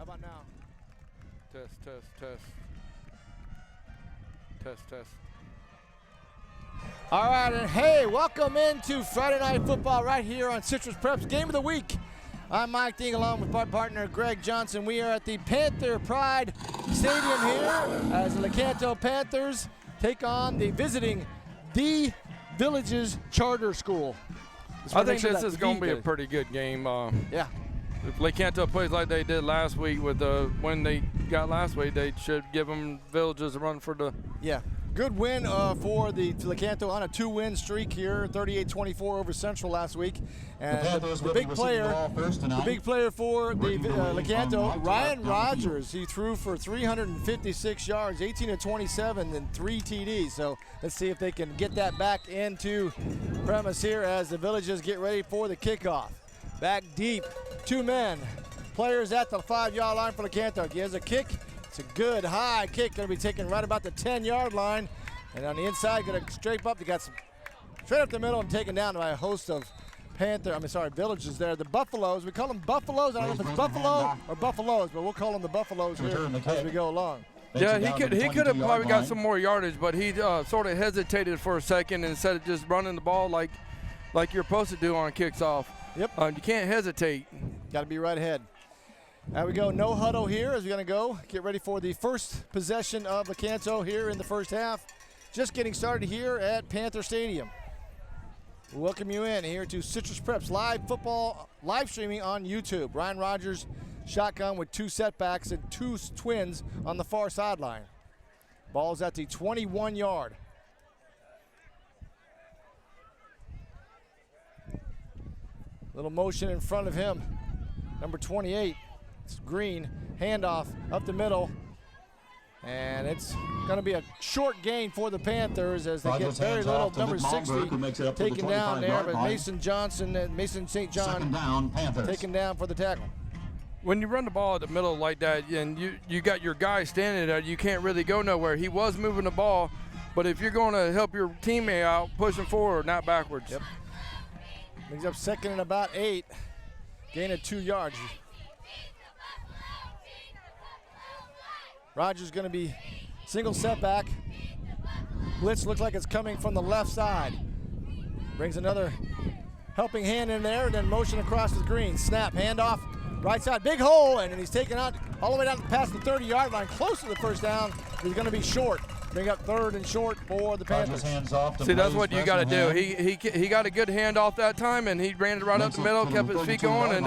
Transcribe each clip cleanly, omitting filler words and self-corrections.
about now? Test, test, test. Test, test. All right, and hey, welcome into Friday Night Football right here on Citrus Preps Game of the Week. I'm Mike Ding along with my partner Greg Johnson. We are at the Panther Pride Stadium here as the Lecanto Panthers take on the visiting The Villages Charter School. I think this is going to be a pretty good game. Yeah. If Lecanto plays like they did last week with the win they got last week, they should give them Villages a run for the. Yeah. Good win for the Lecanto on a 2-win streak here, 38-24 over Central last week. And the big player for the Lecanto, Ryan Rogers, he threw for 356 yards, 18 of 27, and 3 TDs. So let's see if they can get that back into premise here as the Villages get ready for the kickoff. Back deep, 2 men. Players at the 5-yard line for Lecanto. He has a kick. It's a good high kick, going to be taken right about the 10-yard line. And on the inside, going to straight up. They got some straight up the middle and taken down by a host of Villages there. The Buffaloes, we call them Buffaloes. I don't know if it's Buffalo or Buffaloes, but we'll call them the Buffaloes here as we go along. Yeah, he could have probably got some more yardage, but he sort of hesitated for a second instead of just running the ball like you're supposed to do on kicks off. Yep. You can't hesitate. Got to be right ahead. There we go, no huddle here as we're going to go get ready for the first possession of Lecanto here in the first half. Just getting started here at Panther Stadium. We welcome you in here to Citrus Preps live football, live streaming on YouTube. Ryan Rogers, shotgun with 2 setbacks and 2 twins on the far sideline. Ball's at the 21-yard. Little motion in front of him. Number 28. Green, handoff up the middle, and it's going to be a short gain for the Panthers as they get very little. Number 60 taken down there, but Mason Johnson and Mason St. John taken down for the tackle. When you run the ball at the middle like that and you got your guy standing there, you can't really go nowhere. He was moving the ball, but if you're going to help your teammate out, push him forward, not backwards. Yep. Brings up second and about 8, gain of 2 yards. Rogers going to be single setback. Blitz looks like it's coming from the left side. Brings another helping hand in there, and then motion across the green. Snap, handoff, right side, big hole, and then he's taken out all the way down past the 30-yard line, close to the first down. He's going to be short. Bring up 3rd and short for the Panthers. See, that's what you got to do. He got a good handoff that time, and he ran it right up the middle, kept his feet going, and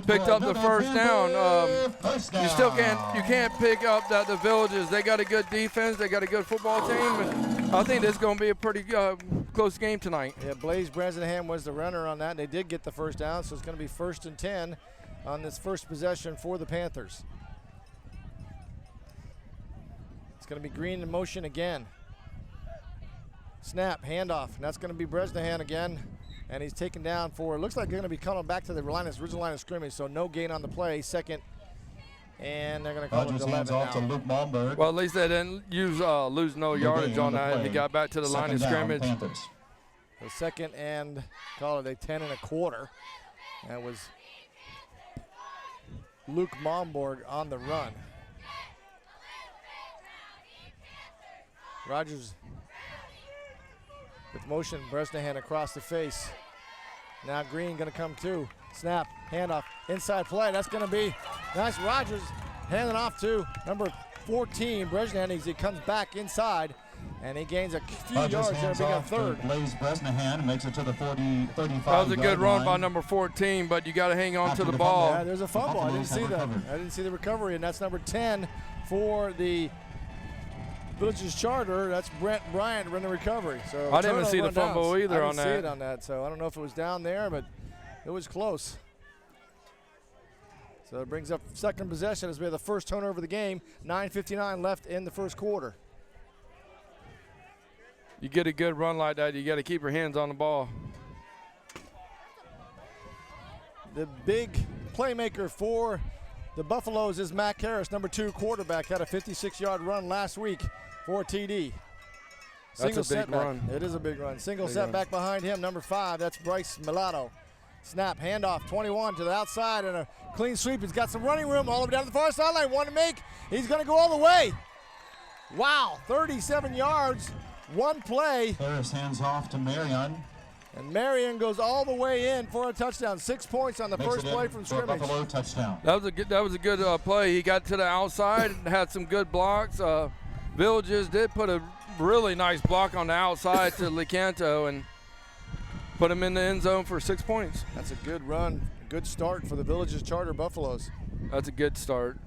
picked up the first down. You can't pick up the Villages. They got a good defense. They got a good football team. And I think this is going to be a pretty close game tonight. Yeah, Blaze Bresnahan was the runner on that, and they did get the first down, so it's going to be 1st and 10 on this first possession for the Panthers. Going to be Green in motion again. Snap, handoff, and that's going to be Bresnahan again, and he's taken down for, looks like they're going to be coming back to the original line of scrimmage, so no gain on the play. 2nd, and they're going to call it 11 now. Well, at least they didn't lose no yardage on that. He got back to the line of scrimmage. The 2nd and call it a 10 1/4. That was Luke Momborg on the run. Rogers with motion, Bresnahan across the face. Now Green going to come too. Snap, handoff, inside play. That's going to be nice. Rogers handing off to number 14, Bresnahan, as he comes back inside, and he gains a few yards there, being a 3rd. Blaze Bresnahan makes it to the 35. That was a good run by number 14, but you got to hang on to the ball. Yeah, there's a fumble. I didn't see that. I didn't see the recovery, and that's number 10 for the Villages Charter. That's Brent Bryant running the recovery. So I didn't even see the fumble either on that. I didn't see it on that, so I don't know if it was down there, but it was close. So it brings up 2nd possession as we have the first turnover of the game. 9:59 left in the first quarter. You get a good run like that, you got to keep your hands on the ball. The big playmaker for the Buffaloes is Mac Harris, number 2 quarterback. Had a 56-yard run last week for TD. That's a big run. It is a big run. Single setback behind him, number 5. That's Bryce Milano. Snap, handoff, 21 to the outside, and a clean sweep. He's got some running room all the way down to the far sideline. One to make. He's going to go all the way. Wow, 37 yards, one play. Harris hands off to Marion. And Marion goes all the way in for a touchdown. 6 points on the first play from scrimmage. Buffalo touchdown. That was a good play. He got to the outside, had some good blocks. Villages did put a really nice block on the outside to Lecanto and put him in the end zone for 6 points. That's a good run, good start for the Villages Charter Buffaloes. That's a good start.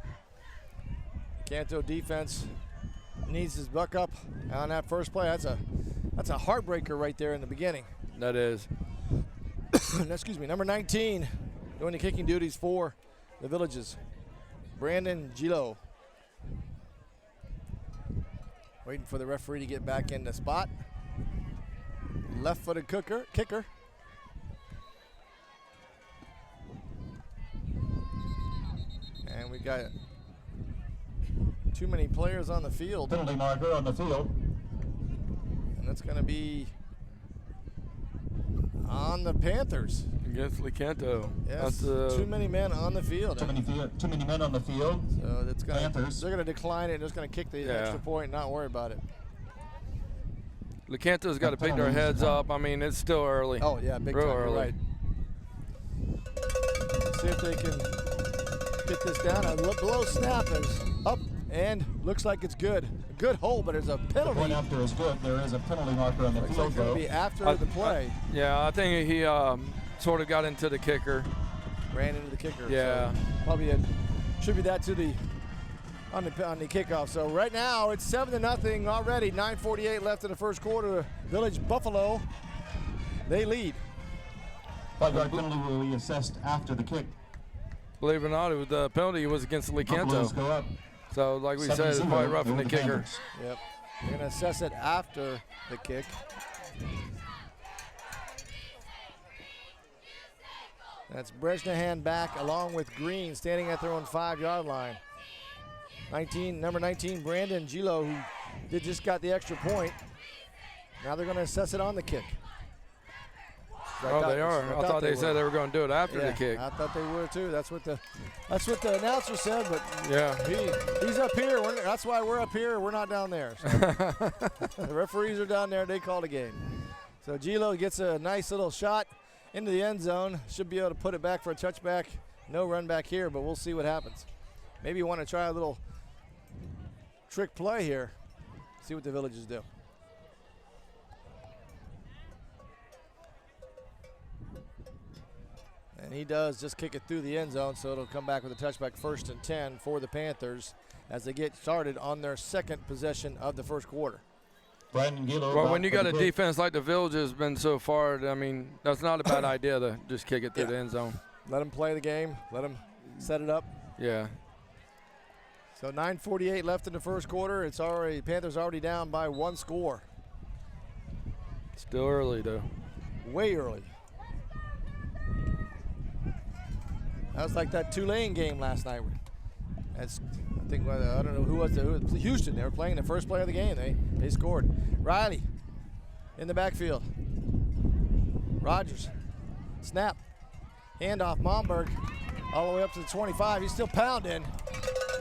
Lecanto defense needs his buck up on that first play. That's a heartbreaker right there in the beginning. That is. Excuse me, number 19 doing the kicking duties for the Villages. Brandon Gilo. Waiting for the referee to get back in the spot. Left-footed kicker. And we got too many players on the field. Penalty marker on the field. And that's going to be on the Panthers. Against Lecanto. Yes, too many men on the field. Too many men on the field. So that's gonna, Panthers. They're going to decline it and just going to kick the extra point and not worry about it. Lecanto's got to pick their heads up. I mean, it's still early. Oh, yeah, big Real time. early. You're right. Let's see if they can get this down. A below snap is up and looks like it's good. A good hold, but there's a penalty. The point after is good. There is a penalty marker on the So field, it's going though. to be after the play. Yeah, I think he sort of got into the kicker. Ran into the kicker. Yeah. So probably attribute that to the on the kickoff. So right now it's 7-0 already. 9:48 left in the first quarter. Village Buffalo, they lead. 5-yard penalty will be assessed after the kick. Believe it or not, the penalty was against Buffaloes Lecanto. go up. So like we said, it's probably roughing the kicker. Panthers. Yep. They're going to assess it after the kick. That's Bresnahan back along with Green standing at their own 5-yard line. Number 19, Brandon Gilo, who just got the extra point. Now they're going to assess it on the kick. Oh, they are. I thought they said they were going to do it after the kick. I thought they were too. That's what the announcer said. But yeah, he's up here. That's why we're up here. We're not down there. So. The referees are down there. They called a game. So Gilo gets a nice little shot into the end zone. Should be able to put it back for a touchback. No run back here, but we'll see what happens. Maybe you want to try a little trick play here. See what the Villages do. And he does just kick it through the end zone, so it'll come back with a touchback, 1st and 10 for the Panthers as they get started on their second possession of the first quarter. Brandon Gilo. Well, when you got a defense like the Village has been so far, I mean, that's not a bad idea to just kick it through the end zone. Let them play the game. Let them set it up. Yeah. So 9:48 left in the first quarter. It's already Panthers already down by 1 score. Still early though. Way early. That was like that Tulane game last night. I think I don't know who was Houston. They were playing the first play of the game. They scored. Riley in the backfield. Rogers snap, handoff. Momberg all the way up to the 25. He's still pounding.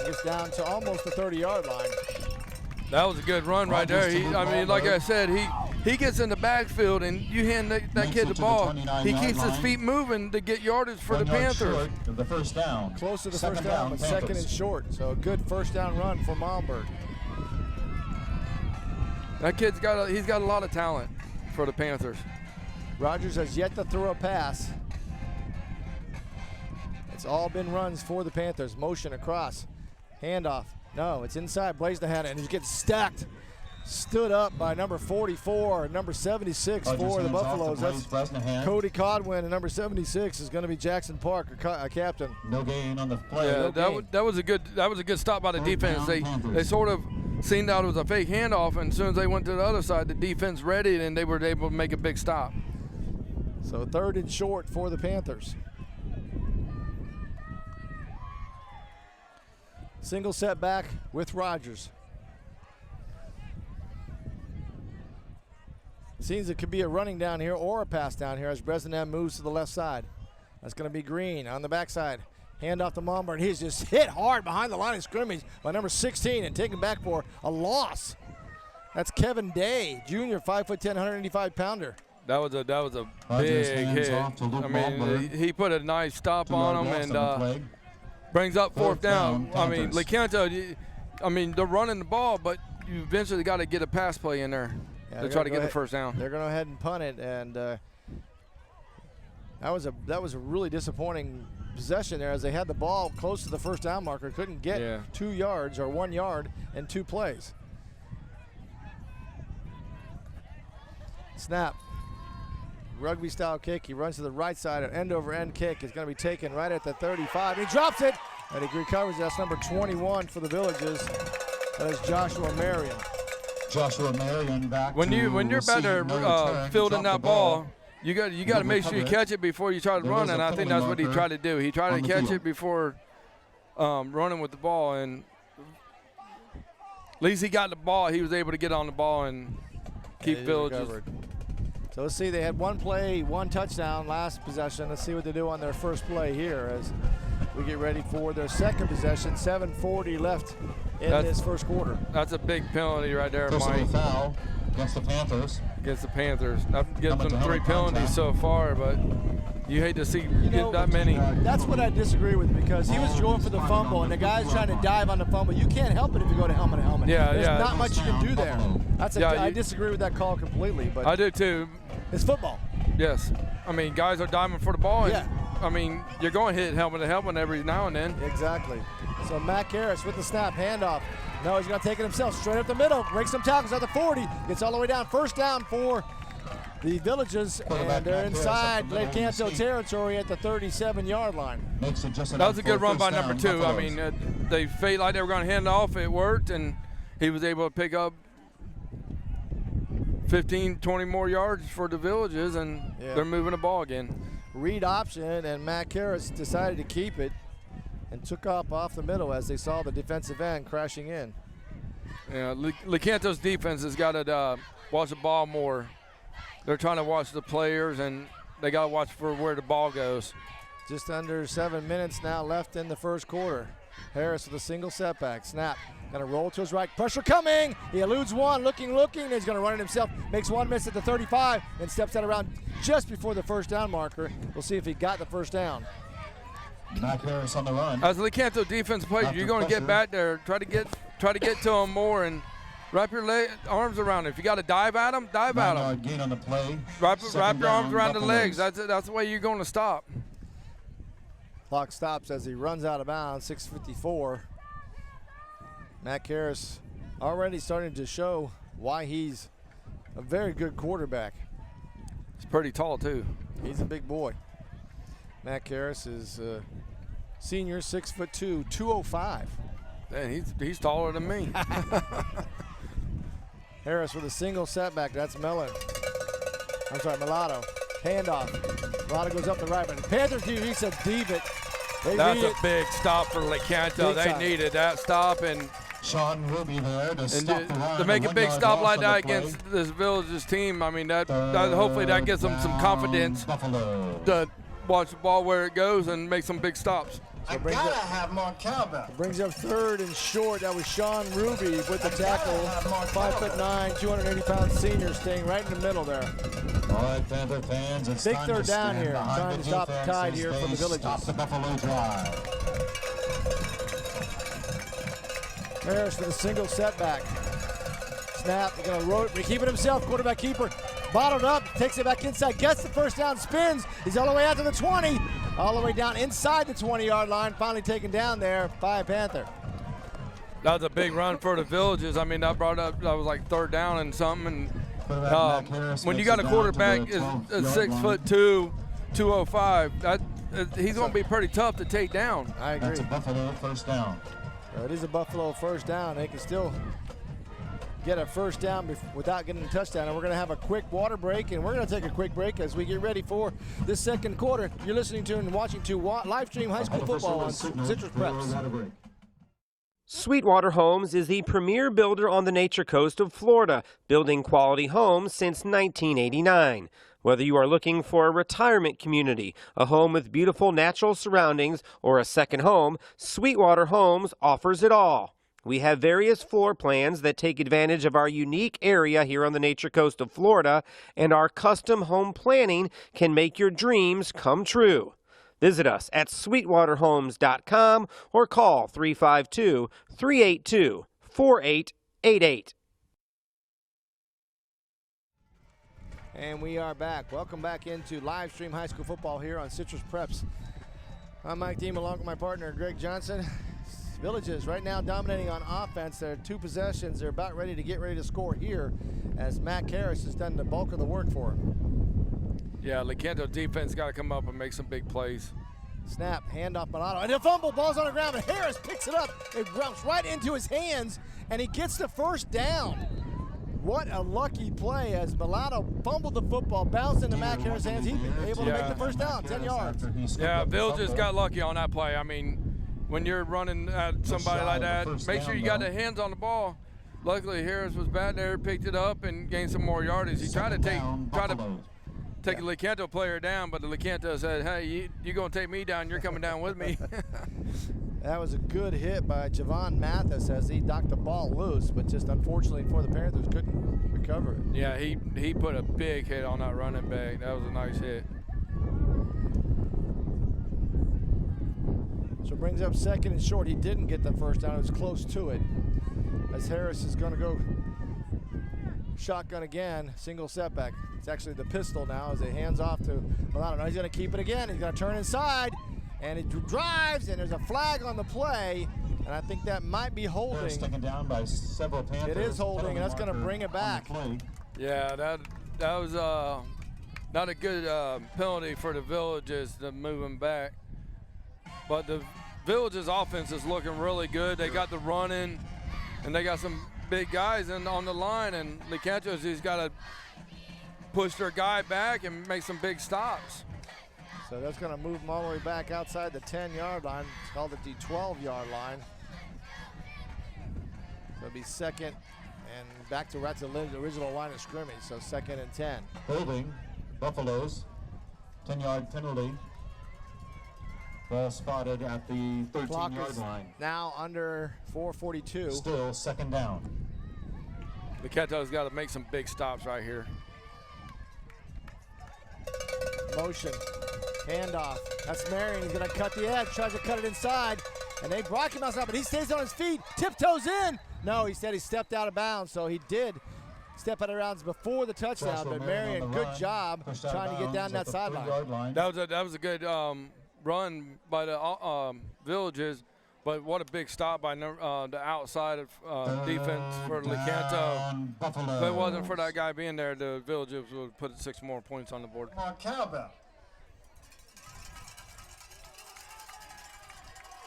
He gets down to almost the 30-yard line. That was a good run right there. I mean, like I said, he gets in the backfield and you hand that kid the ball. He keeps his feet moving to get yardage for the Panthers. The first down. Close to the first down, but second and short. So a good first down run for Momberg. That kid's got a lot of talent for the Panthers. Rogers has yet to throw a pass. It's all been runs for the Panthers. Motion across, handoff. No, it's inside. Bresnahan, and he gets stacked. Stood up by number 44, number 76 for the Buffaloes. That's Cody Codwin, and number 76 is going to be Jackson Park, a captain. No gain on the play. Yeah, that was a good stop by the defense. They sort of seen that it was a fake handoff, and as soon as they went to the other side, the defense readied, and they were able to make a big stop. So 3rd and short for the Panthers. Single setback with Rogers. Seems it could be a running down here or a pass down here as Bresnahan moves to the left side. That's going to be Green on the backside. Hand off to Momber, and he's just hit hard behind the line of scrimmage by number 16 and taken back for a loss. That's Kevin Day, junior, 5'10", 185-pounder. That was a big hit. I mean, he put a nice stop on him and brings up fourth down. I mean, Lecanto, I mean, they're running the ball, but you eventually got to get a pass play in there to try to get the first down. They're going to go ahead and punt it, and that was a really disappointing possession there, as they had the ball close to the first down marker, couldn't get 2 yards or 1 yard in 2 plays. Snap. Rugby style kick. He runs to the right side. An end over end kick is going to be taken right at the 35. He drops it, and he recovers. That's number 21 for the Villages. That is Joshua Marion. Joshua Marion back. When you're better fielding that ball, you got to make sure you catch it before you try to run, and I think that's what he tried to do. He tried to catch it before running with the ball, and at least he got the ball. He was able to get on the ball and keep Villages. So let's see, they had 1 play, 1 touchdown last possession. Let's see what they do on their first play here as we get ready for their second possession. 7:40 left in this first quarter. That's a big penalty right there, Mike. Foul against the Panthers. Against the Panthers. That gives them 3 penalties so far, but you hate to see get that many. That's what I disagree with, because he was going for the fumble, and the guy's trying to dive on the fumble. You can't help it if you go to helmet to helmet. Yeah, There's not much you can do there. I disagree with that call completely. But I do too. It's football. Yes. I mean, guys are diving for the ball. And, I mean, you're going to hit helmet to helmet every now and then. Exactly. So Mac Harris with the snap, handoff. No, he's going to take it himself, straight up the middle, breaks some tackles at the 40, gets all the way down. First down for the Villages, and they're inside Lecanto territory at the 37-yard line. That was a good run by number 2. I mean, they felt like they were going to hand off. It worked, and he was able to pick up 15, 20 more yards for the Villages, and they're moving the ball again. Read option, and Mac Harris decided to keep it and took off the middle as they saw the defensive end crashing in. Yeah, Lecanto's defense has got to watch the ball more. They're trying to watch the players, and they got to watch for where the ball goes. Just under 7 minutes now left in the first quarter. Harris with a single setback. Snap. Going to roll to his right. Pressure coming. He eludes one. Looking. He's going to run it himself. Makes 1 miss at the 35 and steps out around just before the first down marker. We'll see if he got the first down. Mac Harris on the run. As the Lecanto defense plays, you're going to get back there. Try to get to him more and wrap your arms around him. If you got to dive at him, dive at him. Gain on the play. Wrap your arms around the legs. That's the way you're going to stop. Clock stops as he runs out of bounds. 6:54. Mac Harris already starting to show why he's a very good quarterback. He's pretty tall too. He's a big boy. Mac Harris is senior, 6'2", 205. Man, he's taller than me. Harris with a single setback. That's Mulatto. Handoff. Mulatto goes up the right, but the Panthers defense a deep it. That's a big stop for Lecanto. They needed that stop, and Sean Ruby there to stop the run. To make a big stop like that against this Villages team, I mean, that hopefully that gives them some confidence to watch the ball where it goes and make some big stops. I gotta have more cowbell. Brings up 3rd and short. That was Sean Ruby with the tackle. 5'9", 280-pound senior, staying right in the middle there. All right, Panther fans, it's big third down here. Trying to stop the tide here for the Villages. Stop the Buffalo drive. Harris with a single setback. Snap. They're going to roll it. They keep it himself. Quarterback keeper. Bottled up. Takes it back inside. Gets the first down. Spins. He's all the way out to the 20. All the way down inside the 20-yard line. Finally taken down there by Panther. That was a big run for the Villages. I mean, that was like 3rd down and something. And when you got a quarterback is 6'2", 205, he's going to be pretty tough to take down. I agree. That's a Buffalo first down. It is a Buffalo first down. They can still get a first down without getting a touchdown. And we're going to have a quick water break, and we're going to take a quick break as we get ready for this second quarter. You're listening to and watching to live stream high school football on Citrus Preps. Sweetwater Homes is the premier builder on the Nature Coast of Florida, building quality homes since 1989. Whether you are looking for a retirement community, a home with beautiful natural surroundings, or a second home, Sweetwater Homes offers it all. We have various floor plans that take advantage of our unique area here on the Nature Coast of Florida, and our custom home planning can make your dreams come true. Visit us at sweetwaterhomes.com or call 352-382-4888. And we are back. Welcome back into live stream high school football here on Citrus Preps. I'm Mike Deem along with my partner Greg Johnson. Villages right now dominating on offense. They're 2 possessions. They're about ready to score here as Matt Harris has done the bulk of the work for him. Yeah, Lecanto defense got to come up and make some big plays. Snap, handoff Mulatto, and a fumble, ball's on the ground, and Harris picks it up. It jumps right into his hands, and he gets the first down. What a lucky play as Mulatto fumbled the football, bounced into Matt Harris' hands. He's able to make the first down, 10 yards. Yeah, Villages got lucky on that play. I mean, when you're running at somebody like that, make sure you got the hands on the ball. Luckily, Harris was back there, picked it up, and gained some more yardage. He tried to take a Lecanto player down, but the Lecanto said, hey, you're going to take me down, you're coming down with me. That was a good hit by Javon Mathis as he knocked the ball loose, but just unfortunately for the Panthers couldn't recover it. Yeah, he put a big hit on that running back. That was a nice hit. So brings up second and short. He didn't get the first down. It was close to it. As Harris is going to go shotgun again, single setback. It's actually the pistol now as he hands off to Mulatto. Now he's going to keep it again. He's going to turn inside, and he drives, and there's a flag on the play, and I think that might be holding. Taken down by several Panthers. It is holding, and that's going to bring it back. Yeah, that was not a good penalty for the Villages to move him back. But the Villages offense is looking really good. They got the running, and they got some big guys on the line, and Lecanto's he's got to push their guy back and make some big stops. So that's going to move them all the way back outside the 10-yard line. It's called it the 12-yard line. So it'll be second and back to the original line of scrimmage, so second and 10. Holding Buffaloes, 10-yard penalty. Ball spotted at the 13-yard line. Now under 4:42. Still second down. Lecanto's got to make some big stops right here. Motion, handoff. That's Marion. He's going to cut the edge, tries to cut it inside, and they block him outside, but he stays on his feet, tiptoes in. No, he said he stepped out of bounds, so he did step out of bounds before the touchdown, but Marion, good job trying to get down that sideline. That was a good run by the Villages, but what a big stop by the outside of defense for Lecanto. If it wasn't for that guy being there, the Villages would put 6 more points on the board. Cowbell.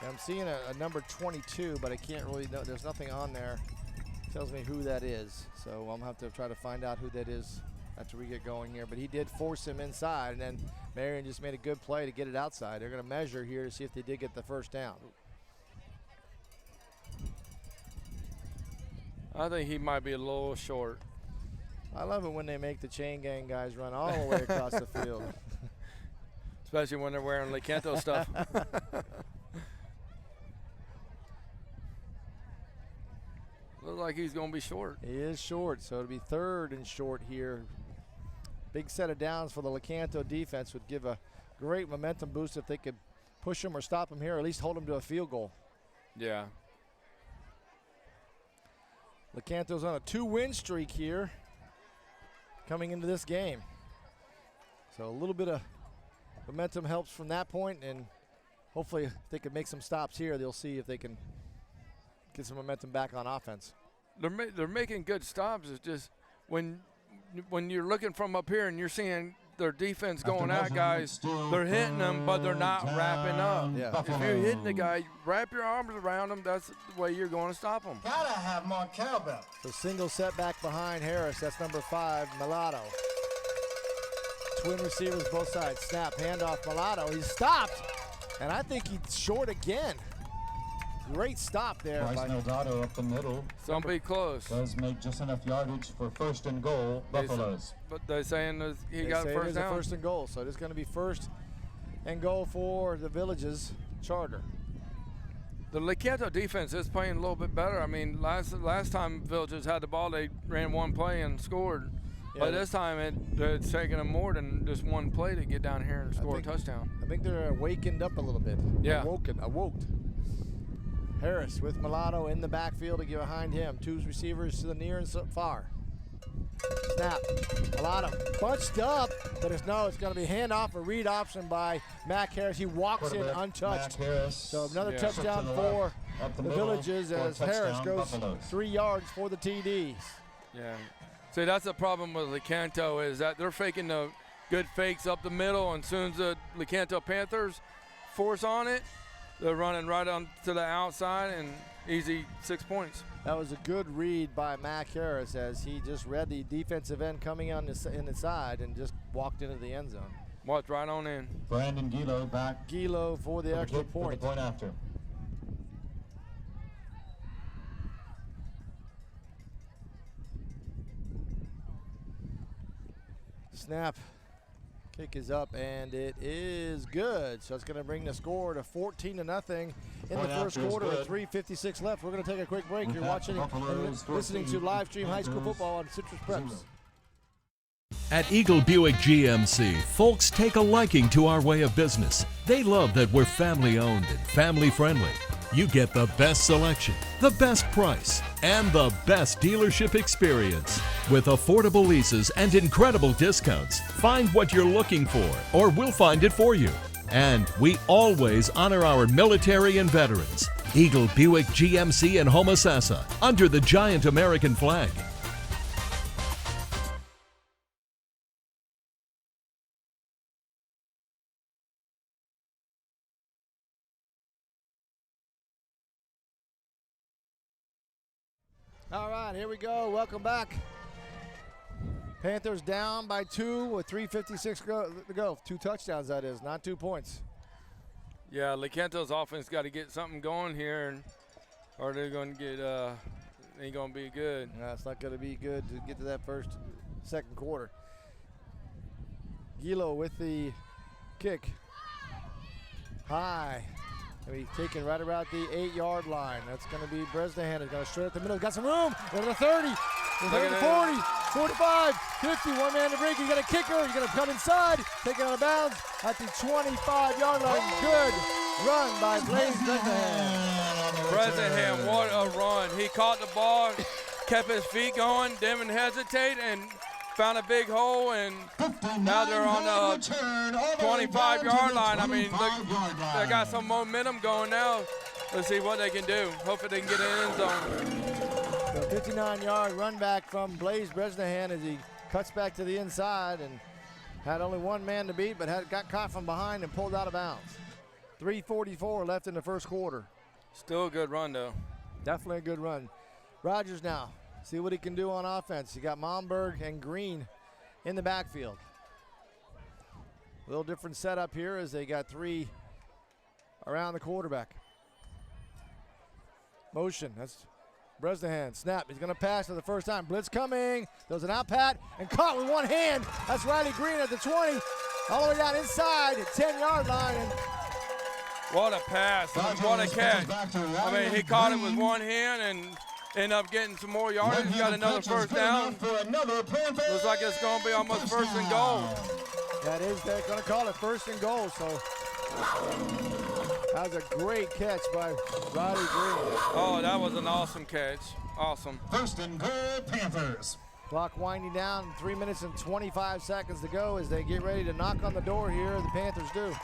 I'm seeing a number 22, but I can't really know. There's nothing on there. Tells me who that is. So I'm going to have to try to find out who that is after we get going here. But he did force him inside, and then Marion just made a good play to get it outside. They're going to measure here to see if they did get the first down. I think he might be a little short. I love it when they make the chain gang guys run all the way across the field. Especially when they're wearing Lecanto stuff. Looks like he's going to be short. He is short, so it'll be third and short here. Big set of downs for the Lecanto defense would give a great momentum boost if they could push him or stop him here, or at least hold him to a field goal. Yeah. Lecanto's on a 2-win streak here coming into this game. So a little bit of momentum helps from that point, and hopefully if they can make some stops here, they'll see if they can get some momentum back on offense. They're making good stops. It's just when you're looking from up here and you're seeing their defense going at guys, they're hitting them, but they're not wrapping up. Yeah. If you're hitting the guy, wrap your arms around them. That's the way you're going to stop them. Gotta have more cowbell. So single setback behind Harris. That's number 5, Mulatto. Twin receivers both sides. Snap, handoff, Mulatto. He's stopped, and I think he's short again. great stop there. Bryce Delgado up the middle. Don't be close. Does make just enough yardage for first and goal, Buffaloes. But they're saying he They got say first it is a down. first and goal, so it is going to be first and goal for the Villages Charter. The Lecanto defense is playing a little bit better. I mean, last time Villages had the ball, they ran one play and scored. Yeah, But this time it's taking them more than just one play to get down here and score a touchdown. I think they're awakened up a little bit. Yeah. Awoke. Harris with Mulatto in the backfield to get behind him. Two receivers to the near and far. Snap. Mulatto bunched up, but it's going to be handoff or read option by Mac Harris. He walks in untouched. So another touchdown for the Villages as Harris goes Buffaloes. 3 yards for the TDs. Yeah. See, that's the problem with Lecanto is that they're faking the good fakes up the middle, and as soon as the Lecanto Panthers force on it, they're running right on to the outside and easy 6 points. That was a good read by Mac Harris as he just read the defensive end coming on in the side and just walked into the end zone. Walked right on in. Brandon Gilo back. Gilo for the extra point. For the point after. Snap. Kick is up, and it is good. So it's going to bring the score to 14-0 in the first quarter with 3:56 left. We're going to take a quick break. You're watching and listening to live stream high school football on Citrus Preps. At Eagle Buick GMC, folks take a liking to our way of business. They love that we're family owned and family friendly. You get the best selection, the best price, and the best dealership experience. With affordable leases and incredible discounts, find what you're looking for, or we'll find it for you. And we always honor our military and veterans. Eagle Buick GMC in Homosassa, under the giant American flag. All right, here we go. Welcome back. Panthers down by 2 with 3:56 to go. 2 touchdowns, that is, not 2 points. Yeah, Lecanto's offense got to get something going here, or they're going to get ain't going to be good. No, it's not going to be good to get to that second quarter. Gilo with the kick. High. Gonna be taken right about the 8-yard line. That's going to be Bresnahan. Is going to straight at the middle. Got some room. Go to the 30. Go to the 40. 45. 50. One man to break. You got a kicker. He's going to come inside. Take it out of bounds at the 25-yard line. Good run by Blaze Bresnahan. Bresnahan, what a run. He caught the ball, kept his feet going, didn't hesitate, and found a big hole, and now they're on the 25-yard line. I mean, they got some momentum going now. Let's see what they can do. Hopefully they can get in the end zone. So 59-yard run back from Blaze Bresnahan as he cuts back to the inside and had only one man to beat, but got caught from behind and pulled out of bounds. 3:44 left in the first quarter. Still a good run, though. Definitely a good run. Rogers now. See what he can do on offense. You got Momberg and Green in the backfield. A little different setup here as they got 3 around the quarterback. Motion, that's Bresnahan. Snap, he's gonna pass for the first time. Blitz coming, there's an out pat, and caught with one hand. That's Riley Green at the 20, all the way down inside at 10-yard line. And what a pass, what a catch. I mean, he caught it with one hand and end up getting some more yardage. He got another first down. Looks like it's going to be almost first and goal. That is, they're going to call it first and goal. So that was a great catch by Riley Green. Oh, that was an awesome catch. Awesome. First and goal, Panthers. Clock winding down, 3 minutes and 25 seconds to go as they get ready to knock on the door here. The Panthers do.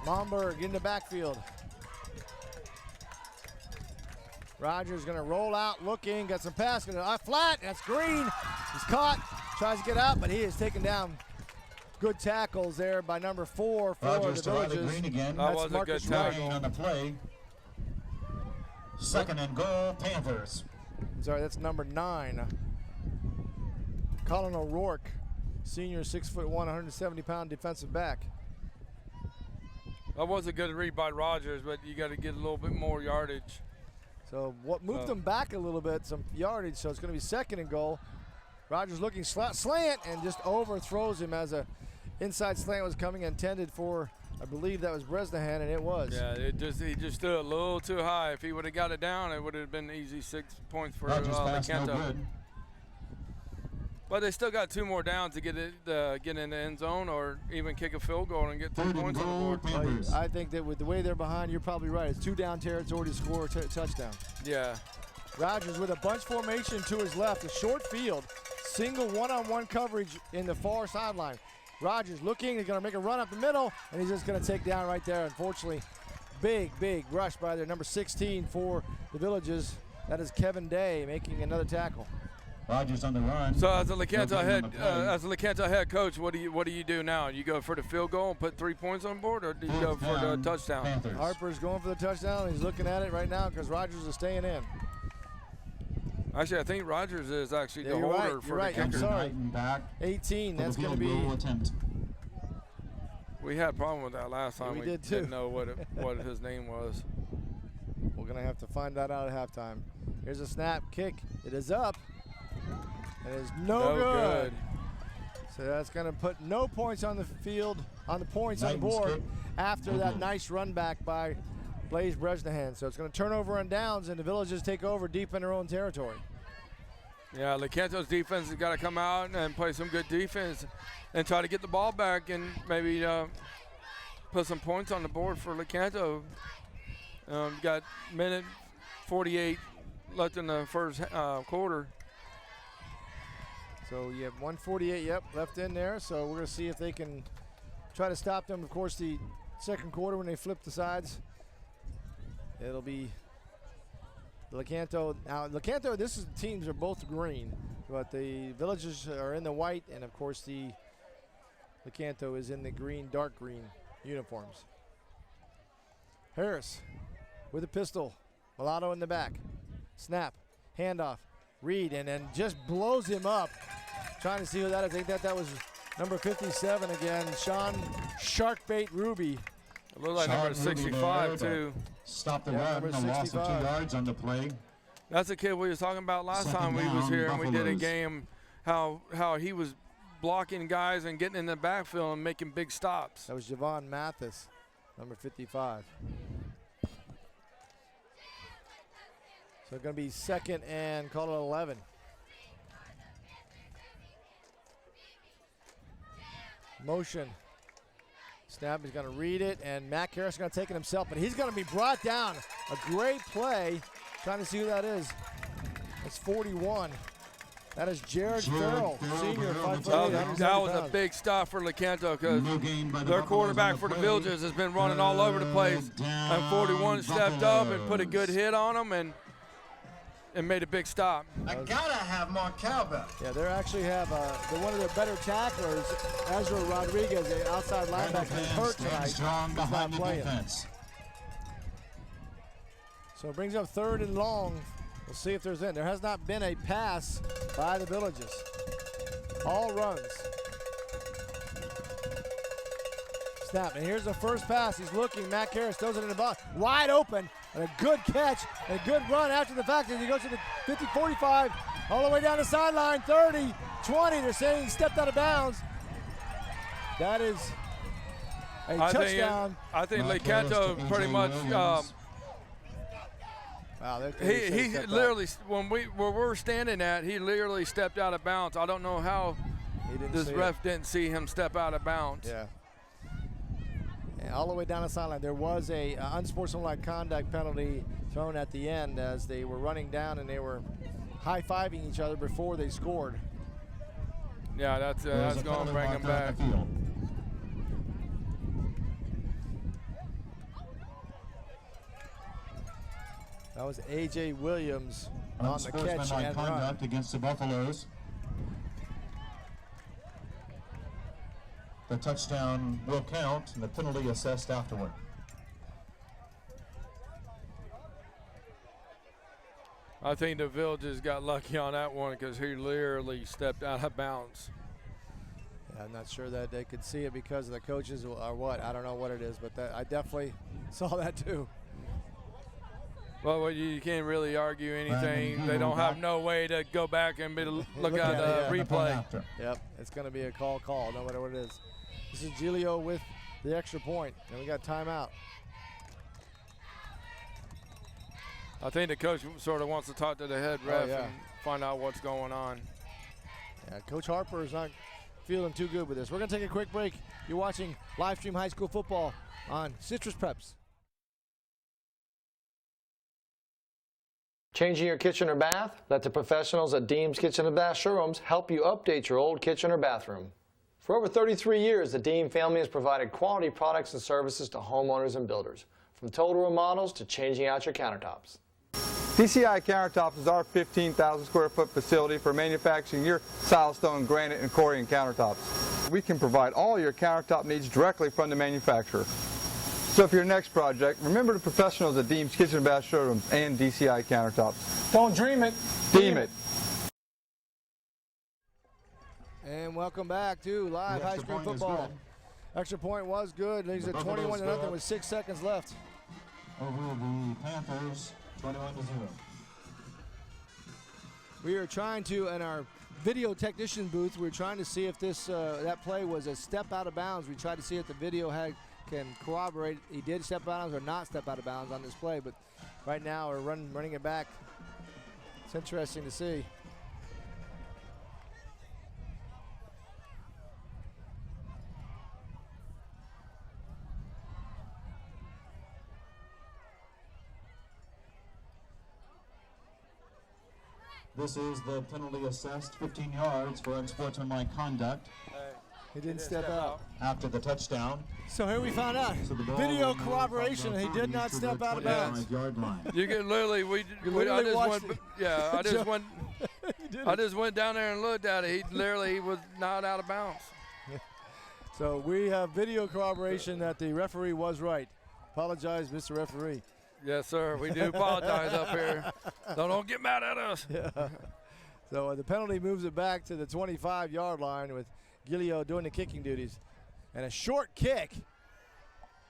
Momberg in the backfield. Rogers gonna roll out, looking, got some pass, flat, that's Green. He's caught, tries to get out, but he is taken down. Good tackles there by number 4 for Rogers the Villages. Green again. That was a good tackle on the play. Second and goal, Panthers. Sorry, that's number 9. Colin O'Rourke Senior, 6'1", 170-pound defensive back. That was a good read by Rogers, but you got to get a little bit more yardage. So what moved them back a little bit, some yardage, so it's going to be 2nd and goal. Rogers looking slant and just overthrows him as a inside slant was coming, intended for, I believe that was Bresnahan, and it was. Yeah, he just stood a little too high. If he would have got it down, it would have been easy 6 points for Lecanto. No, but they still got 2 more downs to get in the end zone or even kick a field goal and get 3 points on the board. Well, I think that with the way they're behind, you're probably right. It's 2 down territory to score a touchdown. Yeah. Rogers with a bunch formation to his left, a short field, single one-on-one coverage in the far sideline. Rogers looking, he's going to make a run up the middle, and he's just going to take down right there. Unfortunately, big rush by their number 16 for the Villages. That is Kevin Day making another tackle. Rogers on the run. So as a Lecanto head coach, what do you do now? You go for the field goal and put 3 points on board, or do you go for the touchdown? Panthers. Harper's going for the touchdown. He's looking at it right now because Rogers is staying in. Actually, I think Rogers is actually the holder for the kicker. I'm sorry. Back 18. That's going to be. Attempt. We had a problem with that last time. Yeah, we did too. Didn't know what his name was. We're going to have to find that out at halftime. Here's a snap, kick. It is up. It is no good. So that's going to put no points on the field, on the board after that nice run back by Blaze Bresnahan. So it's going to turn over on downs, and the Villages take over deep in their own territory. Yeah, Lecanto's defense has got to come out and play some good defense and try to get the ball back and maybe put some points on the board for Lecanto. Got minute 48 left in the first quarter. So you have 148, left in there. So we're going to see if they can try to stop them. Of course, the second quarter when they flip the sides, it'll be Lecanto. Now, Lecanto, teams are both green, but the Villages are in the white, and of course the Lecanto is in the green, dark green uniforms. Harris with a pistol. Mulatto in the back. Snap, handoff, Reed, and then just blows him up. Trying to see who that is. I think that was number 57 again, Sean Sharkbait Ruby. A little like number 65 too. Stop the run, a loss of 2 yards on the play. That's the kid we was talking about last time we was here, and we did a game, how he was blocking guys and getting in the backfield and making big stops. That was Javon Mathis, number 55. So it's going to be 2nd and call it 11. Motion. Snap, he's going to read it, and Matt Harris is going to take it himself, but he's going to be brought down. A great play. Trying to see who that is. It's 41. That is Jared Farrell, senior, 5'8". That was a big stop for Lecanto because their quarterback for the Villages has been running all over the place. And 41 stepped up and put a good hit on him and made a big stop. I gotta have more cowbell. Yeah, they actually have they're one of their better tacklers, Ezra Rodriguez, the outside linebacker, is hurt tonight. Strong behind the defense. So it brings up 3rd and long. We'll see if there's in. There has not been a pass by the Villages. All runs. Snap, and here's the first pass. He's looking. Matt Harris throws it in the box. Wide open, and a good catch, and a good run after the fact as he goes to the 50, 45, all the way down the sideline, 30, 20. They're saying he stepped out of bounds. That is a touchdown. I think Lecanto pretty much. Wow, he literally, when we're standing at, he literally stepped out of bounds. I don't know how this ref didn't see him step out of bounds. Yeah. And all the way down the sideline, there was a unsportsmanlike conduct penalty thrown at the end as they were running down and they were high-fiving each other before they scored. Yeah, that's going to bring them back. That was A.J. Williams on the catch and conduct run. Against the Buffaloes. The touchdown will count, and the penalty assessed afterward. I think the Villages got lucky on that one because he literally stepped out of bounds. I'm not sure that they could see it because of the coaches or what. I don't know what it is, but I definitely saw that too. Well, you can't really argue anything. They don't have no way to go back and look at the replay. Yep, it's going to be a call, no matter what it is. This is Giglio with the extra point, and we got timeout. I think the coach sort of wants to talk to the head ref and find out what's going on. Yeah, Coach Harper is not feeling too good with this. We're going to take a quick break. You're watching live stream high school football on Citrus Preps. Changing your kitchen or bath? Let the professionals at Deems Kitchen and Bath Showrooms help you update your old kitchen or bathroom. For over 33 years, the Deem family has provided quality products and services to homeowners and builders, from total remodels to changing out your countertops. DCI Countertops is our 15,000 square foot facility for manufacturing your silestone, granite, and Corian countertops. We can provide all your countertop needs directly from the manufacturer. So for your next project, remember the professionals at Deems Kitchen and Bath Showrooms and DCI Countertops. Don't dream it. Deem it. And welcome back to live high school football. Extra point was good. He's at 21-0 with 6 seconds left. Over the Panthers, 21-0. We are trying to, in our video technician booth, we're trying to see if this that play was a step out of bounds. We tried to see if the video can corroborate he did step out of bounds or not step out of bounds on this play, but right now we're running it back. It's interesting to see. This is the penalty assessed 15 yards for unsportsmanlike conduct. He didn't step out after the touchdown. So here we found out. Video corroboration. He did not step out of bounds. You can literally, I just went down there and looked at it. He literally was not out of bounds. So we have video corroboration that the referee was right. Apologize, Mr. Referee. Yes, sir. We do apologize up here. Don't get mad at us. Yeah. So the penalty moves it back to the 25-yard line with Giglio doing the kicking duties. And a short kick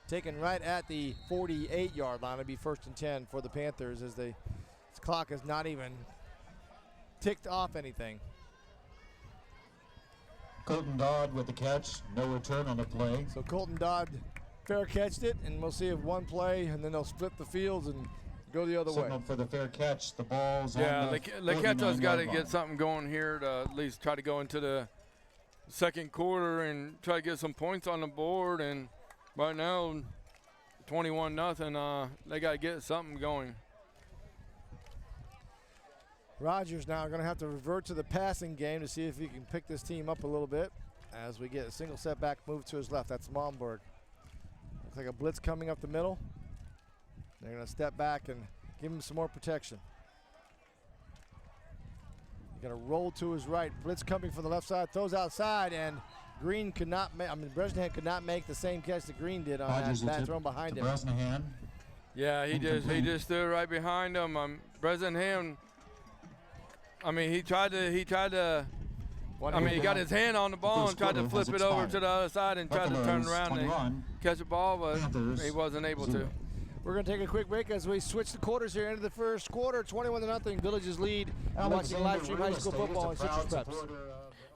taken right at the 48-yard line. It'll be 1st and 10 for the Panthers as this clock has not even ticked off anything. Colton Dodd with the catch. No return on the play. So Colton Dodd fair catched it, and we'll see if one play, and then they'll split the fields and go the other way. Up for the fair catch. The ball's on the Lecanto's got to get something going here to at least try to go into the second quarter and try to get some points on the board. And right now, 21-0. They got to get something going. Rogers now going to have to revert to the passing game to see if he can pick this team up a little bit as we get a single setback move to his left. That's Malmberg. Looks like a blitz coming up the middle. They're going to step back and give him some more protection. Going to roll to his right. Blitz coming from the left side, throws outside, and Green could not make, Bresnahan could not make the same catch that Green did on that thrown behind him. Bresnahan. Yeah, he just stood right behind him. Bresnahan, he tried to he got his hand on the ball and tried to flip it over to the other side and tried to turn around and catch the ball, but he wasn't able to. We're going to take a quick break as we switch the quarters here into the first quarter. 21-0, Villages lead. Watching live stream high school football on Citrus Preps.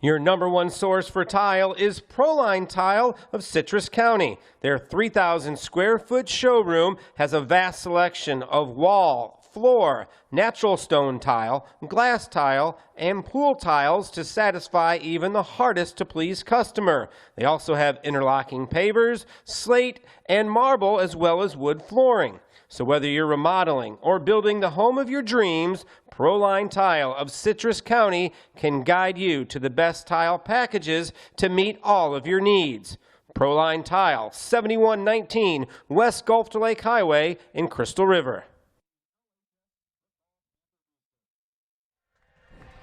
Your #1 source for tile is Proline Tile of Citrus County. Their 3,000 square foot showroom has a vast selection of wall, floor, natural stone tile, glass tile, and pool tiles to satisfy even the hardest to please customer. They also have interlocking pavers, slate, and marble, as well as wood flooring. So whether you're remodeling or building the home of your dreams, Proline Tile of Citrus County can guide you to the best tile packages to meet all of your needs. Proline Tile, 7119 West Gulf to Lake Highway in Crystal River.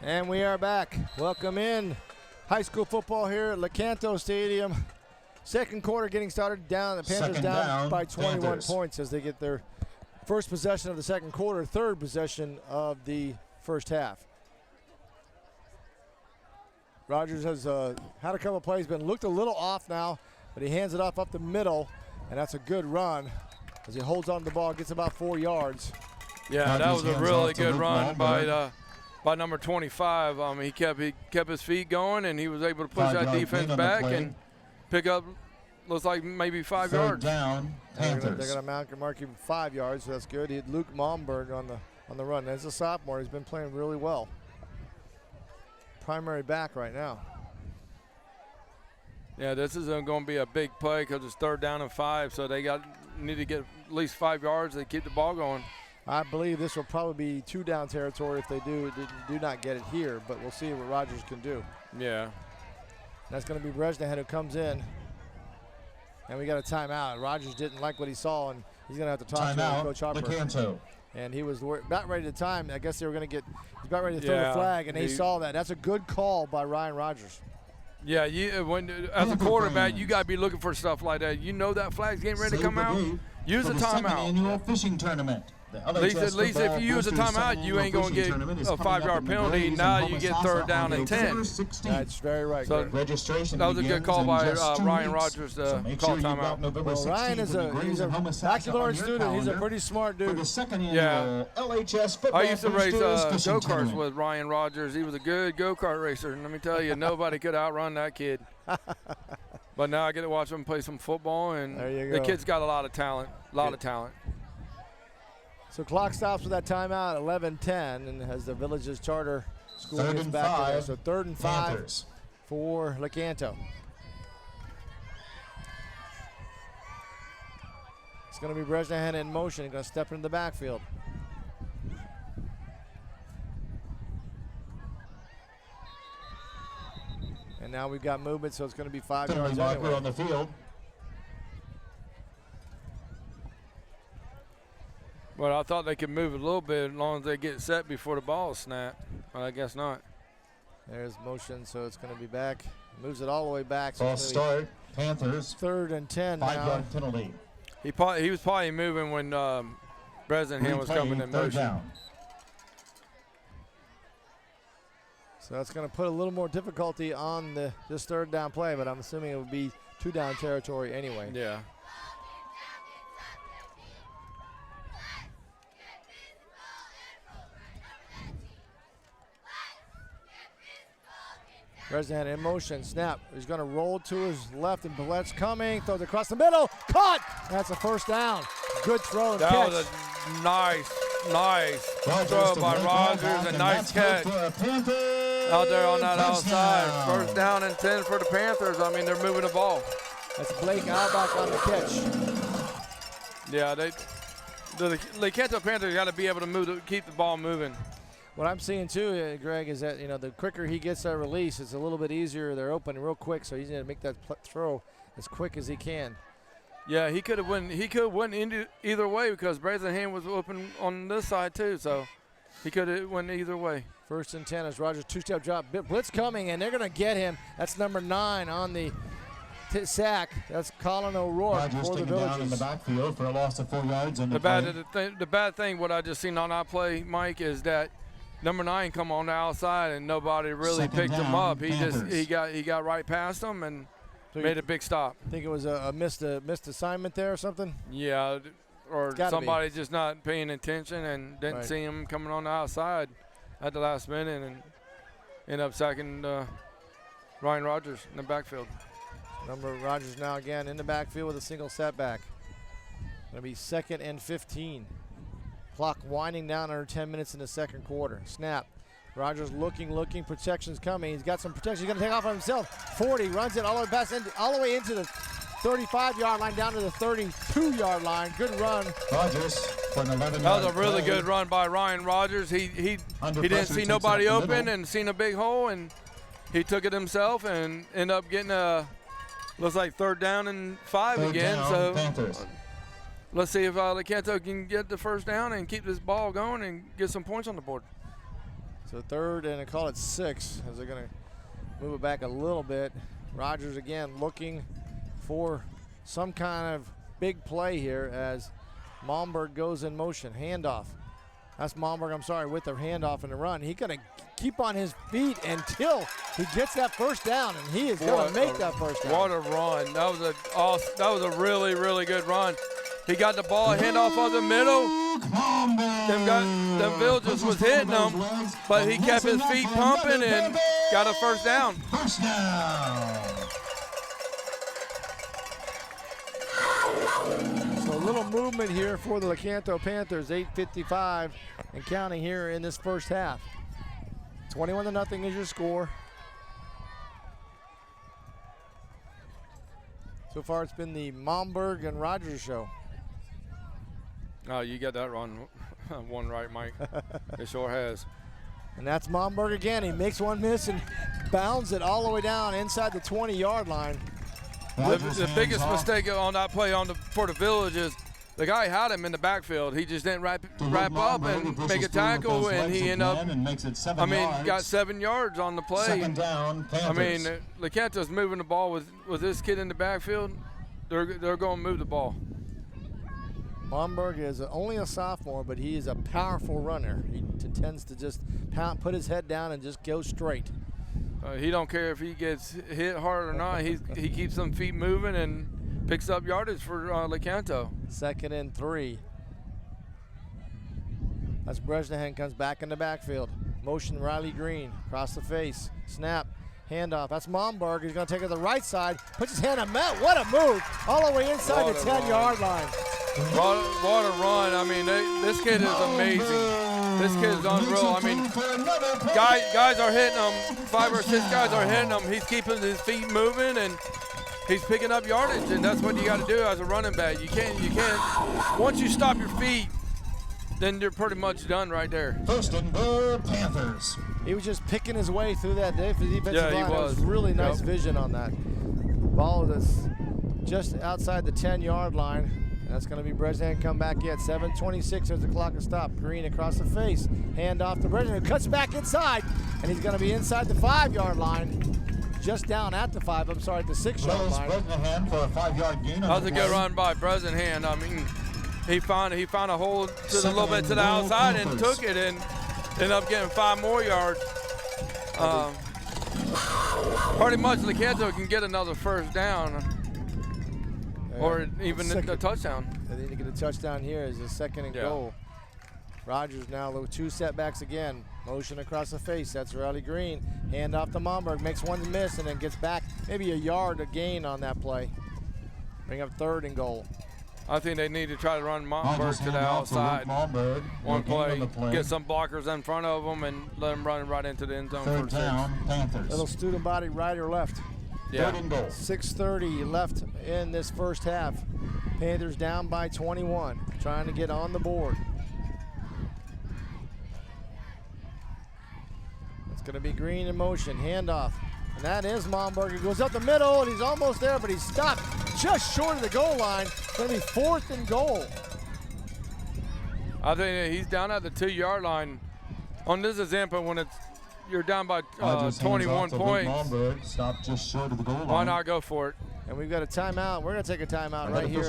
And we are back. Welcome in high school football here at Lecanto Stadium. Second quarter getting started down. The Panthers down by 21 points as they get their first possession of the second quarter, third possession of the first half. Rogers has had a couple of plays, been looked a little off now, but he hands it off up the middle, and that's a good run as he holds on to the ball, gets about 4 yards. Yeah, that was a really good run by number 25. He kept his feet going, and he was able to push that defense back and pick up, looks like maybe 5 yards. Down, Panthers. They're going to mark him 5 yards, so that's good. He had Luke Momberg on the run. As a sophomore, he's been playing really well. Primary back right now. Yeah, this is going to be a big play because it's 3rd down and 5, so they need to get at least 5 yards to keep the ball going. I believe this will probably be 2 down territory if they do not get it here, but we'll see what Rogers can do. Yeah. That's going to be Bresnahan who comes in. And we got a timeout. Rogers didn't like what he saw, and he's going to have to talk to Coach Harper. Lecanto. And he was about ready to time. I guess they were going to he's about ready to throw the flag, and he saw that. That's a good call by Ryan Rogers. Yeah, as a quarterback, you got to be looking for stuff like that. You know that flag's getting ready to come out. Use a timeout. Annual fishing tournament. At least if you use a timeout, you ain't going to get a 5-yard penalty. Now you get 3rd down and 10. That's very right. So registration that was a good call by Ryan Rogers to call timeout. Well, Ryan is a baccalaureate student. He's a pretty smart dude. Yeah. LHS I used to race go-karts with Ryan Rogers. He was a good go-kart racer. And let me tell you, nobody could outrun that kid. But now I get to watch him play some football, and the kid's got a lot of talent. So clock stops with that timeout, 11:10, and as the Villages Charter School gets back in there. So 3rd and 5 Panthers. for Lecanto. It's going to be Bresnahan in motion. He's going to step into the backfield. And now we've got movement, so it's going to be 5 yards anyway. On the field. Well, I thought they could move a little bit as long as they get set before the ball is snapped. But I guess not. There's motion, so it's going to be back. Moves it all the way back. So False start. Panthers. 3rd and 10 now. 5-yard penalty. He was probably moving when Bresnahan was coming in motion. Down. So that's going to put a little more difficulty on this 3rd down play, but I'm assuming it would be 2 down territory anyway. Yeah. Bresnahan in motion, snap. He's going to roll to his left, and Ballett's coming. Throws across the middle. Caught! That's a 1st down. Good throw and catch. That was a nice throw by Rogers, and nice catch out there on that outside. 1st down and 10 for the Panthers. I mean, they're moving the ball. That's Blake Albach on the catch. Yeah, the Lecanto Panthers got to be able to keep the ball moving. What I'm seeing too, Greg, is that the quicker he gets that release, it's a little bit easier. They're open real quick, so he's going to make that throw as quick as he can. Yeah, he could have went. He could have went either way because Bresnahan was open on this side too, so he could have went either way. 1st and 10 as Rogers 2-step drop. Blitz coming, and they're going to get him. That's number 9 on the sack. That's Colin O'Rourke for the Villages. Down in the backfield for a loss of 4 yards. The bad thing, what I just seen on that play, Mike, is that number 9 come on the outside and nobody really picked him up. He got right past him and made a big stop. Think it was a missed assignment there or something? Yeah, or somebody just not paying attention and didn't see him coming on the outside at the last minute and end up sacking Ryan Rogers in the backfield. Number Rogers now again in the backfield with a single setback. Going to be 2nd and 15. Clock winding down under 10 minutes in the 2nd quarter. Snap. Rogers looking, protection's coming. He's got some protection. He's going to take off on himself. 40, runs it all the way into the 35-yard line, down to the 32-yard line. Good run. Rogers for an 11-yard That was a really good run by Ryan Rogers. He didn't see nobody open and seen a big hole, and he took it himself and ended up getting looks like 3rd down and 5 again. So Panthers. Let's see if Lecanto can get the 1st down and keep this ball going and get some points on the board. So 3rd and I call it 6 as they're going to move it back a little bit. Rogers again looking for some kind of big play here as Momberg goes in motion. Handoff. That's Momberg, I'm sorry, with the handoff and the run. He's going to keep on his feet until he gets that first down, and he is going to make that first down. What a run. That was a really, really good run. He got the ball, handoff of the middle. Them Villagers was hitting him, but he kept his feet pumping and got a first down. First down. So a little movement here for the Lecanto Panthers, 8:55 and counting here in this first half. 21-0 is your score. So far it's been the Momberg and Rogers show. Oh, you got that one right, Mike. It sure has. And that's Momberg again. He makes one miss and bounds it all the way down inside the 20-yard line. The biggest mistake on that play for the Village is the guy had him in the backfield. He just didn't wrap up and make a tackle, and he ended up, got 7 yards on the play. Second down, Panthers. Lecanto's moving the ball with this kid in the backfield. They're going to move the ball. Momberg is only a sophomore, but he is a powerful runner. He tends to just put his head down and just go straight. He don't care if he gets hit hard or not. He keeps them feet moving and picks up yardage for Lecanto. 2nd and 3. That's Bresnahan comes back in the backfield. Motion Riley Green across the face. Snap. Handoff. That's Momberg. He's going to take it to the right side. Puts his hand on Matt. What a move. All the way inside the 10-yard line. What a run. I mean, this kid is amazing. This kid is unreal. I mean, guys are hitting him. 5 or 6 guys are hitting him. He's keeping his feet moving, and he's picking up yardage, and that's what you got to do as a running back. You can't. Once you stop your feet, then you're pretty much done right there. First and goal, Panthers. He was just picking his way through that defensive line. Yeah, he That was. Really nice vision on that. Ball is just outside the 10-yard line. That's going to be Bresnahan come back yet. 7:26 as the clock is stopped. Green across the face. Hand off to Bresnahan, who cuts back inside, and he's going to be inside the 5-yard line. Just down at the 5, I'm sorry, at the 6-yard line. Bresnahan for a 5-yard gain. That was a good run by Bresnahan. I mean, he found a hole to a little bit to the outside and took it and ended up getting 5 more yards. Pretty much Lecanto can get another first down. Or even a touchdown. They need to get a touchdown here as a 2nd and goal. Rogers now, 2 setbacks again. Motion across the face. That's Riley Green. Hand off to Momberg. Makes one miss and then gets back maybe a yard of gain on that play. Bring up 3rd and goal. I think they need to try to run Momberg to the outside. One play, get some blockers in front of them and let them run right into the end zone. 3rd down, Panthers. Little student body right or left. Yeah. 3rd and goal. 6:30 left in this first half. Panthers down by 21, trying to get on the board. It's going to be Green in motion, handoff. And that is Momberg. He goes up the middle, and he's almost there, but he's stopped just short of the goal line. It's going to be 4th and goal. I think he's down at the 2-yard line. On this example, when you're down by 21 points. Momberg stopped just short of the goal line. Why not go for it? And we've got a timeout. We're going to take a timeout right here.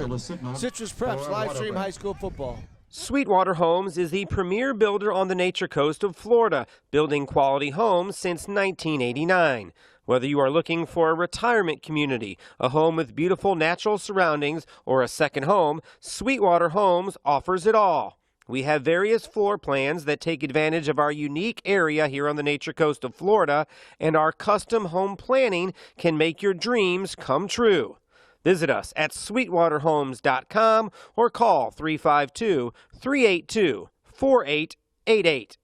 Citrus Preps live stream high school football. Sweetwater Homes is the premier builder on the Nature Coast of Florida, building quality homes since 1989. Whether you are looking for a retirement community, a home with beautiful natural surroundings, or a second home, Sweetwater Homes offers it all. We have various floor plans that take advantage of our unique area here on the Nature Coast of Florida, and our custom home planning can make your dreams come true. Visit us at sweetwaterhomes.com or call 352-382-4888.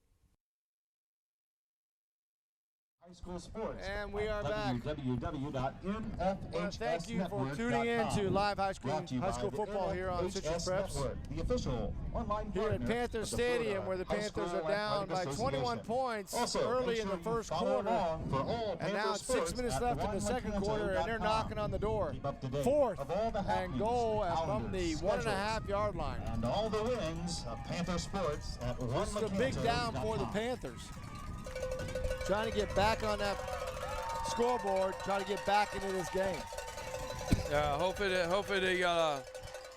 School sports. And we are back. www.mfhsnetwork.com. Thank you for tuning in to live high school football here on Citrus Preps. The official online Here at Panther Stadium, where the Panthers are down by 21 points early in the first quarter. And now it's 6 minutes left in the second quarter, and they're knocking on the door. 4th and goal from the 1.5-yard line. And all the wins of Panther Sports at This is a big down for the Panthers. Trying to get back on that scoreboard, trying to get back into this game. Yeah, hopefully they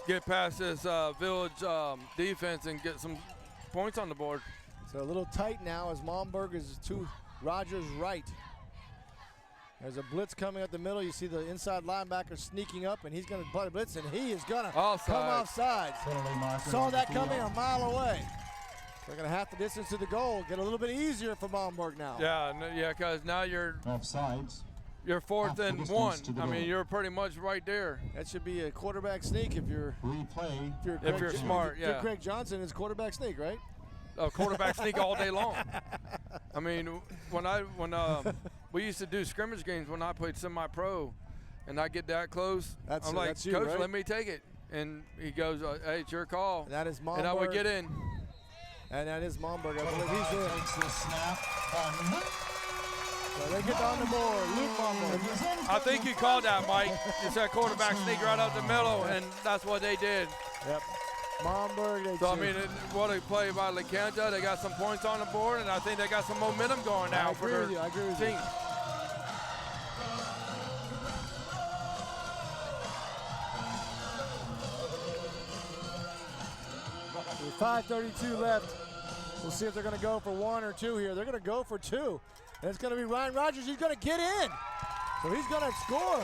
get past this Village defense and get some points on the board. So a little tight now as Malmberg is to Rogers' right. There's a blitz coming up the middle. You see the inside linebacker sneaking up, and he's going to butt blitz, and he is going to come offside. Saw that coming a mile away. They're going to have the distance to the goal. Get a little bit easier for Malmberg now. Yeah, because now you're offsides. You're 4th and 1. I mean, you're pretty much right there. That should be a quarterback sneak if you're if you're smart. If you're Craig Johnson, it's quarterback sneak, right? A quarterback sneak all day long. I mean, when we used to do scrimmage games when I played semi-pro, and I get that close, I'm like, that's you, Coach, right? let me take it. And he goes, hey, it's your call. And that is Malmberg. And I would get in. And that is Malmberg. I believe he's in. Takes the snap. So they get on the board. Luke Malmberg. I think you called that, Mike. You said quarterback sneak right up the middle, and that's what they did. Yep. Malmberg. So, I mean, what a play by Lecanto. They got some points on the board, and I think they got some momentum going now for their team. 5:32 left. We'll see if they're going to go for 1 or 2 here. They're going to go for 2. And it's going to be Ryan Rogers. He's going to get in. So he's going to score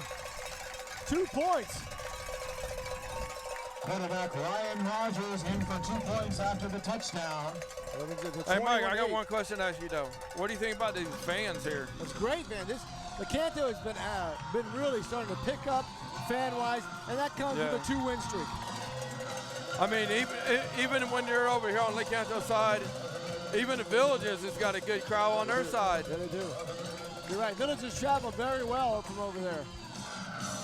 2 points. Quarterback Ryan Rogers in for 2 points after the touchdown. Hey, Mike, I got one question to ask you, though. What do you think about these fans here? It's great, man. Lecanto has been really starting to pick up fan-wise, and that comes with a 2-win streak. I mean, even when you're over here on Lecanto's side, even the Villages has got a good crowd on their side. Yeah, they do. You're right. Villages travel very well from over there.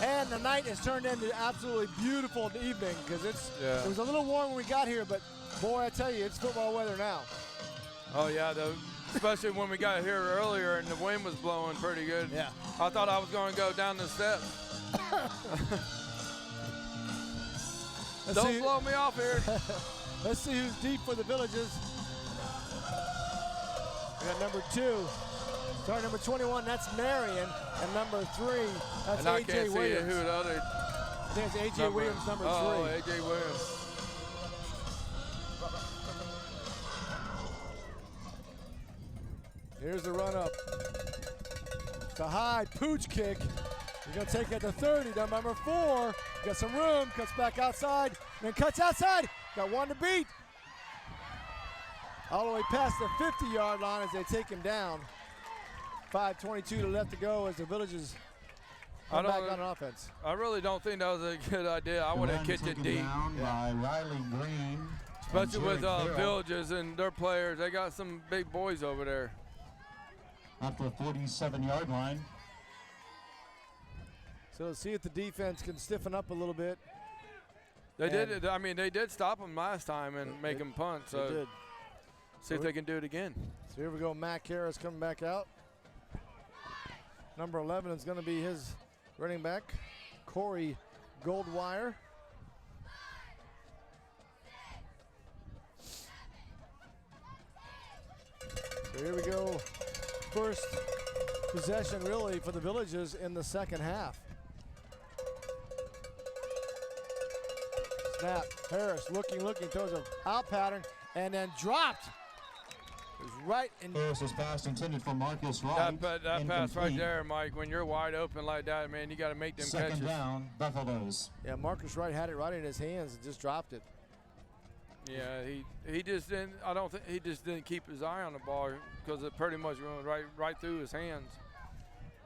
And the night has turned into absolutely beautiful evening because it was a little warm when we got here, but boy, I tell you, it's football weather now. Oh yeah, especially when we got here earlier and the wind was blowing pretty good. Yeah. I thought I was going to go down the steps. Don't blow me off here. Let's see who's deep for the Villages. We got number 2. Starting number 21, that's Marion. And number 3, that's A.J. Williams. Who the other? I think it's A.J. Williams, number 3. Oh, A.J. Williams. Here's the run up. It's a high pooch kick. He's going to take it to 30, down by number 4. Got some room, cuts back outside, then cuts outside. Got 1 to beat. All the way past the 50-yard line as they take him down. 5:22 left to go as the Villages come back on offense. I really don't think that was a good idea. I would have kicked it deep. By Riley Green. Especially with Villages and their players. They got some big boys over there. At the 47-yard line. So let's see if the defense can stiffen up a little bit. They did. I mean, they did stop them last time and make them punt. So they did. See if they can do it again. So here we go. Matt Harris coming back out. Number 11 is going to be his running back, Corey Goldwire. So here we go. First possession really for the Villages in the second half. Snap. Harris looking, throws an out pattern, and then dropped. It was right in. Harris's pass intended for Marcus Wright. That pass right there, Mike, when you're wide open like that, man, you got to make them catches. Second down, Buffaloes. Yeah, Marcus Wright had it right in his hands and just dropped it. Yeah, he just didn't. I don't think he just didn't keep his eye on the ball because it pretty much went right through his hands.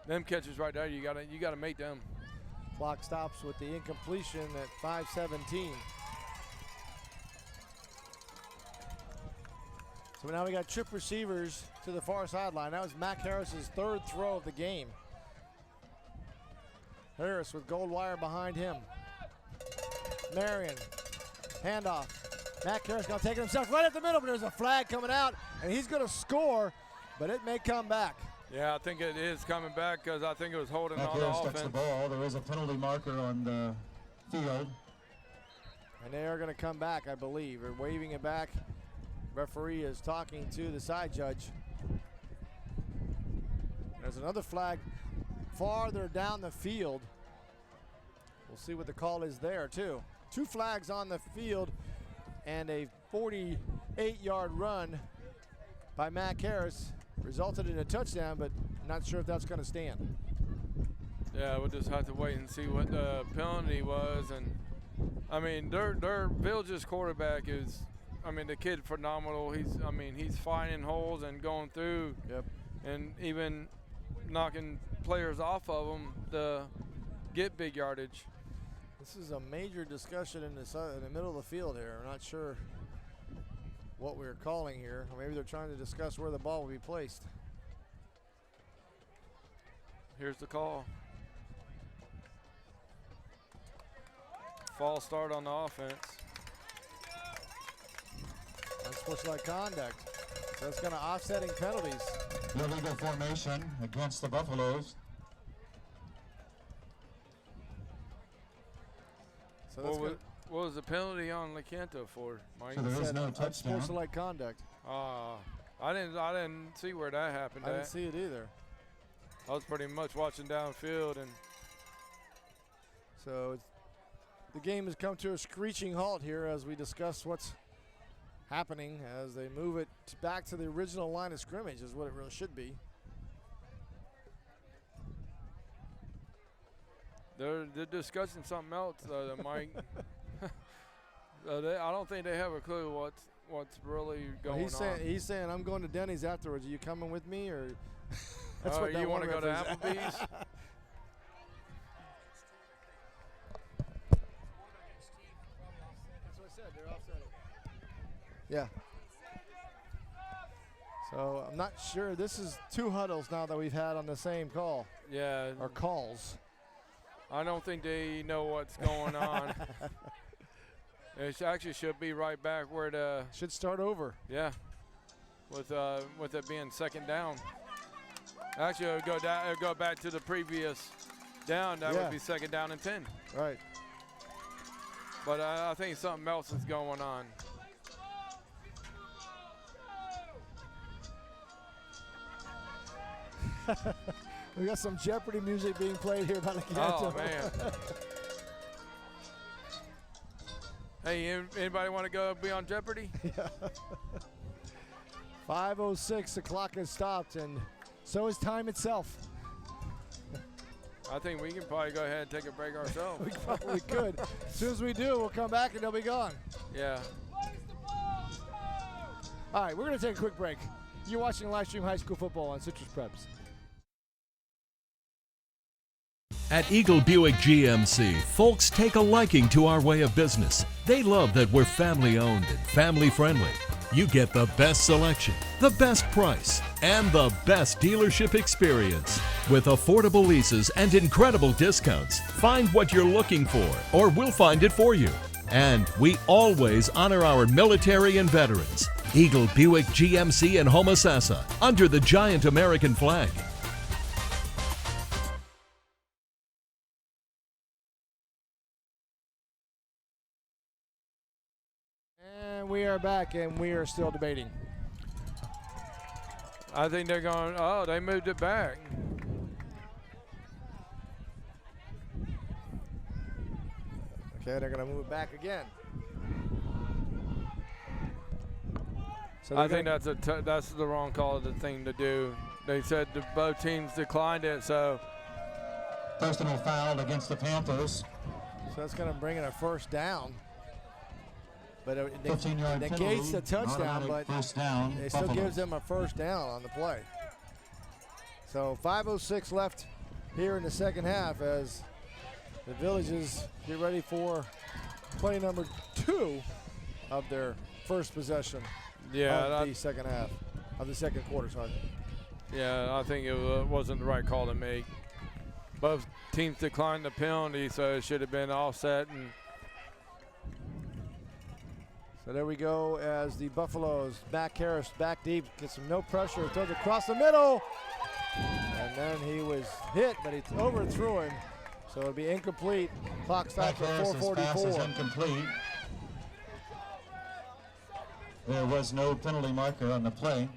Them catches right there, you gotta make them. Clock stops with the incompletion at 5:17. So now we got trip receivers to the far sideline. That was Mac Harris's 3rd throw of the game. Harris with Goldwire behind him. Marion, handoff. Mac Harris gonna take it himself right at the middle, but there's a flag coming out, and he's gonna score, but it may come back. Yeah, I think it is coming back because I think it was holding Mac on the Harris offense. touched the ball. There is a penalty marker on the field. And they are gonna come back, I believe. They're waving it back. Referee is talking to the side judge. There's another flag farther down the field. We'll see what the call is there too. 2 flags on the field and a 40 8-yard run by Mac Harris resulted in a touchdown, but not sure if that's going to stand. Yeah, we'll just have to wait and see what the penalty was. And I mean, their Village's quarterback is, I mean, the kid phenomenal. He's finding holes and going through, and even knocking players off of them to get big yardage. This is a major discussion in the middle of the field here. I'm not sure what we're calling here. Or maybe they're trying to discuss where the ball will be placed. Here's the call. False start on the offense. Unsportsmanlike conduct. So it's going to offsetting penalties. Illegal formation against the Buffaloes. So that's what was the penalty on Lecanto for, Mike? So there is no touchdown. Unsportsmanlike conduct. I didn't see where that happened. I didn't see it either. I was pretty much watching downfield, and so the game has come to a screeching halt here as we discuss what's happening as they move it back to the original line of scrimmage is what it really should be. They're discussing something else, Mike. I don't think they have a clue what's really going on. He's saying, I'm going to Denny's afterwards. Are you coming with me, or? That's what you want to go to Applebee's? That's what I said. They're offsetting. Yeah. So I'm not sure. This is 2 huddles now that we've had on the same call. Yeah. Or calls. I don't think they know what's going on. It actually should be right back where the should start over. Yeah, with it being second down. Actually, it would go back to the previous down. That would be second down and 10. Right. But I think something else is going on. We got some Jeopardy music being played here by Lecanto. Oh, man. Hey, anybody want to go be on Jeopardy? Yeah. 5:06, the clock has stopped, and so is time itself. I think we can probably go ahead and take a break ourselves. We probably could. As soon as we do, we'll come back and they'll be gone. Yeah. All right, we're going to take a quick break. You're watching live stream high school football on Citrus Preps. At Eagle Buick GMC, folks take a liking to our way of business. They love that we're family owned and family friendly. You get the best selection, the best price, and the best dealership experience. With affordable leases and incredible discounts, find what you're looking for, or we'll find it for you. And we always honor our military and veterans. Eagle Buick GMC in Homosassa, under the giant American flag. We are back, and we are still debating. I think they're going, oh, they moved it back. Okay, they're going to move it back again. So I think that's the wrong call, the thing to do. They said both teams declined it, so. Personal foul against the Panthers. So that's going to bring in a first down. But it 15-yard negates the touchdown, but first down, it still gives them a first down on the play. So 5:06 left here in the second half as the Villages get ready for play number 2 of their first possession of the second half, of the second quarter, sorry. Yeah, I think it wasn't the right call to make. Both teams declined the penalty, so it should have been offset. And so there we go as the Buffaloes, Mac Harris back deep, gets no pressure, throws across the middle, and then he was hit, but he overthrew him, so it'll be incomplete. Clock stops at 4:44. Pass is incomplete. There was no penalty marker on the play.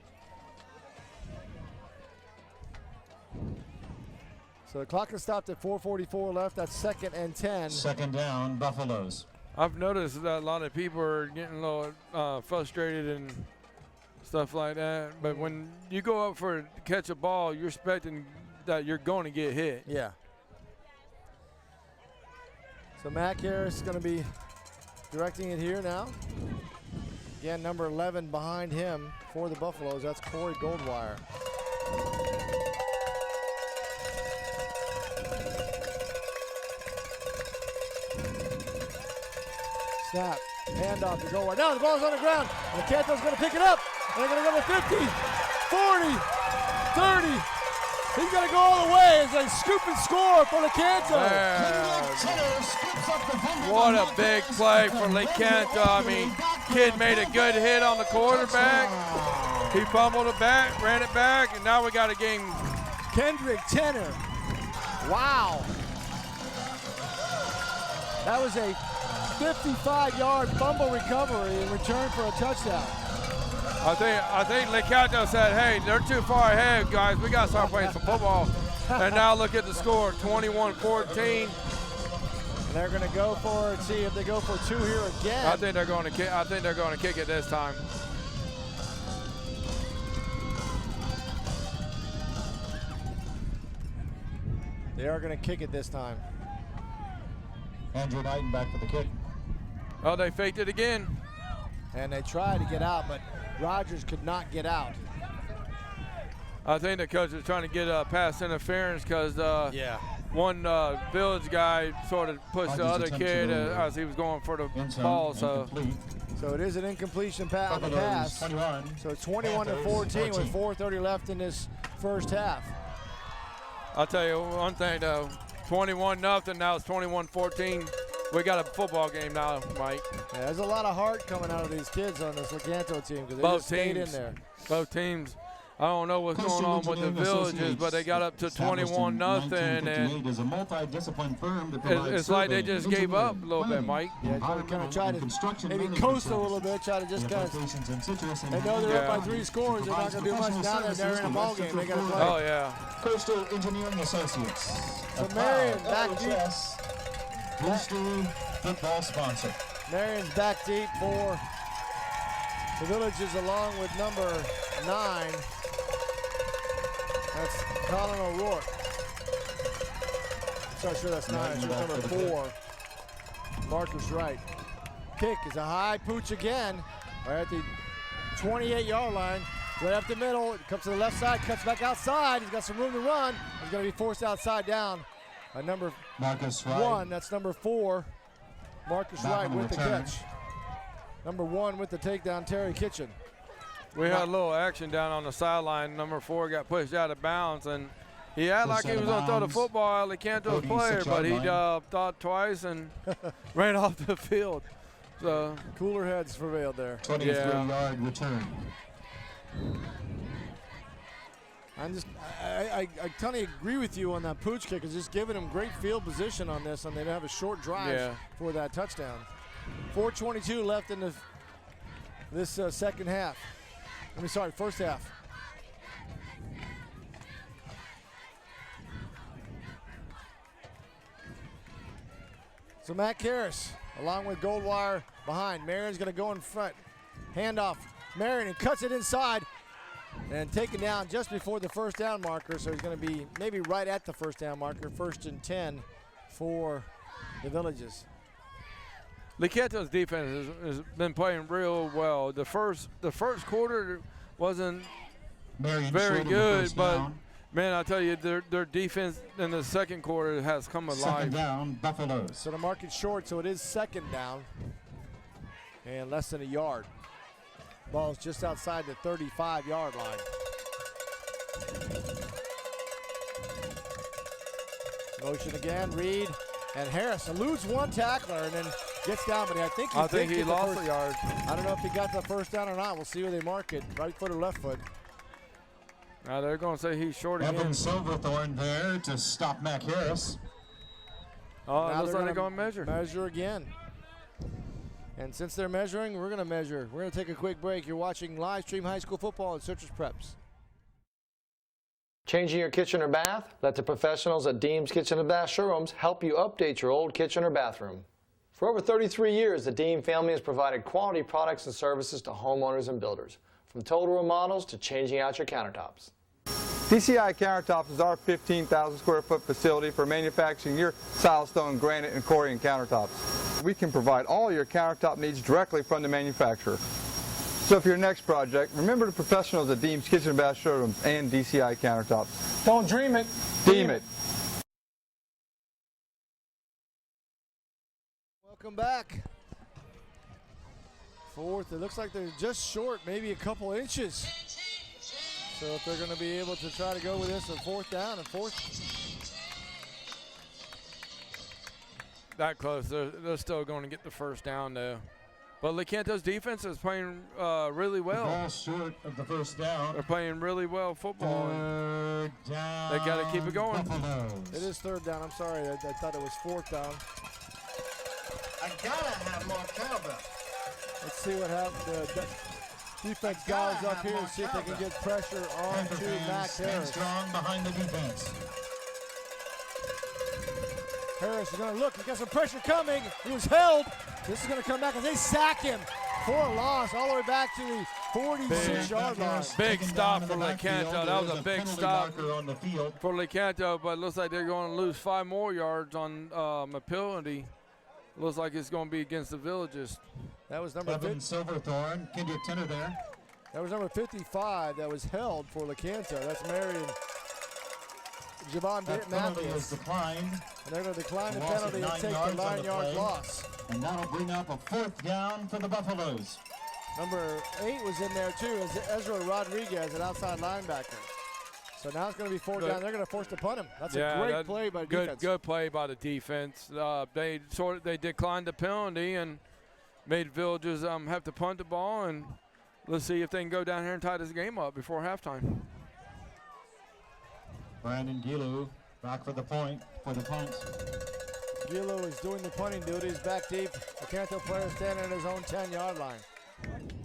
So the clock is stopped at 4:44 left. That's 2nd and 10. Second down, Buffaloes. I've noticed that a lot of people are getting a little frustrated and stuff like that. But when you go up for catch a ball, you're expecting that you're going to get hit. Yeah. So Mac Harris is going to be directing it here now. Again, number 11 behind him for the Buffaloes. That's Corey Goldwire. Snap, handoff to Goldwire. Now the ball's on the ground. Lecanto's going to pick it up. And they're going to go to 50, 40, 30. He's going to go all the way as a scoop and score for Lecanto. What a big play for Lecanto. I mean, kid made a good hit on the quarterback. He fumbled it back, ran it back, and now we got a game. Kendrick Tenner. Wow. That was a 55-yard fumble recovery in return for a touchdown. I think Lecanto said, hey, they're too far ahead, guys. We got to start playing some football. And now look at the score, 21-14. And they're going to go for it. See if they go for two here again. I think they're going to kick. I think they're going to kick it this time. They are going to kick it this time. Andrew Knighton back for the kick. Oh, they faked it again. And they tried to get out, but Rogers could not get out. I think the coach was trying to get pass interference because one Village guy sort of pushed the other kid as he was going for the ball. So it is an incompletion on the pass. So it's 21-14 with 4:30 left in this first half. I'll tell you one thing though, 21-0. Now it's 21-14. We got a football game now, Mike. Yeah, there's a lot of heart coming out of these kids on this Lecanto team because they just stayed in there. Both teams. I don't know what's going on with the Villages, but they got up to 21-0, and it's like they just gave up a little bit, Mike. Yeah, kind of try to maybe coast a little bit, try to just kind of. They know they're up by 3 scores. They're not going to do much. Now they're in a ball game. They got to play. Oh yeah. Coastal Engineering Associates. So Marion back deep. Booster football sponsor. Marion's back deep for the Villages along with number 9. That's Colin O'Rourke. I'm not sure that's 9. It's number 4. Marcus Wright. Kick is a high pooch again. Right at the 28-yard line. Right up the middle. It comes to the left side. Cuts back outside. He's got some room to run. He's going to be forced outside down. Number Marcus Wright. 1. That's number 4. Marcus Wright with the catch. Number 1 with the takedown, Terry Kitchen. We had a little action down on the sideline. Number 4 got pushed out of bounds, and he acted like he was going to throw the football at Lecanto's player, but he thought twice and ran off the field. So cooler heads prevailed there. 23-yard return. I totally agree with you on that pooch kick. It's just giving them great field position on this, and they have a short drive for that touchdown. 4:22 left in this second half. First half. So Mac Harris, along with Goldwire behind. Marion's going to go in front. Handoff. Marion and cuts it inside. And taken down just before the first down marker, so he's going to be maybe right at the first down marker, 1st and 10 for the Villages. Lecanto's defense has been playing real well. The first quarter wasn't very good, but man, I tell you, their defense in the second quarter has come alive. 2nd down, Buffaloes. So the market's short, so it is 2nd down and less than a yard. Ball's just outside the 35-yard line. Motion again, Reed and Harris eludes one tackler and then gets down, but I think he lost a yard. I don't know if he got the first down or not. We'll see where they mark it, right foot or left foot. Now they're going to say he's short again. Evan Silverthorne there to stop Mac Harris. Oh, it looks like they're going to measure. Measure again. And since they're measuring, we're going to measure. We're going to take a quick break. You're watching live stream high school football at Searchers Preps. Changing your kitchen or bath? Let the professionals at Deems Kitchen and Bath Showrooms help you update your old kitchen or bathroom. For over 33 years, the Dean family has provided quality products and services to homeowners and builders, from total remodels to changing out your countertops. DCI Countertops is our 15,000 square foot facility for manufacturing your silestone, granite, and Corian countertops. We can provide all your countertop needs directly from the manufacturer. So for your next project, remember the professionals at Dean's Kitchen and Bath Showrooms and DCI Countertops. Don't dream it. Deem it. Welcome back. Fourth, it looks like they're just short, maybe a couple inches. So if they're going to be able to try to go with this on fourth down and fourth. That close, they're still going to get the first down though. But Lecanto's defense is playing really well. Ball short of the first down. They're playing really well football. Third down. They got to keep it going. Buffaloes. It is third down. I'm sorry, I thought it was fourth down. I gotta have more cowbell. Let's see what happens. The defense goes up here and see if they can get pressure on to Max Harris. Strong behind the defense. Harris is going to look. He's got some pressure coming. He was held. This is going to come back as they sack him for a loss all the way back to the 46-yard line. Big stop for Lecanto. That was a big stop for Lecanto, but it looks like they're going to lose 5 more yards on a penalty. Looks like it's going to be against the Villages. That was number Evan Silverthorne, Kendrick Tenor there. That was number 55 that was held for Lecanto. That's Marion Javon Penalty is Matthews. declined. And they're going to decline the Loss of penalty and 9 take the yards on the 9-yard play. loss. And that'll bring up a fourth down for the Buffaloes. Number 8 was in there too, as Ezra Rodriguez, an outside linebacker. So now it's going to be fourth down. They're going to force to punt him. That's a great play by the defense. Good play by the defense. They declined the penalty and made Villages have to punt the ball, and let's see if they can go down here and tie this game up before halftime. Brandon Gilu back for the punt. Gilo is doing the punting duties back deep. The Lecanto player standing at his own 10-yard line.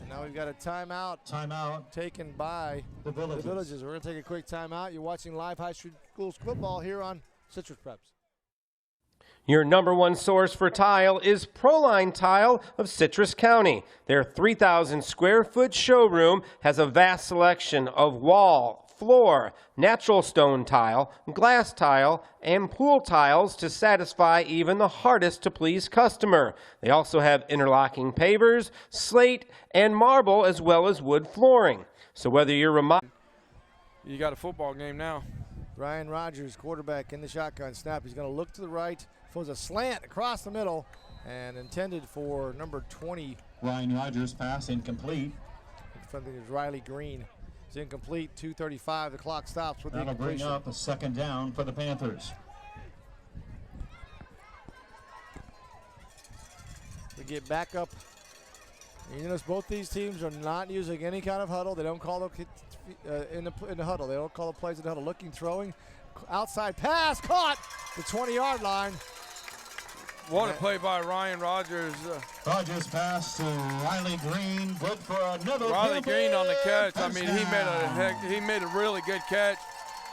And now we've got a timeout taken by the Villages. We're going to take a quick timeout. You're watching live high school football here on Citrus Preps. Your number one source for tile is Proline Tile of Citrus County. Their 3,000 square foot showroom has a vast selection of wall, floor, natural stone tile, glass tile, and pool tiles to satisfy even the hardest to please customer. They also have interlocking pavers, slate, and marble, as well as wood flooring. So whether you're you got a football game now. Ryan Rogers, quarterback in the shotgun snap. He's going to look to the right, throws a slant across the middle, and intended for number 20. Ryan Rogers pass incomplete. Something is Riley Green. It's incomplete. 2:35. The clock stops with the That'll bring up a second down for the Panthers. We get back up. You notice both these teams are not using any kind of huddle. They don't call the in the huddle. They don't call the plays in the huddle. Looking, throwing, outside pass, caught the 20-yard line. What a play by Ryan Rogers. Rogers pass to Riley Green. Good for another. Riley Green on the catch. I mean, he made a really good catch.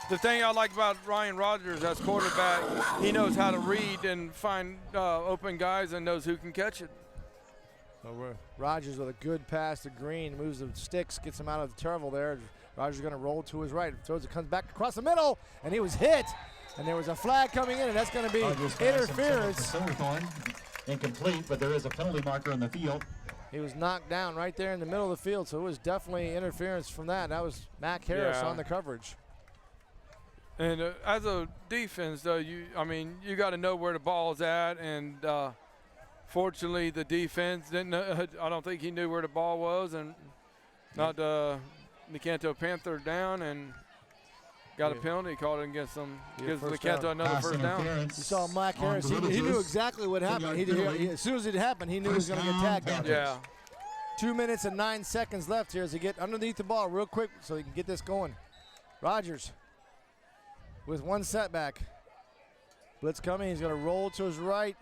The thing I like about Ryan Rogers as quarterback, he knows how to read and find open guys and knows who can catch it. Rogers with a good pass to Green, moves the sticks, gets him out of the turtle there. Rogers going to roll to his right, throws it, comes back across the middle, and he was hit. And there was a flag coming in, and that's going to be interference. Incomplete, but there is a penalty marker on the field. He was knocked down right there in the middle of the field, so it was definitely interference from that. That was Mac Harris on the coverage. And as a defense, though, you got to know where the ball's at, and fortunately, the defense didn't know. I don't think he knew where the ball was, and not the Lecanto Panther down, and got a penalty called against them. Gives Lecanto another first down. You saw Mac Harris. He knew exactly what happened. As soon as it happened, he knew he was going to get tagged on. Yeah. 2 minutes and 9 seconds left here as they get underneath the ball real quick so they can get this going. Rogers with one setback. Blitz coming. He's going to roll to his right.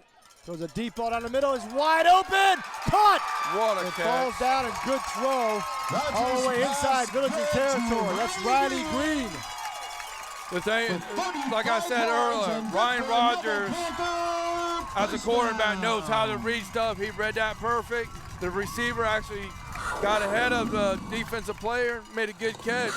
Throws a deep ball down the middle. He's wide open. Caught. What a it catch. Falls down and good throw. All the way inside Villages territory. That's Riley Green. The thing, like I said earlier, Ryan Rogers as a quarterback, knows how to read stuff. He read that perfect. The receiver actually got ahead of the defensive player, made a good catch.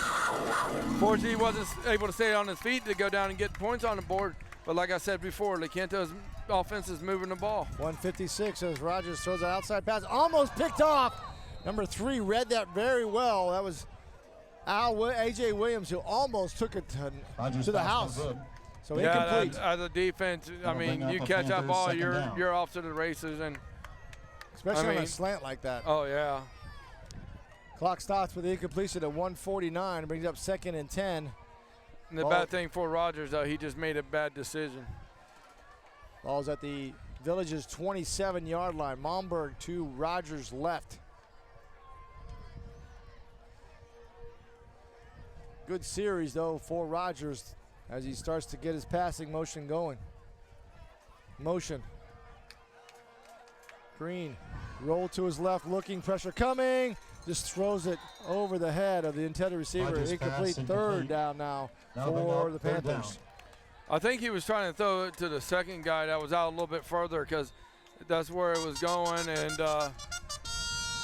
Fortunately, he wasn't able to stay on his feet to go down and get points on the board. But like I said before, Lecanto's offense is moving the ball. 156 as Rogers throws an outside pass, almost picked off. Number 3 read that very well. That was A.J. Williams, who almost took it to the house. So incomplete. As a defense, I mean, you catch that ball, you're off to the races, and especially on a slant like that. Oh yeah. Clock stops with the incompletion at 1:49. Brings up 2nd and 10. And the bad thing for Rogers, though, he just made a bad decision. Ball's at the Village's 27-yard line. Malmberg to Rogers left. Good series, though, for Rogers as he starts to get his passing motion going. Motion. Green, roll to his left, looking, pressure coming. Just throws it over the head of the intended receiver. Incomplete. 3rd down now for the Panthers. I think he was trying to throw it to the second guy that was out a little bit further because that's where it was going. And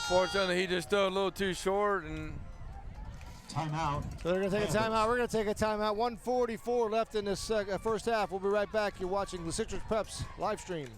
fortunately, he just threw it a little too short. And timeout. So they're going to take a timeout. We're going to take a timeout. 1:44 left in this first half. We'll be right back. You're watching the Citrus Preps live stream.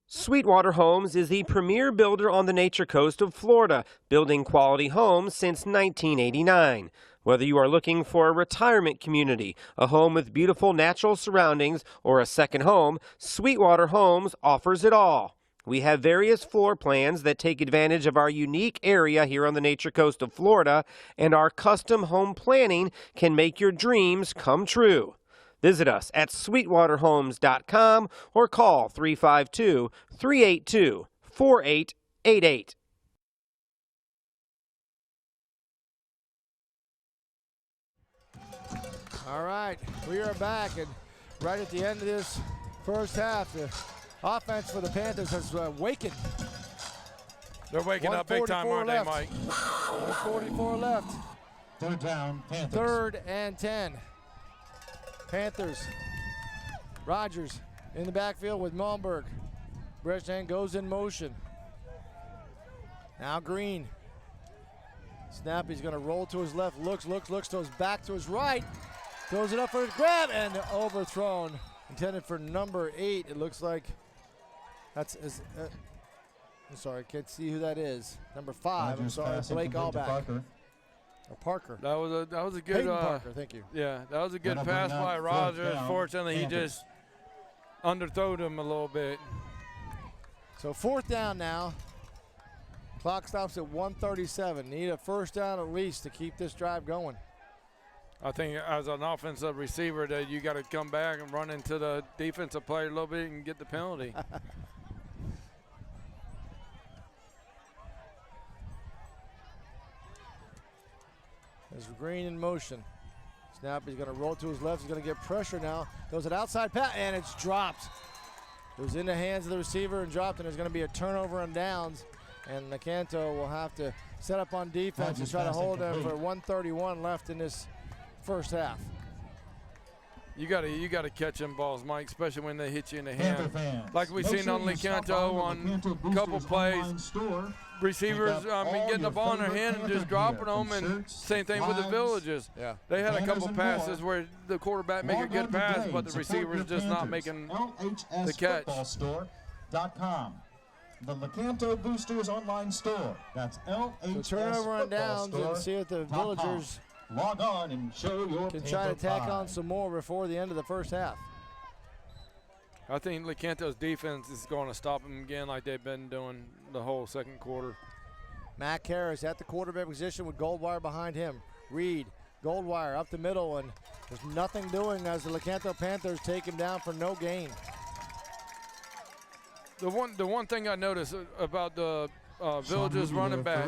Sweetwater Homes is the premier builder on the Nature Coast of Florida, building quality homes since 1989. Whether you are looking for a retirement community, a home with beautiful natural surroundings, or a second home, Sweetwater Homes offers it all. We have various floor plans that take advantage of our unique area here on the Nature Coast of Florida, and our custom home planning can make your dreams come true. Visit us at sweetwaterhomes.com or call 352-382-4888. All right, we are back, and right at the end of this first half, the offense for the Panthers has wakened. They're waking up big time, aren't they, Mike? 1:44 left. 3rd down, Panthers. 3rd and 10. Panthers. Rogers in the backfield with Malmberg. Bresnan goes in motion. Now Green. Snap, he's going to roll to his left, looks, throws back to his right. Throws it up for a grab and overthrown. Intended for number 8. It looks like that's, I'm sorry, can't see who that is. Number 5, I'm sorry, Blake Allback. Parker. That was a good Parker, thank you. Yeah, that was a good pass by Rogers. Fortunately, he just underthrew him a little bit. So 4th down now. Clock stops at 1:37. Need a first down at least to keep this drive going. I think as an offensive receiver that you got to come back and run into the defensive player a little bit and get the penalty. There's Green in motion. Snap, he's going to roll to his left. He's going to get pressure now. Goes an outside pass, and it's dropped. It was in the hands of the receiver and dropped, and there's going to be a turnover on downs. And Lecanto will have to set up on defense and try to hold him for 1:31 left in this first half. You gotta catch them balls, Mike, especially when they hit you in the hand. Like we've seen on Lecanto on a couple plays. Receivers, getting the ball in their hand and just dropping them, and same thing with the Villages. Yeah. They had a couple passes where the quarterback make a good pass, but the receiver's just not making the catch. LHSFootballstore.com. The Lecanto Boosters online store. That's LHS. So turnover on downs and see if the Villagers log on and show your can try to tack on some more before the end of the first half. I think Lecanto's defense is going to stop them again like they've been doing the whole second quarter. Matt Karras at the quarterback position with Goldwire behind him. Reed, Goldwire up the middle, and there's nothing doing as the Lecanto Panthers take him down for no gain. The one thing I noticed about the Villages running back,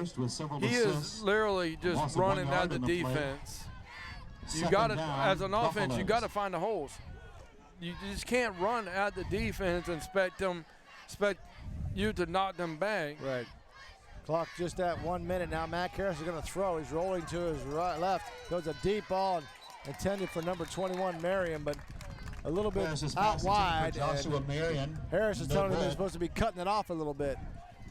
he is literally just running at the defense. You got to, as an offense, you got to find the holes. You just can't run at the defense and expect you to knock them back. Right. Clock just at 1 minute now. Matt Karras is going to throw. He's rolling to his right, left. Goes a deep ball intended for number 21, Merriam, but a little bit out wide. And Harris is telling him they're supposed to be cutting it off a little bit.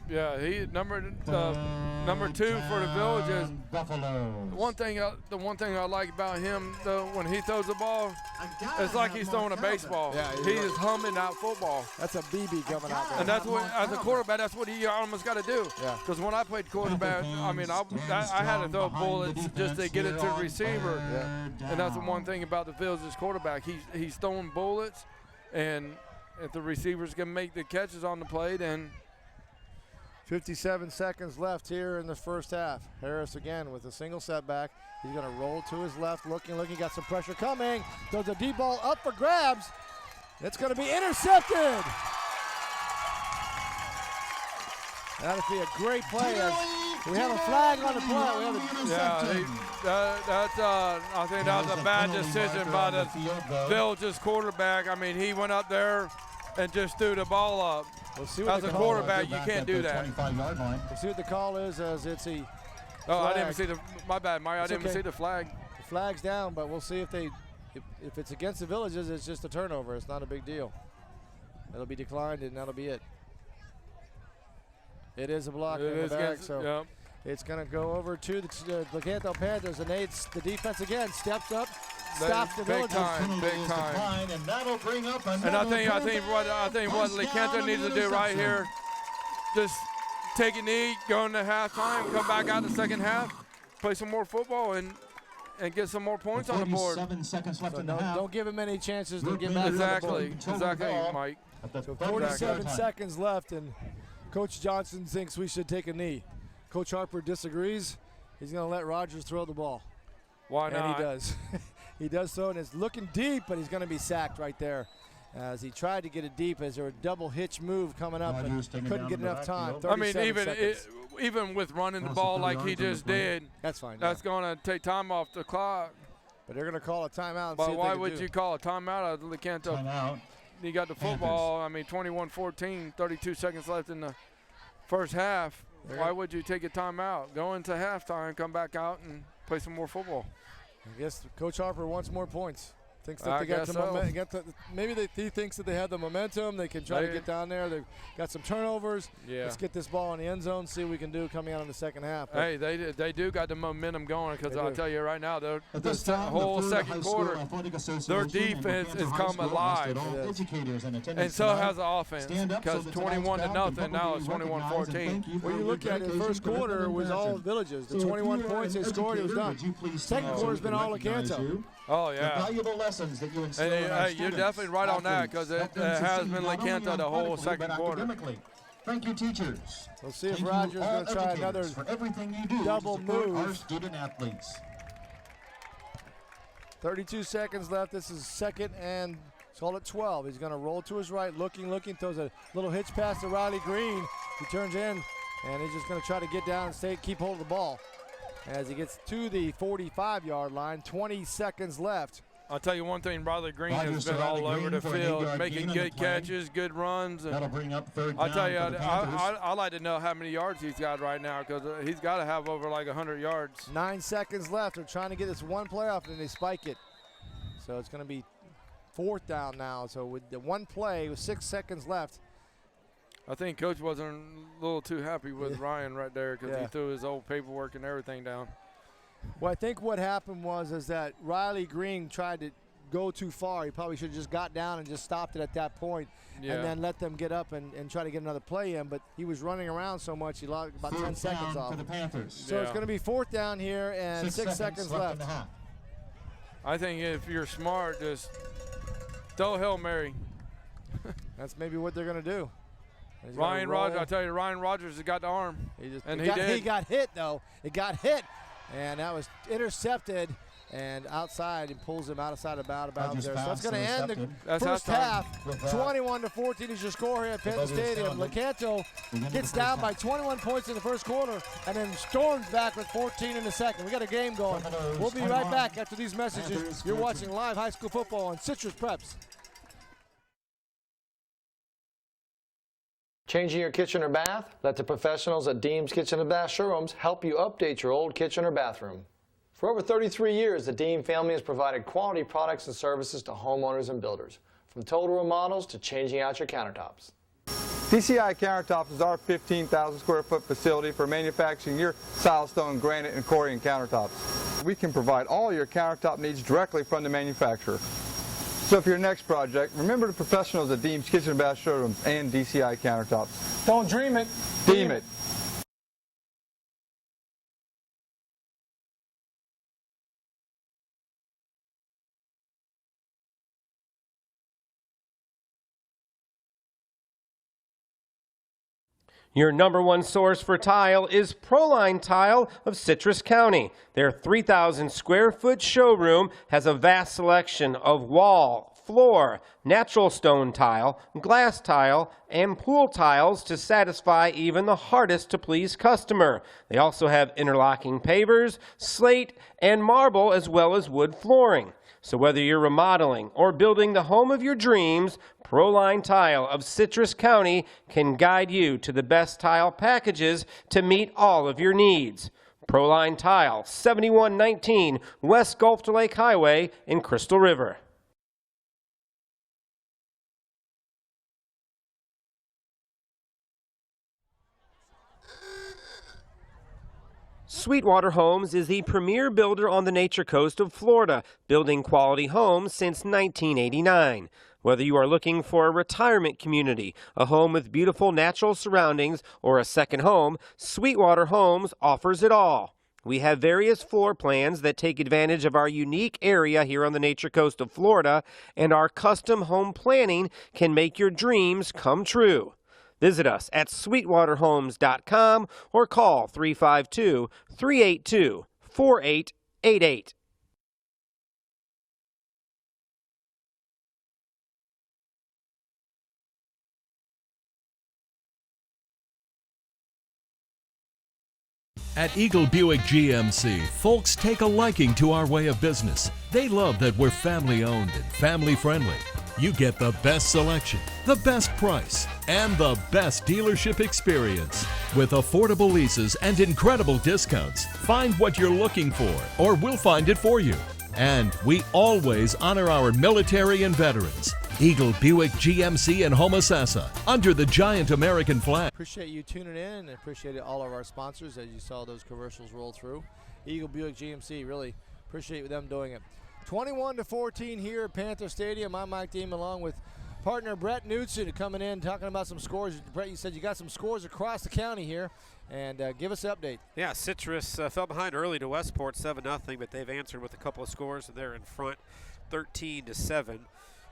Yeah, he number 2 for the Villages. The one thing I like about him though, when he throws the ball, it's like he's throwing a baseball. Yeah, he is humming out football. That's a BB coming out there. And that's what, as a quarterback, that's what he almost got to do. Yeah. Because when I played quarterback, I mean, I had to throw bullets just to get it to the receiver. Yeah. And that's the one thing about the Villages quarterback. He's throwing bullets, and if the receivers can make the catches on the play, then 57 seconds left here in the first half. Harris again with a single setback. He's going to roll to his left, looking, got some pressure coming. Throws a deep ball up for grabs. It's going to be intercepted. That'll be a great play. We have a flag on the play. I think that was a bad decision by the Villages quarterback. I mean, he went up there and just threw the ball up. We'll see what as a quarterback, you can't do that. We'll see what the call is as it's a I didn't even see the, my bad, Mario, I didn't even see the flag. The flag's down, but we'll see if it's against the Villages, it's just a turnover. It's not a big deal. It'll be declined, and that'll be it. It is a block in the back, so it's going to go over to the Lecanto Panthers, and the defense again steps up, stops the Villages. Big time. And that'll bring up and I think what Lecanto needs to do right here, just take a knee, go into halftime, come back out in the second half, play some more football, and get some more points on the board. 7 seconds left in the half. Don't give him any chances to get back on the board. Exactly, Mike. So 47 seconds left, and Coach Johnson thinks we should take a knee. Coach Harper disagrees. He's going to let Rogers throw the ball. Why not? And he does. He does throw, and it's looking deep, but he's going to be sacked right there. As he tried to get it deep, as there was a double hitch move coming up, and couldn't get enough time. I mean, even with running the ball like he just did, that's fine. That's going to take time off the clock. But they're going to call a timeout. But why would you call a timeout out of Lecanto? Timeout. You got the football. I mean, 21-14, 32 seconds left in the first half. Why would you take a timeout? Go into halftime, come back out, and play some more football. I guess Coach Harper wants more points. Thinks that they got the maybe he thinks that they have the momentum. They can try to get down there. They've got some turnovers. Yeah. Let's get this ball in the end zone, see what we can do coming out in the second half. But hey, they do got the momentum going, because I'll tell you right now, the whole second quarter, their defense is come alive. And so has the offense, because 21-0, now it's 21-14. When you look at it, the first quarter was all Villages. The 21 points they scored, it was done. Second quarter's been all Lecanto. Oh, yeah. Valuable lessons that you instill in our students, you're definitely right on that, because it has been Lecanto the whole second quarter. Thank you, teachers. We'll see if Rogers is going to try another for everything you do double move. Our student athletes. 32 seconds left. This is second and call it 12. He's going to roll to his right, looking, throws a little hitch pass to Riley Green. He turns in, and he's just going to try to get down and keep hold of the ball. As he gets to the 45-yard line, 20 seconds left. I'll tell you one thing, Riley Green has been all over the field, making good catches, good runs. And that'll bring up third down. I'll tell you, I'd like to know how many yards he's got right now, because he's got to have over like 100 yards. 9 seconds left. They're trying to get this one play off, and they spike it. So it's going to be fourth down now. So with the one play, with 6 seconds left. I think Coach wasn't a little too happy with Ryan right there, because he threw his old paperwork and everything down. Well, I think what happened was that Riley Green tried to go too far. He probably should have just got down and just stopped it at that point, and then let them get up and try to get another play in. But he was running around so much, he lost about 10 seconds off. For the Panthers. So it's going to be fourth down here, and 6 seconds left. I think if you're smart, just throw a Hail Mary. That's maybe what they're going to do. Ryan Rogers, I tell you, Ryan Rogers has got the arm. He got hit, though. It got hit, and that was intercepted and outside, and pulls him outside of bounds there. So that's going to end the first half. 21-14 is your score here at Penn Stadium. Lecanto gets down by 21 points in the first quarter and then storms back with 14 in the second. We got a game going. We'll be right back after these messages. You're watching live high school football on Citrus Preps. Changing your kitchen or bath? Let the professionals at Deems Kitchen and Bath Showrooms help you update your old kitchen or bathroom. For over 33 years, the Dean family has provided quality products and services to homeowners and builders, from total remodels to changing out your countertops. DCI Countertops is our 15,000 square foot facility for manufacturing your silestone, granite, and Corian countertops. We can provide all your countertop needs directly from the manufacturer. So for your next project, remember the professionals at Dean's Kitchen and Bath Showrooms and DCI Countertops. Don't dream it. Deem it. Your #1 source for tile is Proline Tile of Citrus County. Their 3,000 square foot showroom has a vast selection of wall, floor, natural stone tile, glass tile, and pool tiles to satisfy even the hardest to please customer. They also have interlocking pavers, slate, and marble, as well as wood flooring. So whether you're remodeling or building the home of your dreams, Proline Tile of Citrus County can guide you to the best tile packages to meet all of your needs. Proline Tile, 7119 West Gulf to Lake Highway in Crystal River. Sweetwater Homes is the premier builder on the Nature Coast of Florida, building quality homes since 1989. Whether you are looking for a retirement community, a home with beautiful natural surroundings, or a second home, Sweetwater Homes offers it all. We have various floor plans that take advantage of our unique area here on the Nature Coast of Florida, and our custom home planning can make your dreams come true. Visit us at sweetwaterhomes.com or call 352-382-4888. At Eagle Buick GMC, folks take a liking to our way of business. They love that we're family-owned and family-friendly. You get the best selection, the best price, and the best dealership experience. With affordable leases and incredible discounts, find what you're looking for, or we'll find it for you. And we always honor our military and veterans. Eagle Buick GMC in Homosassa, under the giant American flag. Appreciate you tuning in, and appreciate all of our sponsors as you saw those commercials roll through. Eagle Buick GMC, really appreciate them doing it. 21-14 here at Panther Stadium. I'm Mike Deem along with partner Brett Knudsen coming in, talking about some scores. Brett, you said you got some scores across the county here, and give us an update. Yeah, Citrus fell behind early to Westport 7-0, but they've answered with a couple of scores, and they're in front 13-7.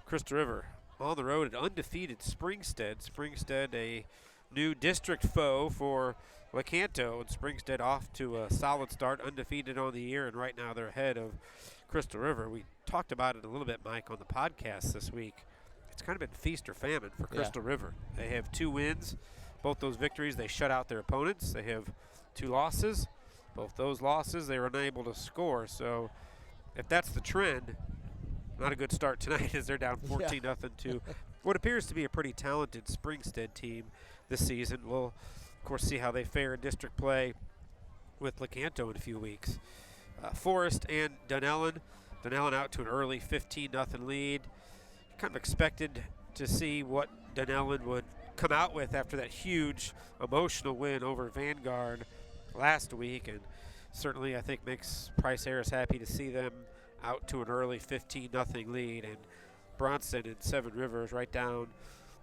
Crystal River on the road at undefeated Springstead. Springstead, a new district foe for Lecanto, and Springstead off to a solid start, undefeated on the year, and right now they're ahead of Crystal River. We talked about it a little bit, Mike, on the podcast this week. It's kind of been feast or famine for Crystal River. They have 2 wins. Both those victories, they shut out their opponents. They have 2 losses. Both those losses, they were unable to score. So if that's the trend, not a good start tonight as they're down 14-0 to what appears to be a pretty talented Springstead team this season. We'll, of course, see how they fare in district play with Lecanto in a few weeks. Forest and Dunellen. Dunellen out to an early 15-0 lead. Kind of expected to see what Dunellen would come out with after that huge emotional win over Vanguard last week, and certainly I think makes Price Harris happy to see them out to an early 15-0 lead. And Bronson and Seven Rivers right down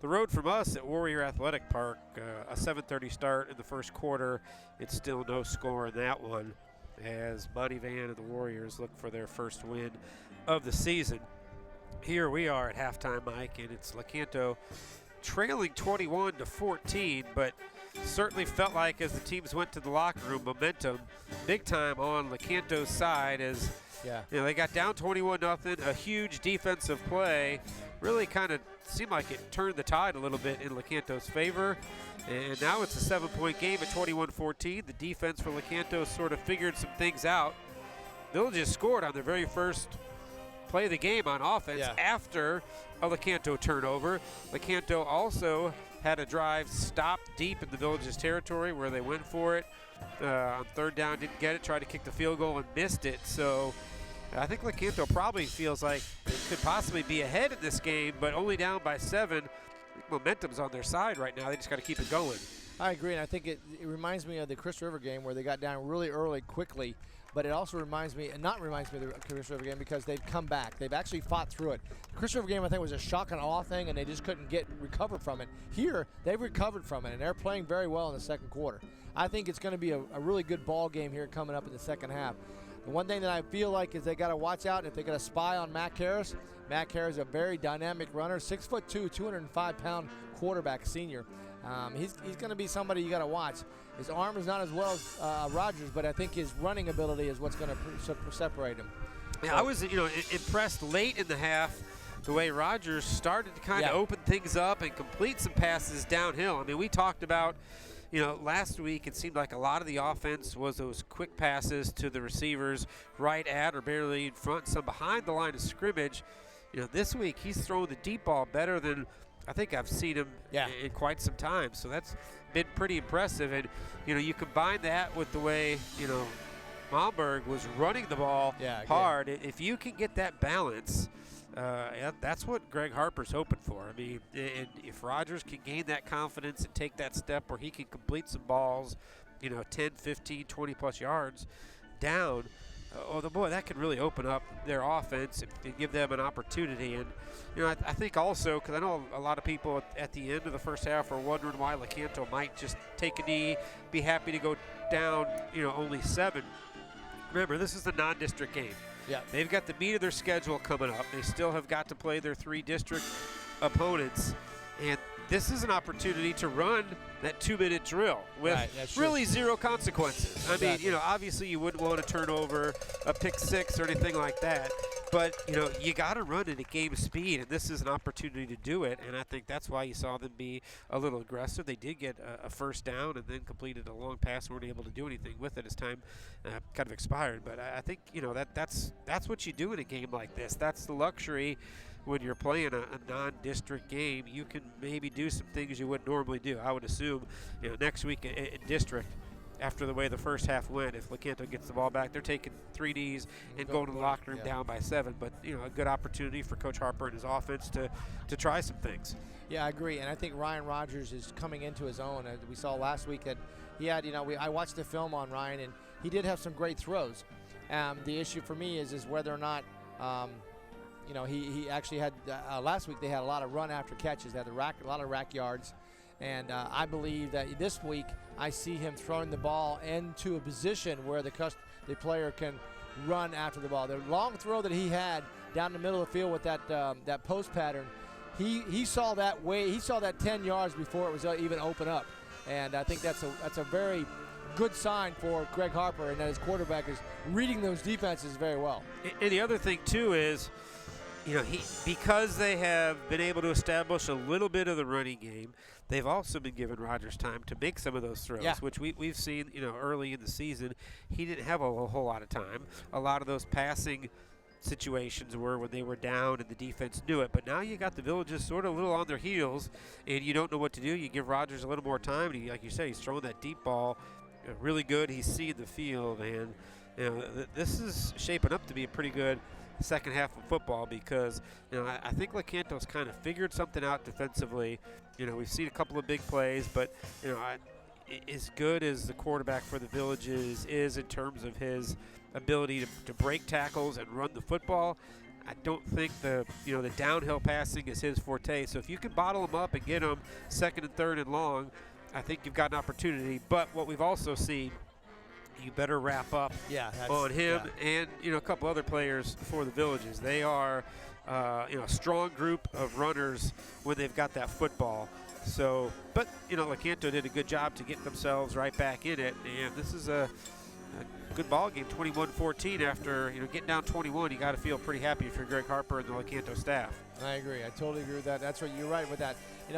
the road from us at Warrior Athletic Park, a 7:30 start in the first quarter. It's still no score in that one, as Monty Van and the Warriors look for their first win of the season. Here we are at halftime, Mike, and it's Lecanto trailing 21-14, but certainly felt like as the teams went to the locker room, momentum big time on Lecanto's side as they got down 21-0, a huge defensive play. Really kind of seemed like it turned the tide a little bit in Lecanto's favor. And now it's a 7-point game at 21-14. The defense for Lecanto sort of figured some things out. They'll just scored on their very first play of the game on offense after a Lecanto turnover. Lecanto also had a drive stopped deep in the Villages territory where they went for it. On third down, didn't get it, tried to kick the field goal and missed it. So I think Lecanto probably feels like they could possibly be ahead in this game, but only down by 7. I think momentum's on their side right now. They just got to keep it going. I agree, and I think it reminds me of the Chris River game where they got down really early, quickly. But it also reminds me of the Chris River game because they've come back. They've actually fought through it. The Chris River game, I think, was a shock and awe thing, and they just couldn't recover from it. Here, they've recovered from it, and they're playing very well in the second quarter. I think it's going to be a really good ball game here coming up in the second half. The one thing that I feel like is they got to watch out if they got a spy on Mac Harris. Mac Harris is a very dynamic runner, 6'2", 205-pound quarterback senior. He's going to be somebody you got to watch. His arm is not as well as Rogers, but I think his running ability is what's going to separate him. Yeah, I was impressed late in the half the way Rogers started to kind of open things up and complete some passes downhill. I mean, we talked about, last week it seemed like a lot of the offense was those quick passes to the receivers right at or barely in front, some behind the line of scrimmage. This week he's throwing the deep ball better than I think I've seen him in quite some time. So that's been pretty impressive. And, you combine that with the way, Malmberg was running the ball hard. If you can get that balance, that's what Greg Harper's hoping for. I mean, and if Rogers can gain that confidence and take that step where he can complete some balls, 10, 15, 20-plus yards down, that could really open up their offense and give them an opportunity. And, I think also, because I know a lot of people at the end of the first half are wondering why Lecanto might just take a knee, be happy to go down, only 7. Remember, this is the non-district game. Yeah. They've got the meat of their schedule coming up. They still have got to play their 3 district opponents. And this is an opportunity to run that 2-minute drill with really zero consequences. Exactly. I mean, obviously you wouldn't want to turn over a pick 6 or anything like that. But, you got to run at a game speed, and this is an opportunity to do it. And I think that's why you saw them be a little aggressive. They did get a first down and then completed a long pass and weren't able to do anything with it as time kind of expired. But I think, that's what you do in a game like this. That's the luxury when you're playing a non-district game. You can maybe do some things you wouldn't normally do. I would assume, next week in district, after the way the first half went, if Lecanto gets the ball back, they're taking 3 Ds and going to the locker room down by 7. But, a good opportunity for Coach Harper and his offense to try some things. Yeah, I agree. And I think Ryan Rogers is coming into his own. We saw last week that he had, I watched the film on Ryan, and he did have some great throws. The issue for me is whether or not, he actually had, last week they had a lot of run after catches. They had a lot of rack yards. And I believe that this week I see him throwing the ball into a position where the player can run after the ball. The long throw that he had down the middle of the field with that post pattern, he saw that he saw that 10 yards before it was even open up. And I think that's a very good sign for Greg Harper, and that his quarterback is reading those defenses very well. And the other thing too is, because they have been able to establish a little bit of the running game, they've also been giving Rogers time to make some of those throws, which we've seen, early in the season. He didn't have a whole lot of time. A lot of those passing situations were when they were down and the defense knew it. But now you got the Villages sort of a little on their heels, and you don't know what to do. You give Rogers a little more time, and like you said, he's throwing that deep ball really good. He's seeing the field, and this is shaping up to be a pretty good second half of football because, I think Lecanto's kind of figured something out defensively. We've seen a couple of big plays, but, as good as the quarterback for the Villages is in terms of his ability to break tackles and run the football, I don't think the downhill passing is his forte. So if you can bottle him up and get him 2nd and 3rd and long, I think you've got an opportunity. But what we've also seen, you better wrap up on him and a couple other players for the Villages. They are a strong group of runners when they've got that football. So, but Lecanto did a good job to get themselves right back in it, and this is a good ball game, 21-14. After getting down 21, you got to feel pretty happy if you're Greg Harper and the Lecanto staff. I agree. I totally agree with that. That's what you're right with that.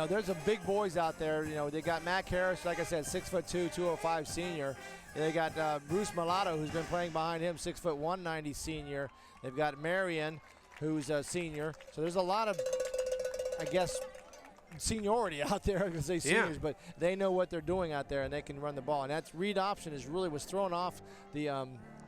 There's some big boys out there. They got Mac Harris, like I said, 6'2", 205 senior. They got Bruce Mulatto, who's been playing behind him, 6'1", 190 senior. They've got Marion, who's a senior. So there's a lot of, I guess, seniority out there, because they seniors, but they know what they're doing out there, and they can run the ball. And that's read option was thrown off the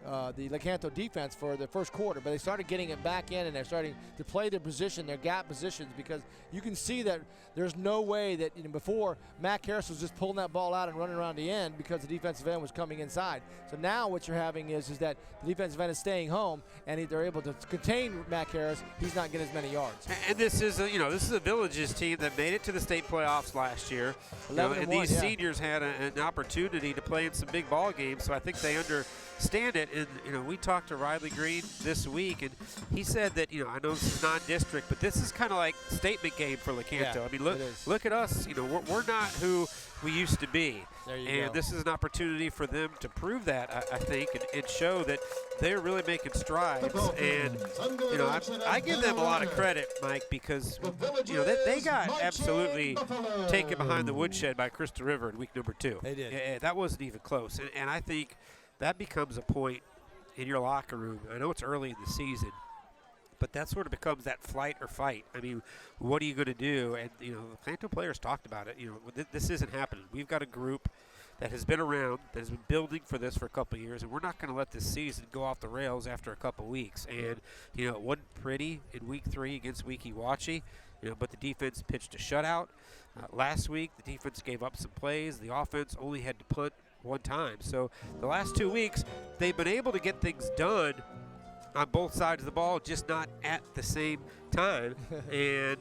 Lecanto defense for the first quarter, but they started getting it back in, and they're starting to play their position, their gap positions, because you can see that there's no way that, before Mac Harris was just pulling that ball out and running around the end because the defensive end was coming inside. So now what you're having is that the defensive end is staying home, and they're able to contain Mac Harris. He's not getting as many yards. And this is a Villages team that made it to the state playoffs last year. And these seniors had an opportunity to play in some big ball games, so I think they understand it. And we talked to Riley Green this week, and he said that I know this is non-district, but this is kind of like statement game for Lecanto. Yeah, I mean, look at us. We're not who we used to be. There you and go. This is an opportunity for them to prove that, I think, and show that they're really making strides. And I give them a lot of credit, Mike, because they got absolutely taken behind the woodshed by Crystal River in week number 2. They did. Yeah, that wasn't even close. And I think that becomes a point in your locker room. I know it's early in the season, but that sort of becomes that flight or fight. I mean, what are you going to do? And, the Lecanto players talked about it. This isn't happening. We've got a group that has been around, that has been building for this for a couple of years, and we're not going to let this season go off the rails after a couple of weeks. And, it wasn't pretty in week 3 against Weeki-Wachee, but the defense pitched a shutout. Last week, the defense gave up some plays. The offense only had to punt one time. So the last 2 weeks, they've been able to get things done on both sides of the ball, just not at the same time. And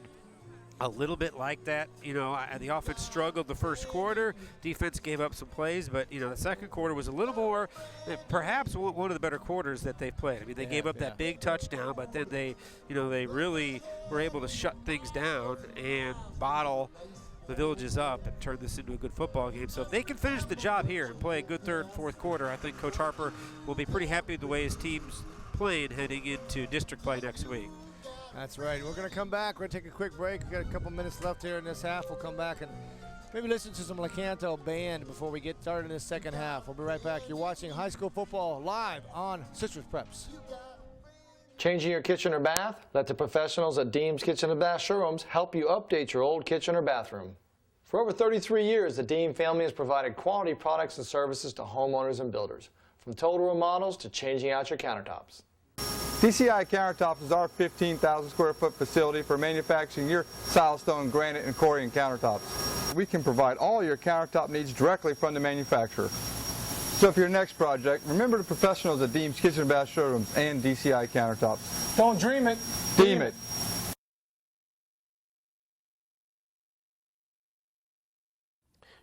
a little bit like that, the offense struggled the first quarter. Defense gave up some plays, but, the second quarter was a little more, perhaps one of the better quarters that they've played. I mean, they gave up that big touchdown, but then they really were able to shut things down and bottle the Villages up and turn this into a good football game. So if they can finish the job here and play a good third and fourth quarter, I think Coach Harper will be pretty happy with the way his team's playing heading into district play next week. That's right. We're going to come back. We're going to take a quick break. We've got a couple minutes left here in this half. We'll come back and maybe listen to some Lecanto band before we get started in this second half. We'll be right back. You're watching high school football live on Citrus Preps. Changing your kitchen or bath? Let the professionals at Deems Kitchen and Bath Showrooms help you update your old kitchen or bathroom. For over 33 years, the Deem family has provided quality products and services to homeowners and builders, from total remodels to changing out your countertops. DCI Countertops is our 15,000 square foot facility for manufacturing your silestone, granite, and Corian countertops. We can provide all your countertop needs directly from the manufacturer. So for your next project, remember the professionals at Deems Kitchen and Bath Showrooms and DCI Countertops. Don't dream it. Deem it.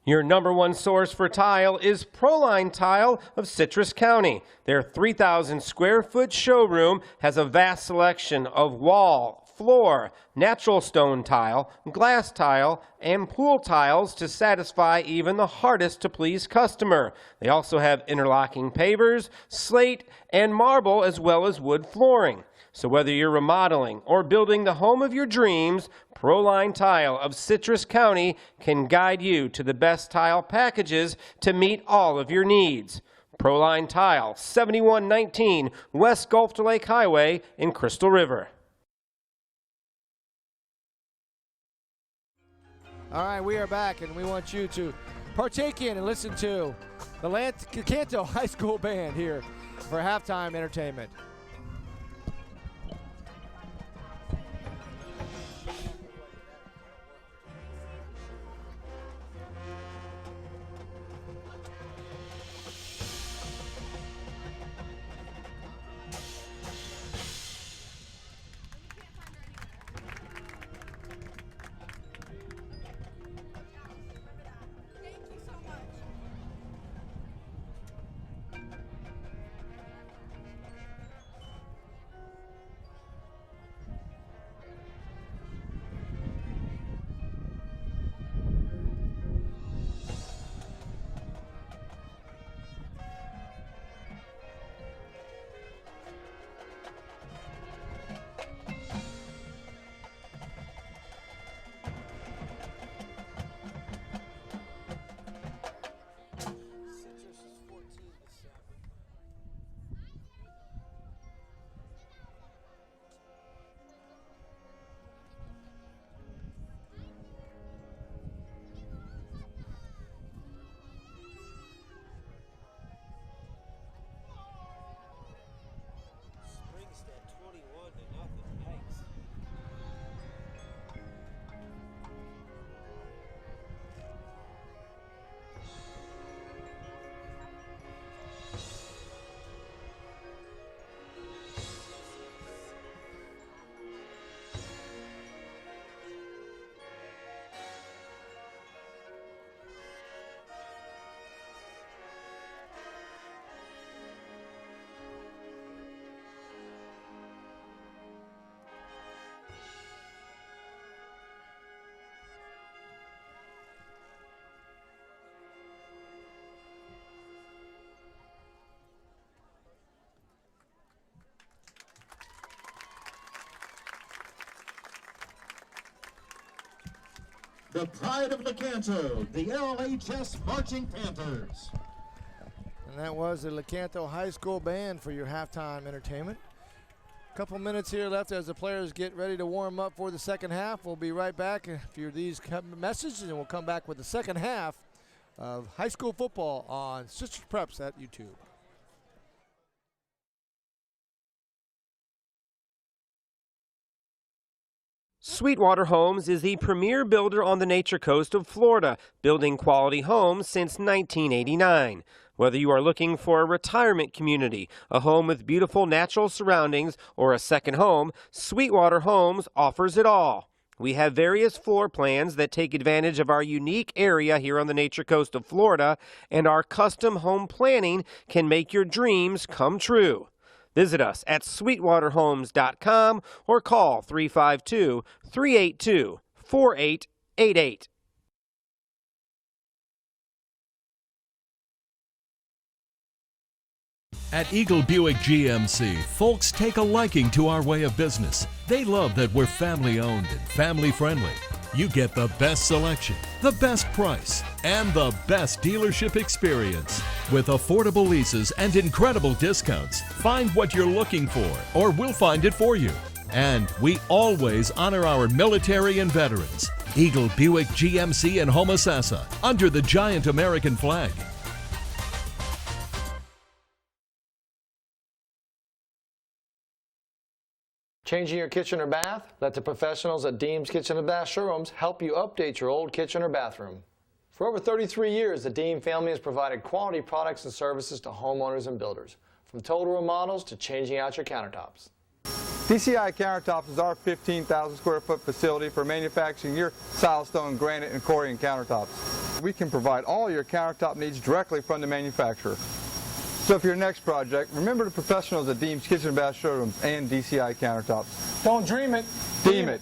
Your #1 source for tile is Proline Tile of Citrus County. Their 3,000 square foot showroom has a vast selection of wall, floor, natural stone tile, glass tile, and pool tiles to satisfy even the hardest to please customer. They also have interlocking pavers, slate, and marble, as well as wood flooring. So whether you're remodeling or building the home of your dreams, Proline Tile of Citrus County can guide you to the best tile packages to meet all of your needs. Proline Tile, 7119 West Gulf to Lake Highway in Crystal River. All right, we are back, and we want you to partake in and listen to the Lecanto High School Band here for halftime entertainment. the pride of Lecanto, the LHS Marching Panthers. And that was the Lecanto High School Band for your halftime entertainment. A couple minutes here left as the players get ready to warm up for the second half. We'll be right back after these messages, and we'll come back with the second half of high school football on Sisters Preps at YouTube. Sweetwater Homes is the premier builder on the Nature Coast of Florida, building quality homes since 1989. Whether you are looking for a retirement community, a home with beautiful natural surroundings, or a second home, Sweetwater Homes offers it all. We have various floor plans that take advantage of our unique area here on the Nature Coast of Florida, and our custom home planning can make your dreams come true. Visit us at sweetwaterhomes.com or call 352-382-4888. At Eagle Buick GMC, folks take a liking to our way of business. They love that we're family owned and family friendly. You get the best selection, the best price, and the best dealership experience. With affordable leases and incredible discounts, find what you're looking for, or we'll find it for you. And we always honor our military and veterans. Eagle Buick GMC in Homosassa, under the giant American flag. Changing your kitchen or bath? Let the professionals at Deems Kitchen and Bath Showrooms help you update your old kitchen or bathroom. For over 33 years, the Deem family has provided quality products and services to homeowners and builders, from total remodels to changing out your countertops. DCI Countertops is our 15,000 square foot facility for manufacturing your silestone, granite, and Corian countertops. We can provide all your countertop needs directly from the manufacturer. So for your next project, remember the professionals at Deems Kitchen and Bath Showrooms and DCI Countertops. Don't dream it. Deem it.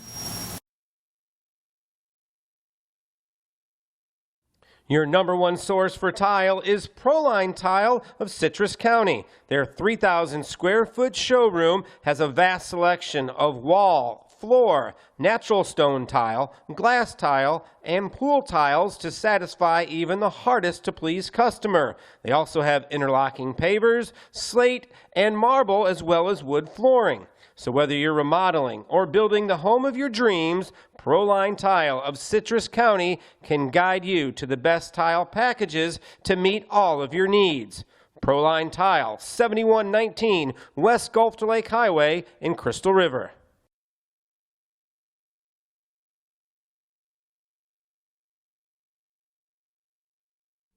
Your #1 source for tile is Proline Tile of Citrus County. Their 3,000 square foot showroom has a vast selection of wall, floor, natural stone tile, glass tile, and pool tiles to satisfy even the hardest to please customer. They also have interlocking pavers, slate, and marble, as well as wood flooring. So whether you're remodeling or building the home of your dreams, Proline Tile of Citrus County can guide you to the best tile packages to meet all of your needs. Proline Tile, 7119 West Gulf to Lake Highway in Crystal River.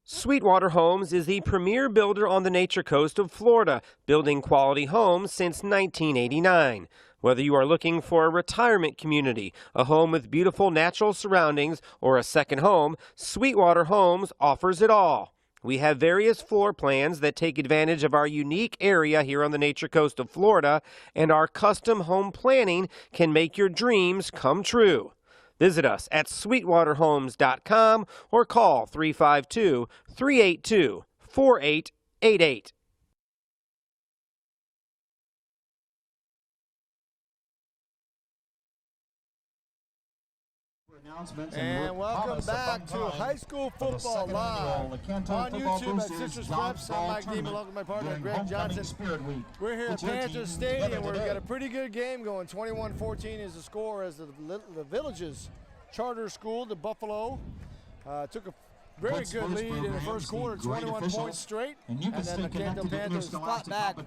Sweetwater Homes is the premier builder on the Nature Coast of Florida, building quality homes since 1989. Whether you are looking for a retirement community, a home with beautiful natural surroundings, or a second home, Sweetwater Homes offers it all. We have various floor plans that take advantage of our unique area here on the Nature Coast of Florida, and our custom home planning can make your dreams come true. Visit us at sweetwaterhomes.com or call 352-382-4888. And welcome back to high school football live on YouTube at Sisters Preps. I'm Mike Dean, along with my partner Greg Johnson. We're here at Panthers Stadium where we've got a pretty good game going. 21-14 is the score as the Villages charter school, the Buffalo, took a very good lead in the first quarter, 21 points straight, and then the Lecanto Panthers fought back to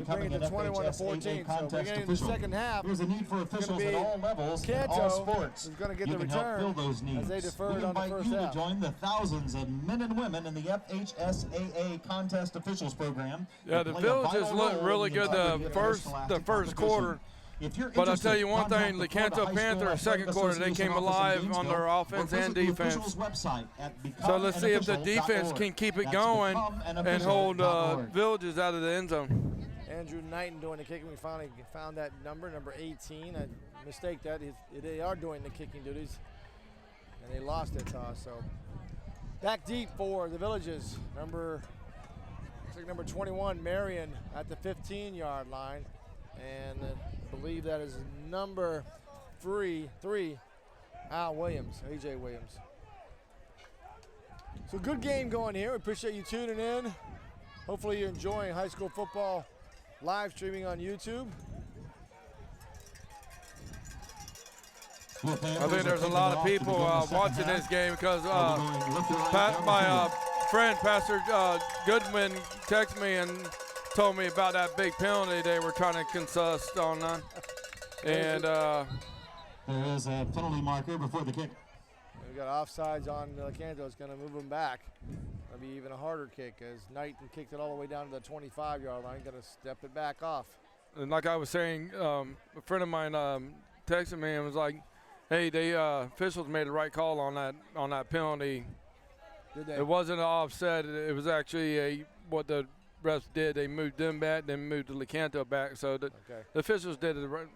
bring it to 21-14. So we're getting into the second half. It's going to be Lecanto who's going to get the return as they deferred on the first half. Join the thousands of men and women in the FHSAA contest officials program. Yeah, the Villages looked really good the first quarter. But I'll tell you one thing, the Lecanto Panthers, second quarter, they came alive on their offense and defense. So let's see if the defense can keep it going and hold Villages out of the end zone. Andrew Knighton doing the kicking. We finally found that number 18. I mistake that. They are doing the kicking duties, and they lost that toss. So back deep for the Villages. Number 21, Marion, at the 15-yard line. And I believe that is number three, Williams, A.J. Williams. So good game going here. We appreciate you tuning in. Hopefully you're enjoying high school football live streaming on YouTube. I think there's a lot of people watching this game because my friend Pastor Goodwin texted me and told me about that big penalty they were trying to consist on. And there is a penalty marker before the kick. We got offsides on Lecanto. It's going to move them back. That'll be even a harder kick as Knighton kicked it all the way down to the 25-yard line. Going to step it back off. And like I was saying, a friend of mine texted me and was like, "Hey, the officials made the right call on that penalty. Did they? It wasn't an offset. It was actually what the refs did. They moved them back, then moved the Lecanto back. So the officials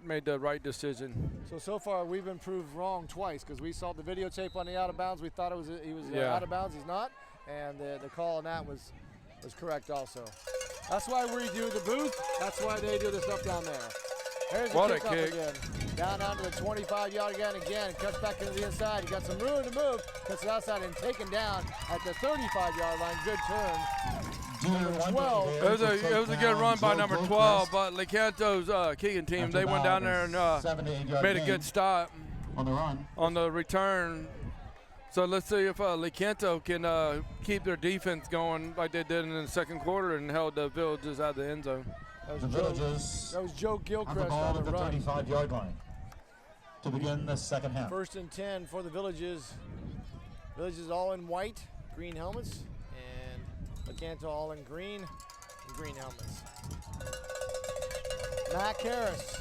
made the right decision." So far we've been proved wrong twice because we saw the videotape on the out of bounds. We thought he was out of bounds. He's not, and the call on that was correct also. That's why we do the booth. That's why they do the stuff down there. There's what a kick. Again. Down onto the 25-yard again. Cuts back into the inside. He got some room to move. Cuts it outside and taken down at the 35-yard line. Good turn. Number 12. It was a good run by number 12, but Lecanto's kicking team, they went down there and made a good stop on the return. So let's see if Lecanto can keep their defense going like they did in the second quarter and held the Villages out of the end zone. That was Joe Gilchrist on the run. 35-yard line to begin the second half. 1st and 10 for the Villages. Villages all in white, green helmets, and Lecanto all in green and green helmets. Mac Harris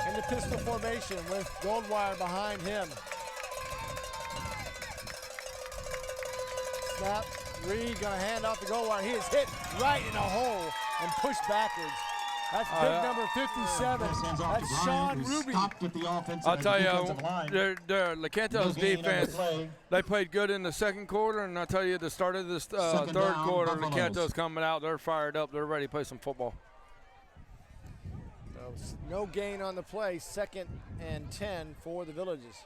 in the pistol formation with Goldwire behind him. Snap. Reed gonna hand off the goal wire. He is hit right in a hole and pushed backwards. That's big number 57. That's Sean Ruby. I'll tell you, Lecanto's defense, they played good in the second quarter, and I'll tell you, the start of this third quarter, Lecanto's coming out. They're fired up. They're ready to play some football. No gain on the play. 2nd and 10 for the Villages.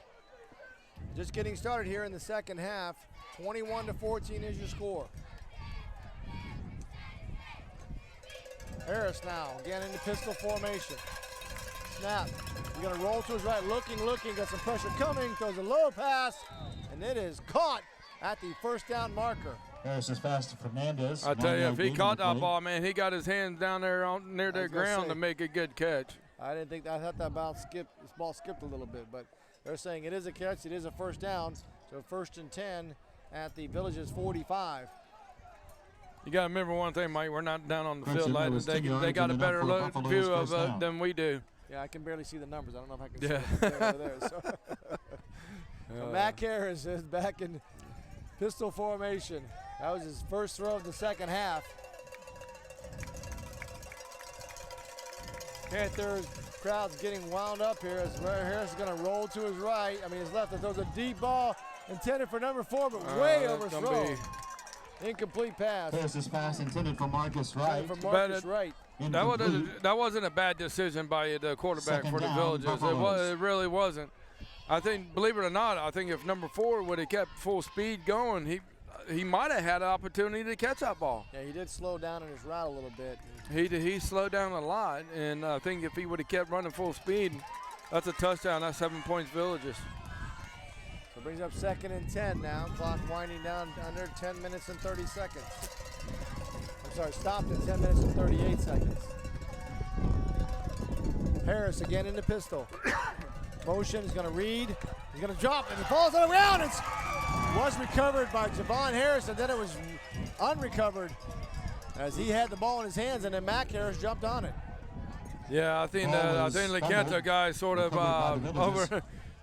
Just getting started here in the second half. 21-14 is your score. Harris now, again in the pistol formation. Snap, he's gonna roll to his right, looking, got some pressure coming, throws a low pass, and it is caught at the first down marker. Harris is fast to Fernandez. I tell you, if he caught that ball, man, he got his hands down there near the ground to make a good catch. I thought that ball skipped a little bit, but they're saying it is a catch, it is a first down, so 1st and 10 at the Villages 45. You got to remember one thing, Mike. We're not down on the field. They got a better view of it than we do. Yeah, I can barely see the numbers. I don't know if I can see it over there. So Mac Harris is back in pistol formation. That was his first throw of the second half. Panthers crowd's getting wound up here as Harris is going to roll to his right. His left. It throws a deep ball intended for number 4, but way overthrown. Incomplete pass. Harris's pass intended for Marcus Wright. That wasn't a bad decision by the quarterback for the Villages. It really wasn't. I think, believe it or not, I think if number 4 would have kept full speed going, he might have had an opportunity to catch that ball. Yeah, he did slow down in his route a little bit. He slowed down a lot, and I think if he would have kept running full speed, that's a touchdown. That's 7 points Villages. So it brings up 2nd and 10 now. Clock winding down under 10 minutes and 30 seconds. I'm sorry, stopped at 10 minutes and 38 seconds. Harris again in the pistol. Motion is going to read. He's going to drop, and it falls on the ground. It was recovered by Javon Harris, and then it was unrecovered as he had the ball in his hands, and then Mac Harris jumped on it. Yeah, I think Lecanto guy sort of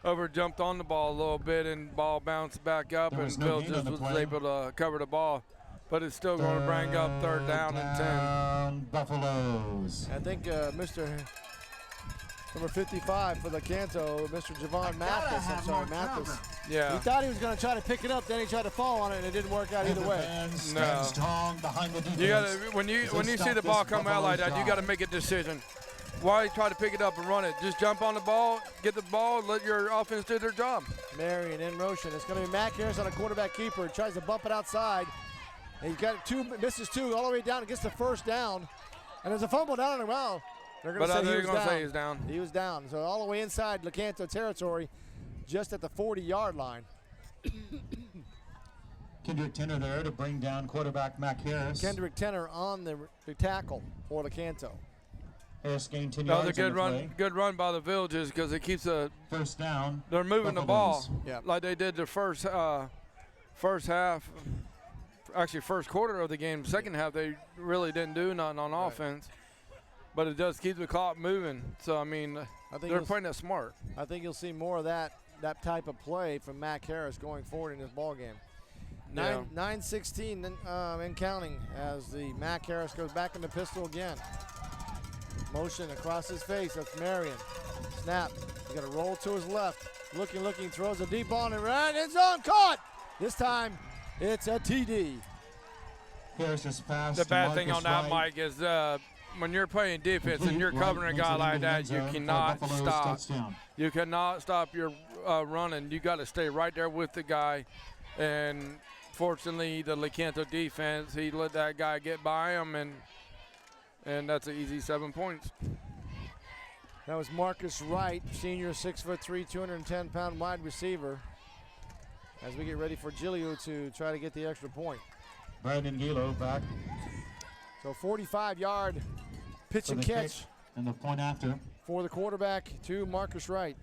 over jumped on the ball a little bit, and ball bounced back up, and Bill just was able to cover the ball. But it's still going to bring up 3rd down and 10. Buffaloes. I think Mr. Number 55 for Lecanto, Mr. Javon Mathis. I'm sorry, Mathis. Yeah. He thought he was going to try to pick it up, then he tried to fall on it, and it didn't work out either way. No. You got when you see the ball come out like that, you got to make a decision. Why try to pick it up and run it? Just jump on the ball, get the ball, let your offense do their job. Marion in motion. It's going to be Mac Harris on a quarterback keeper. Tries to bump it outside. And he's got two, misses two, all the way down and gets the first down. And there's a fumble down on the ground. They're going to say he's down. He was down. So all the way inside Lecanto territory, just at the 40-yard line. Kendrick Tenner there to bring down quarterback Mac Harris. Kendrick Tenner on the tackle for Lecanto. Harris gained 10 That yards. was a good run by the Villages because it keeps a first down. They're moving the ball Yep. like they did the first half. Actually, first quarter of the game. Second half, they really didn't do nothing on offense. But it does keep the clock moving. So, I mean, they're playing that smart. I think you'll see more of that type of play from Mac Harris going forward in this ball game. 9:16 and counting as the Mac Harris goes back in the pistol again. Motion across his face. That's Marion. Snap. He's got to roll to his left. Looking, throws a deep ball and right end zone. Caught. This time it's a TD. Harris has passed. The bad thing on that, Mike, is when you're playing defense and you're covering a guy like that, you cannot stop. You cannot stop your running. You got to stay right there with the guy. And fortunately, the Lecanto defense, he let that guy get by him, and that's an easy 7 points. That was Marcus Wright, senior, 6'3", 210-pound wide receiver. As we get ready for Giglio to try to get the extra point. Brandon Gilo back. So 45-yard pitch and catch. And the point after. For the quarterback to Marcus Wright.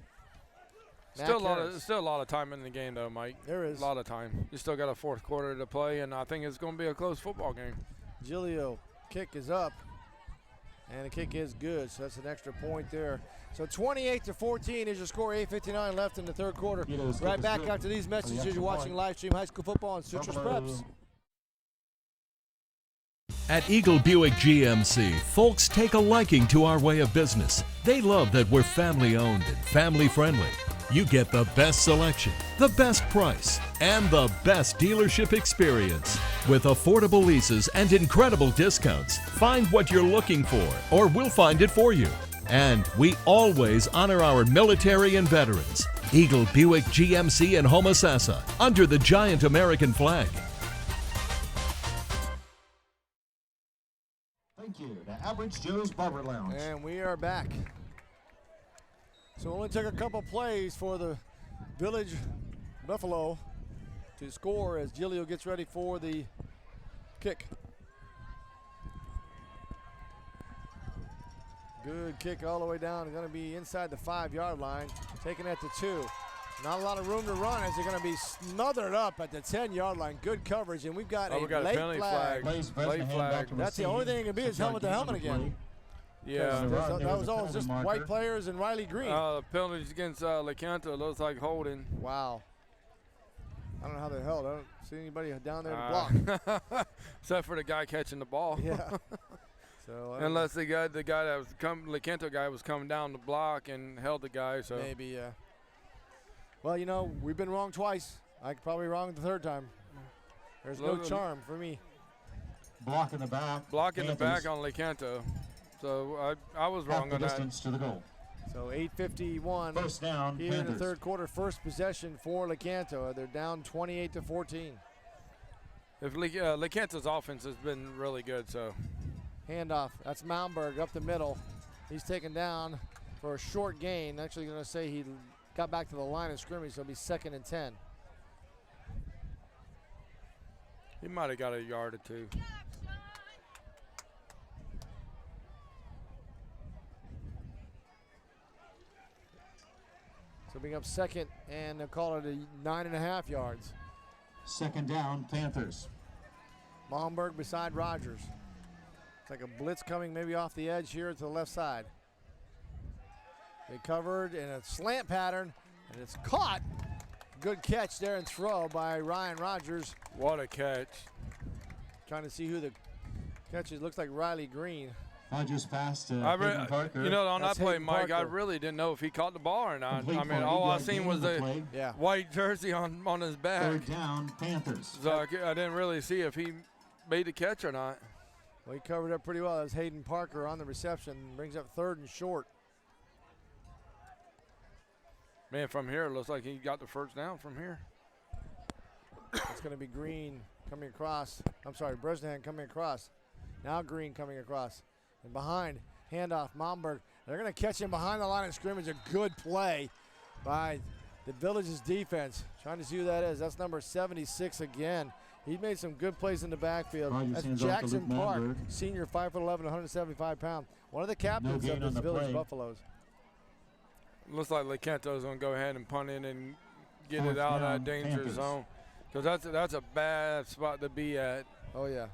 Still a lot of time in the game, though, Mike. There is. A lot of time. You still got a fourth quarter to play, and I think it's going to be a close football game. Giglio, kick is up, and the kick is good, so that's an extra point there. So 28-14 is your score, 8:59 left in the third quarter. Right back after these messages, you're watching live stream high school football on Citrus Preps. At Eagle Buick GMC, folks take a liking to our way of business. They love that we're family owned and family friendly. You get the best selection, the best price, and the best dealership experience. With affordable leases and incredible discounts, find what you're looking for, or we'll find it for you. And we always honor our military and veterans. Eagle Buick GMC in Homosassa, under the giant American flag. Thank you to Average Joe's Barber Lounge. And we are back. So it only took a couple plays for the Village Buffalo to score as Giglio gets ready for the kick. Good kick all the way down. Going to be inside the 5-yard line, taking it to 2. Not a lot of room to run as they're going to be smothered up at the 10-yard line. Good coverage, and we've got a late flag. Late flag. That's the only thing it can be is helmet to helmet again. Yeah. That was all just white players and Riley Green. Penalties against Lecanto looks like holding. Wow. I don't know how they held. I don't see anybody down there to block. Except for the guy catching the ball. Yeah. So unless the guy that was Lecanto guy was coming down the block and held the guy. So maybe, yeah. Well, you know, we've been wrong twice. I could probably wrong the third time. There's no charm for me. Block in the back. Block in the back on Lecanto. So I was wrong on that. Distance to the goal. So 8:51. First down. Here Panthers. in the third quarter, first possession for Lecanto. They're down 28-14. If Lecanto's offense has been really good, so. Handoff. That's Malmberg up the middle. He's taken down for a short gain. Actually going to say he got back to the line of scrimmage, so it'll be 2nd and 10. He might have got a yard or two. So being up 2nd, and they'll call it a 9.5 yards. 2nd down, Panthers. Malmberg beside Rogers. It's like a blitz coming maybe off the edge here to the left side. They covered in a slant pattern, and it's caught. Good catch there and throw by Ryan Rogers. What a catch. Trying to see who the catch is. Looks like Riley Green. Rogers passed to Hayden Parker. You know, on that play, Hayden Mike, Parker. I really didn't know if he caught the ball or not. Complete I mean, play. all I seen was the Yeah. white jersey on his back. 3rd down, Panthers. So I didn't really see if he made the catch or not. Well, he covered up pretty well. That was Hayden Parker on the reception. Brings up 3rd and short. Man, from here, it looks like he got the first down from here. It's going to be Green coming across. I'm sorry, Bresnahan coming across. Now Green coming across. And behind, handoff, Momberg. They're going to catch him behind the line of scrimmage. A good play by the Village's defense. Trying to see who that is. That's number 76 again. He made some good plays in the backfield. That's Jackson Park, senior, 5'11", 175 pounds. One of the captains of this Village Buffaloes. Looks like Lecanto's going to go ahead and punt in and get it out of that danger zone. Because that's a bad spot to be at. Oh, yeah.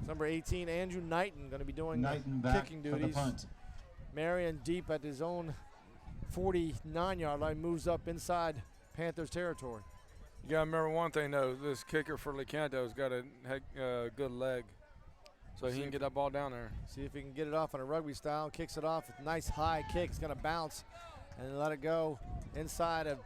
Number 18, Andrew Knighton, going to be doing kicking duties. Marion deep at his own 49-yard line, moves up inside Panthers territory. You got to remember one thing, though. This kicker for Lecanto's got a good leg. So he can get that ball down there. See if he can get it off on a rugby style. Kicks it off with a nice high kick. It's going to bounce and let it go inside of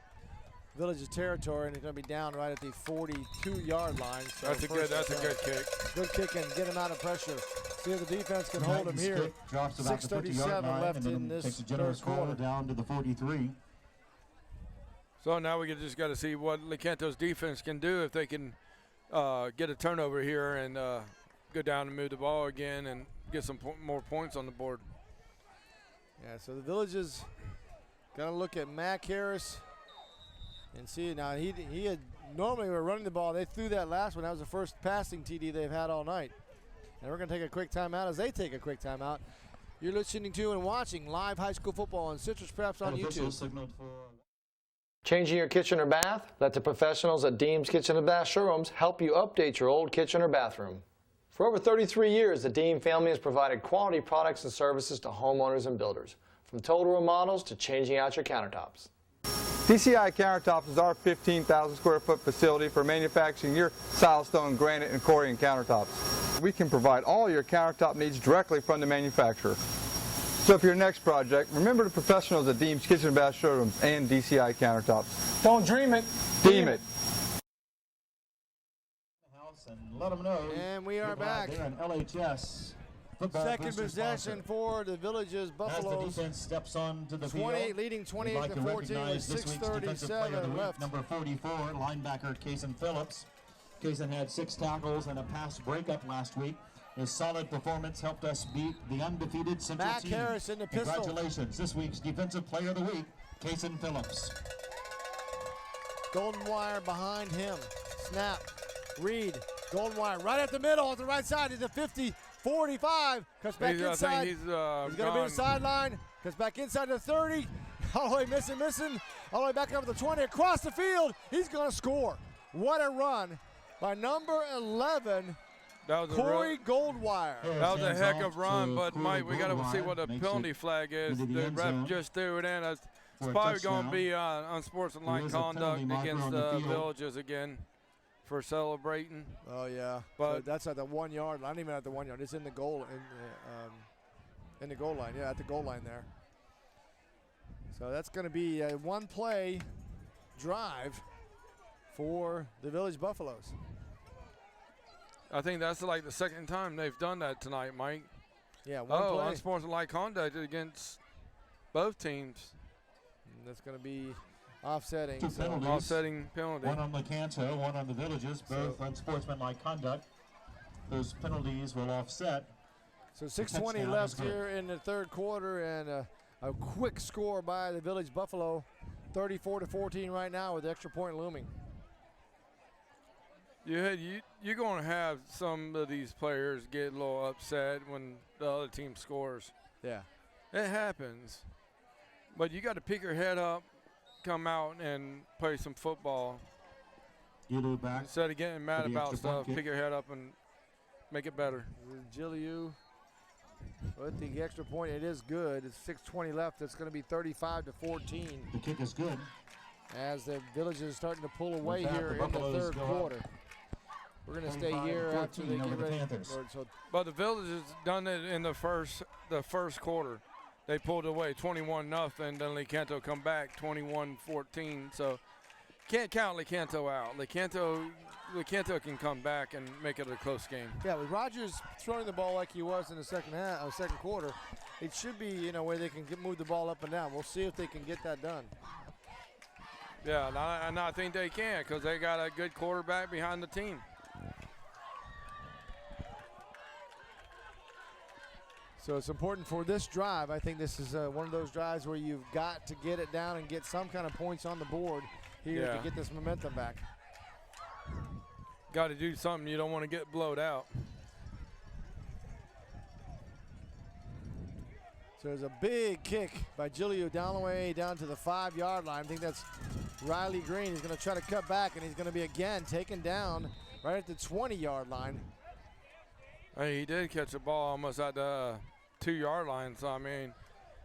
Village's territory, and it's going to be down right at the 42-yard line. So that's a good kick. Good kick and get him out of pressure. See if the defense can hold him here. 6:37 left in this third quarter. Down to the 43. So now we just got to see what Lecanto's defense can do if they can get a turnover here and go down and move the ball again and get some more points on the board. Yeah, so the Villages got to look at Mac Harris and see. Now, he had normally we're running the ball. They threw that last one. That was the first passing TD they've had all night. And we're going to take a quick timeout as they take a quick timeout. You're listening to and watching live high school football on Citrus Preps on YouTube. Changing your kitchen or bath? Let the professionals at Deems Kitchen and Bath Showrooms help you update your old kitchen or bathroom. For over 33 years, the Deem family has provided quality products and services to homeowners and builders, from total remodels to changing out your countertops. DCI Countertops is our 15,000 square foot facility for manufacturing your silestone, granite, and Corian countertops. We can provide all your countertop needs directly from the manufacturer. So for your next project, remember the professionals at Deems Kitchen and Bath Showrooms and DCI Countertops. Don't dream it, Deem it. And let them know. And we are back. They're in LHS. Second possession for the Villages Buffaloes. As the defense steps onto the 28 field, leading 28 like to 14 with 6:37 left. Number 44, linebacker Kaysen Phillips. Kaysen had 6 tackles and a pass breakup last week. His solid performance helped us beat the undefeated Central Mac team. Harris in the pistol. Congratulations, this week's Defensive Player of the Week, Kaysen Phillips. Golden Wire behind him. Snap. Reed. Golden Wire right at the middle at the right side is the 50. 45, cuts back inside. He's going to be on the sideline, cuts back inside the 30, all the way missing, all the way back over the 20, across the field. He's going to score. What a run by number 11, Corey Goldwire. That was a heck of a run, but Mike, we got to see what the penalty flag is. The ref just threw it in. It's probably going to be unsportsmanlike conduct against the Villages again. For celebrating. Oh yeah, but so that's at the 1 yard. Not even at the 1 yard. It's in the goal in the goal line. Yeah, at the goal line there. So that's going to be a one-play drive for the Village Buffaloes. I think that's like the second time they've done that tonight, Mike. Yeah, one play. Unsportsmanlike conduct against both teams. And that's going to be offsetting. Offsetting penalty. One on Lecanto, one on the Villages, both unsportsmanlike conduct. Those penalties will offset. So 6:20 left here in the third quarter, and a quick score by the Village Buffalo, 34-14 right now with the extra point looming. You're going to have some of these players get a little upset when the other team scores. Yeah. It happens. But you got to pick your head up, come out and play some football. Back instead of getting mad about stuff, pick your head up and make it better. Gilliu with the extra point, it is good. It's 6:20 left. It's going to be 35-14. The kick is good. As the Village is starting to pull away here in the third quarter. We're going to stay here after they get ready. But the Village has done it in the first quarter. They pulled away 21-0, then Lecanto come back 21-14. So can't count Lecanto out. Lecanto Lecanto can come back and make it a close game. Yeah, with Rogers throwing the ball like he was in the second quarter, it should be, where they can move the ball up and down. We'll see if they can get that done. Yeah, and I think they can because they got a good quarterback behind the team. So it's important for this drive. I think this is one of those drives where you've got to get it down and get some kind of points on the board here to get this momentum back. Got to do something. You don't want to get blowed out. So there's a big kick by Gilio Dalloway down to the 5-yard line. I think that's Riley Green. He's going to try to cut back, and he's going to be again taken down right at the 20-yard line. Hey, he did catch the ball almost at the 2-yard line. So I mean,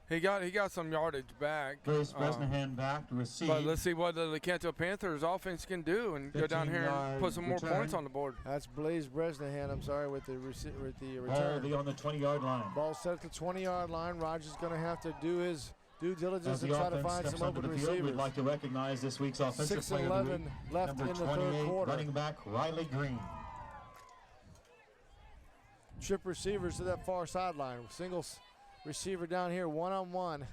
he got some yardage back. Blaze Bresnahan back to receive. But let's see what the Lecanto Panthers offense can do and go down here and put some more points on the board. That's Blaze Bresnahan, I'm sorry, with the return. Ball on the 20-yard line. Ball set at the 20-yard line. Rogers going to have to do his due diligence and try to find some open receivers. We'd like to recognize this week's offensive player of the week. 6-11 left in the third quarter. Running back Riley Green. Trip receivers to that far sideline. Single receiver down here, one-on-one.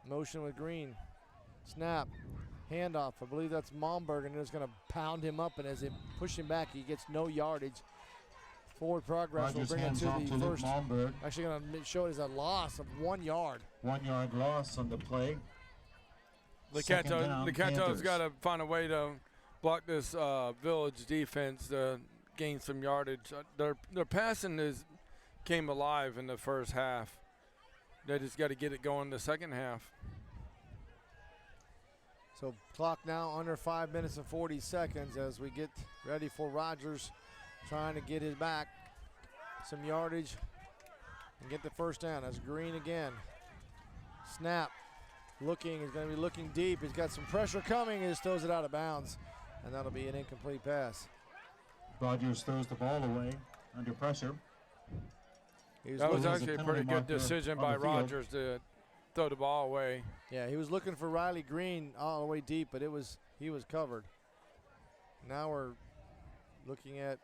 Motion with Green. Snap. Handoff. I believe that's Momberg, and is going to pound him up, and as they push him back, he gets no yardage. Forward progress will bring it to the first. Momberg. Actually going to show it as a loss of 1 yard. 1 yard loss on the play. Lecanto's got to find a way to block this Village defense to gain some yardage. Their passing came alive in the first half. They just got to get it going in the second half. So clock now under 5 minutes and 40 seconds as we get ready for Rogers trying to get his back some yardage and get the first down. That's Green again. Snap. Looking, he's going to be looking deep. He's got some pressure coming. He just throws it out of bounds, and that'll be an incomplete pass. Rogers throws the ball away under pressure. That was actually a pretty good decision by Rogers to throw the ball away. Yeah, he was looking for Riley Green all the way deep, but he was covered. Now we're looking at,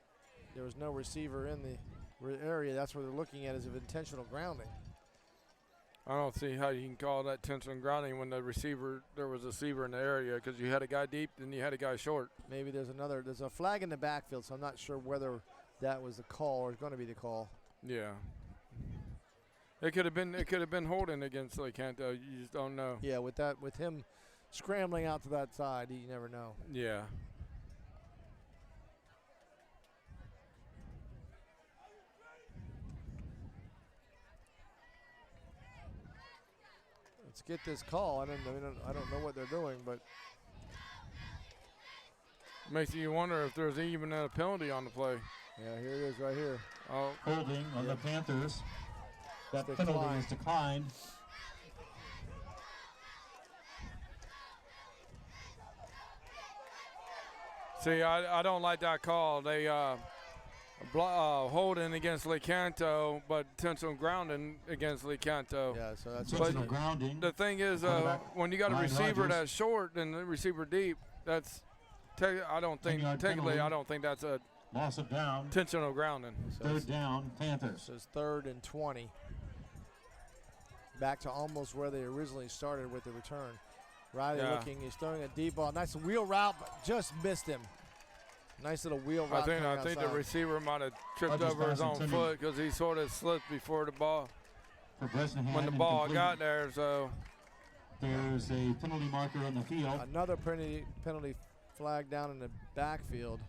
there was no receiver in the area. That's where they're looking at is of intentional grounding. I don't see how you can call that intentional grounding when there was a receiver in the area because you had a guy deep and you had a guy short. Maybe there's a flag in the backfield, so I'm not sure whether that was the call or going to be the call. Yeah. It could have been holding against Lecanto. You just don't know. Yeah, with him scrambling out to that side, you never know. Yeah. Let's get this call. I don't know what they're doing, but makes you wonder if there's even a penalty on the play. Yeah, here it is right here. Oh, holding on the Panthers. That penalty is declined. See, I don't like that call. They holding against Lecanto, but intentional grounding against Lecanto. Yeah, so that's intentional grounding. The thing is, when you got a receiver that's short and the receiver deep, that's I don't think that's a loss of down. Intentional grounding. So third down, Panthers. So it's 3rd and 20. Back to almost where they originally started with the return. Riley looking, he's throwing a deep ball. Nice wheel route, but just missed him. Nice little wheel route. I think the receiver might have tripped over his own foot because he sort of slipped before the ball. When the ball got there, so. There's a penalty marker on the field. Another penalty flag down in the backfield.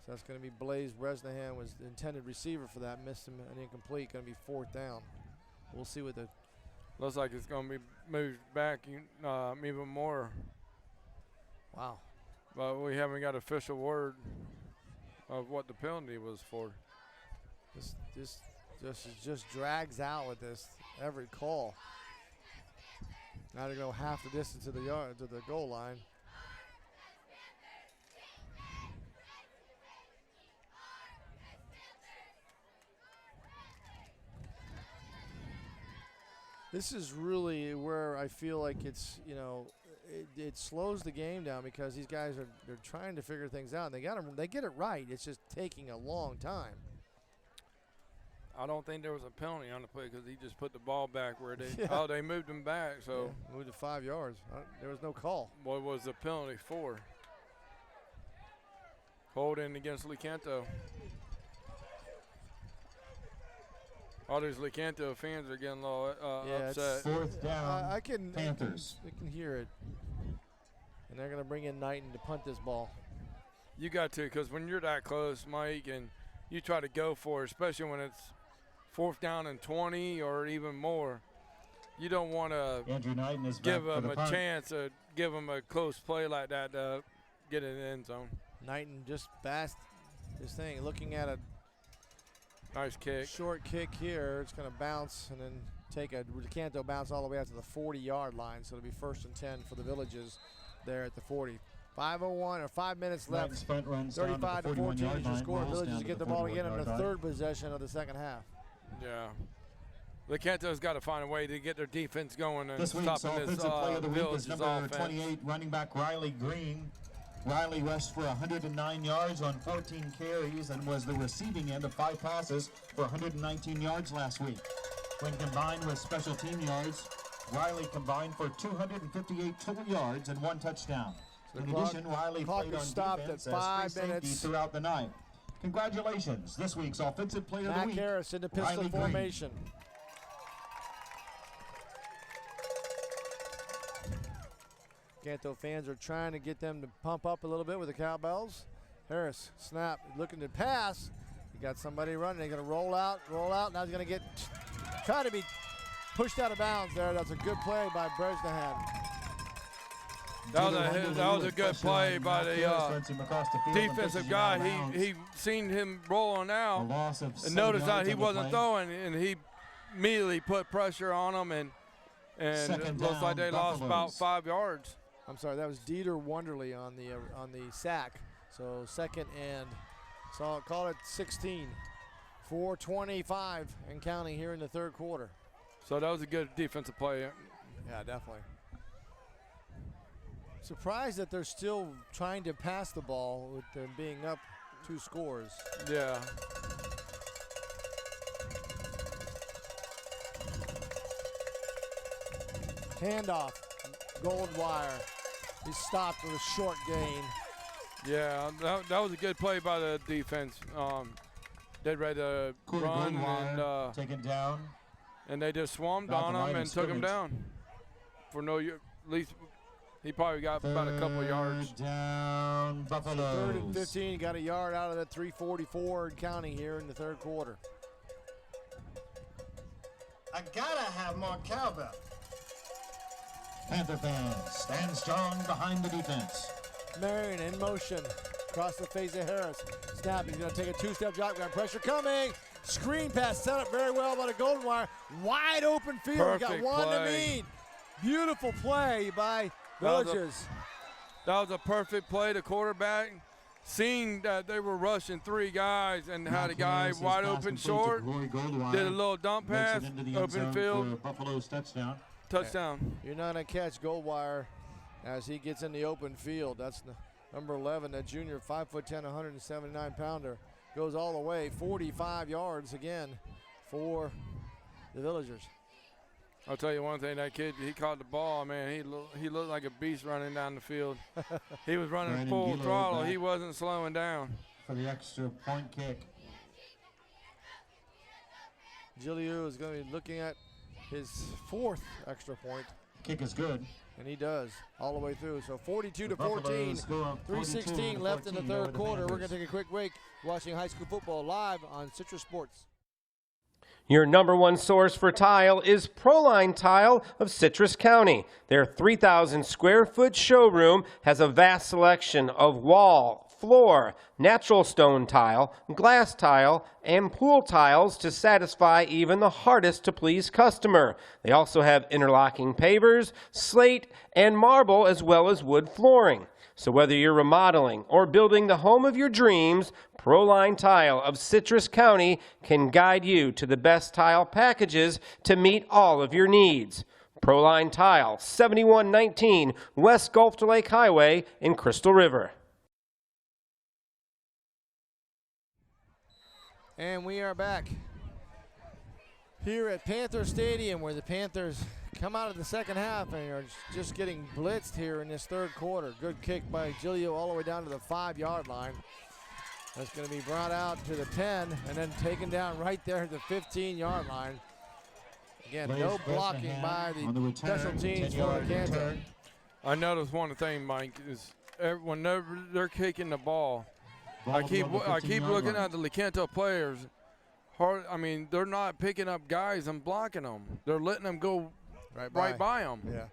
So that's going to be Blaze Bresnahan was the intended receiver for that. Missed him an incomplete. Going to be 4th down. We'll see what the. Looks like it's going to be moved back even more. Wow. But we haven't got official word of what the penalty was for. This just drags out with this every call. Now to go half the distance to the goal line. This is really where I feel like it's, it slows the game down because these guys they're trying to figure things out. And they get it right. It's just taking a long time. I don't think there was a penalty on the play because he just put the ball back where they they moved him back. So moved to 5 yards. There was no call. What was the penalty for? Holding against Lecanto. All these Lecanto fans are getting a little upset. Fourth down, Panthers. I can hear it. And they're going to bring in Knighton to punt this ball. You got to, because when you're that close, Mike, and you try to go for it, especially when it's 4th down and 20 or even more, you don't want to give them a chance to give them a close play like that to get in the end zone. Knighton just passed this thing, looking at a nice kick. Short kick here. It's going to bounce and then take a Lecanto bounce all the way out to the 40-yard line. So it'll be 1st and 10 for the Villages there at the 40. 5:01 or 5 minutes left. 35-14 is your score. Villages get the ball again in the 3rd possession of the 2nd half. Yeah. Lecanto's got to find a way to get their defense going and this week's stopping offensive this play of the week is number offense. 28 running back Riley Green. Riley rushed for 109 yards on 14 carries and was the receiving end of 5 passes for 119 yards last week. When combined with special team yards, Riley combined for 258 total yards and 1 touchdown. In addition, Riley played on defense as free safety throughout the night. Congratulations, this week's offensive player of the week, Harris in the pistol Riley formation. Lecanto fans are trying to get them to pump up a little bit with the cowbells. Harris, snap, looking to pass. He got somebody running. They're going to roll out. Now he's going to try to be pushed out of bounds there. That's a good play by Bresnahan. That was a good play by the defensive guy. He seen him rolling out and noticed that he wasn't throwing, and he immediately put pressure on him, and it looks like they lost about 5 yards. I'm sorry, that was Dieter Wonderly on the sack. So 2nd and call it 16. 4:25 and counting here in the 3rd quarter. So that was a good defensive play. Yeah, definitely. Surprised that they're still trying to pass the ball with them being up 2 scores. Yeah. Handoff, Goldwire. He's stopped with a short gain. Yeah, that was a good play by the defense. They ready to run and taken down, and they just swarmed on him and took him down for at least. He probably got about a couple of yards. Down, Buffalo. 3rd and 15, got a yard out of the 3:44 and counting here in the 3rd quarter. I gotta have more cowbell. Panther fans stand strong behind the defense. Marion in motion, across the face of Harris. Snap, he's gonna take a 2-step drop, got pressure coming. Screen pass set up very well by the Golden Wire. Wide open field, Perfect got one play. to mean. Beautiful play by Villages. That was a perfect play. The quarterback, seeing that they were rushing 3 guys and had a guy wide open short, did a little dump pass, open field, Buffalo's touchdown. Touchdown. You're not going to catch Goldwire as he gets in the open field. That's number 11, that junior 5'10", 179-pounder. Goes all the way, 45 yards again for the Villagers. I'll tell you one thing, that kid, he caught the ball, man. He looked like a beast running down the field. He was running full throttle. He wasn't slowing down. For the extra point kick. Gilliu is going to be looking at his 4th extra point. Kick is good. And he does all the way through. So 42-14, 3:16 left in the 3rd quarter. We're going to take a quick break. Watching high school football live on Citrus Sports. Your number 1 source for tile is Proline Tile of Citrus County. Their 3,000 square foot showroom has a vast selection of wall, floor, natural stone tile, glass tile, and pool tiles to satisfy even the hardest to please customer. They also have interlocking pavers, slate, and marble, as well as wood flooring. So whether you're remodeling or building the home of your dreams, Proline Tile of Citrus County can guide you to the best tile packages to meet all of your needs. Proline Tile, 7119 West Gulf to Lake Highway in Crystal River. And we are back here at Panther Stadium, where the Panthers come out of the second half and are just getting blitzed here in this third quarter. Good kick by Gilio all the way down to the 5-yard line. That's going to be brought out to the 10 and then taken down right there at the 15-yard line. Again, no blocking by the special teams for Lecanto. I noticed one thing, Mike, is whenever they're kicking the ball, I keep looking at the Lecanto players. I mean, they're not picking up guys and blocking them. They're letting them go right by them. Yeah.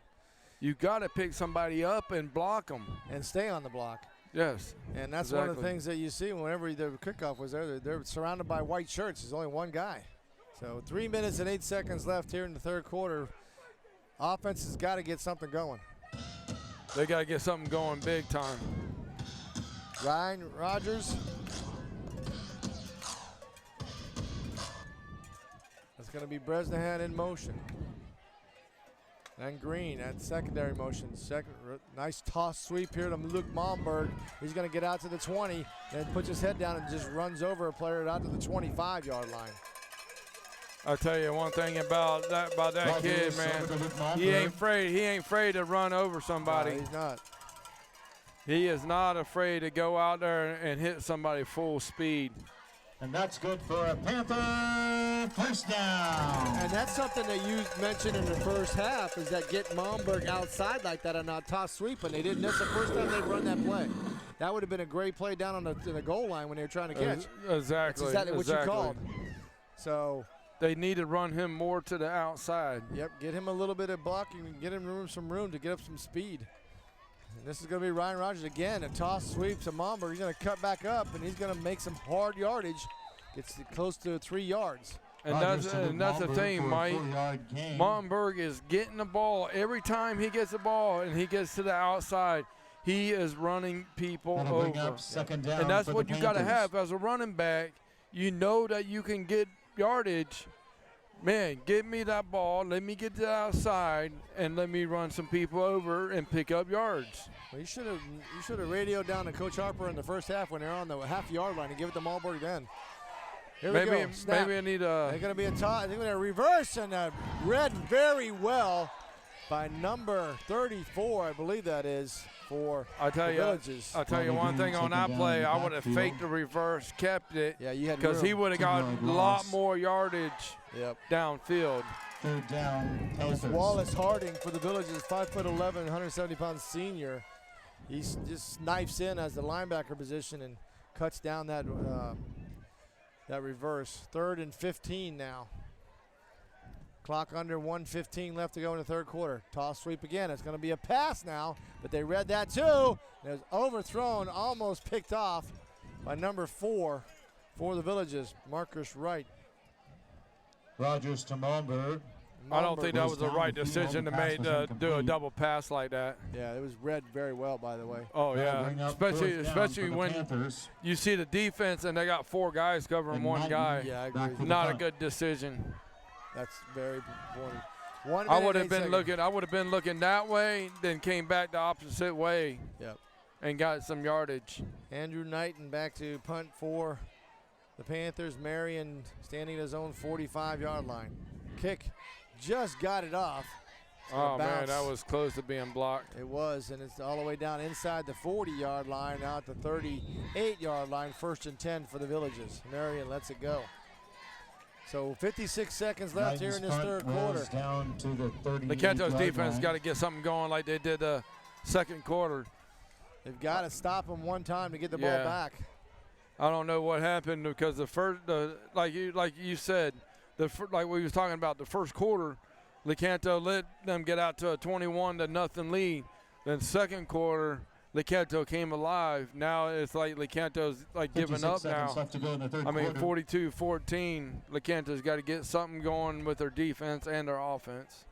You got to pick somebody up and block them. And stay on the block. Yes. And that's one of the things that you see whenever the kickoff was there. They're surrounded by white shirts. There's only one guy. So 3 minutes and 8 seconds left here in the third quarter. Offense has got to get something going. They got to get something going big time. Ryan Rogers. That's going to be Bresnahan in motion. And Green at secondary motion. Nice toss sweep here to Luke Momberg. He's going to get out to the 20, then puts his head down and just runs over a player out to the 25-yard line. I'll tell you one thing about that kid, man. He ain't afraid to run over somebody. No, he's not. He is not afraid to go out there and hit somebody full speed. And that's good for a Panther first down. And that's something that you mentioned in the first half, is that getting Momberg outside like that on a toss sweep, and they didn't. That's the first time they've run that play. That would have been a great play down on the goal line when they were trying to catch. Exactly. That's exactly what you called. So they need to run him more to the outside. Yep, get him a little bit of blocking and get him some room to get up some speed. And this is going to be Ryan Rogers again. A toss sweep to Momberg. He's going to cut back up, and he's going to make some hard yardage. Gets close to 3 yards. And that's the thing, Mike. Momberg is getting the ball. Every time he gets the ball and he gets to the outside, he is running people over. And that's what you got to have as a running back. You know that you can get yardage. Man, give me that ball, let me get to the outside, and let me run some people over and pick up yards. Well, you should have radioed down to Coach Harper in the first half when they're on the half-yard line and give it to Momberg then. Here we go. Snap. Maybe I need a. They're going to be a toss. They're going to reverse and read very well by number 34, I believe that is, for the Villages. I'll tell you one thing on that play. I would have faked the reverse, kept it. Yeah, you had because he would have got a lot more yardage downfield. Third down, Panthers. Wallace Harding for the Villages, 5'11", 170-pound senior. He just knifes in as the linebacker position and cuts down that reverse. 3rd and 15 now. Clock under 1:15 left to go in the third quarter. Toss sweep again. It's going to be a pass now, but they read that too. It was overthrown, almost picked off by number 4 for the Villages, Marcus Wright. Rogers to Momberg. I don't think that was the right decision to make to do a double pass like that. Yeah, it was read very well, by the way. Oh yeah, especially when you see the defense and they got 4 guys covering one guy. Yeah, I agree. Not a good decision. That's very important. I would have been looking that way, then came back the opposite way. Yep. And got some yardage. Andrew Knighton back to punt for the Panthers. Marion standing at his own 45-yard line. Kick just got it off. Oh man, that was close to being blocked. It was, and it's all the way down inside the 40-yard line, now at the 38-yard line. 1st and 10 for the Villages. Marion lets it go. So 56 seconds left here in this third quarter. Down to the 38 Lecanto's defense got to get something going like they did the second quarter. They've got to stop them one time to get the ball back. I don't know what happened because like you said, like we was talking about the first quarter, Lecanto let them get out to a 21-0 lead. Then second quarter, Lecanto came alive. Now it's like Lecanto's like giving up now. Left to go in the third I mean, quarter. 42-14. Lecanto's got to get something going with their defense and their offense.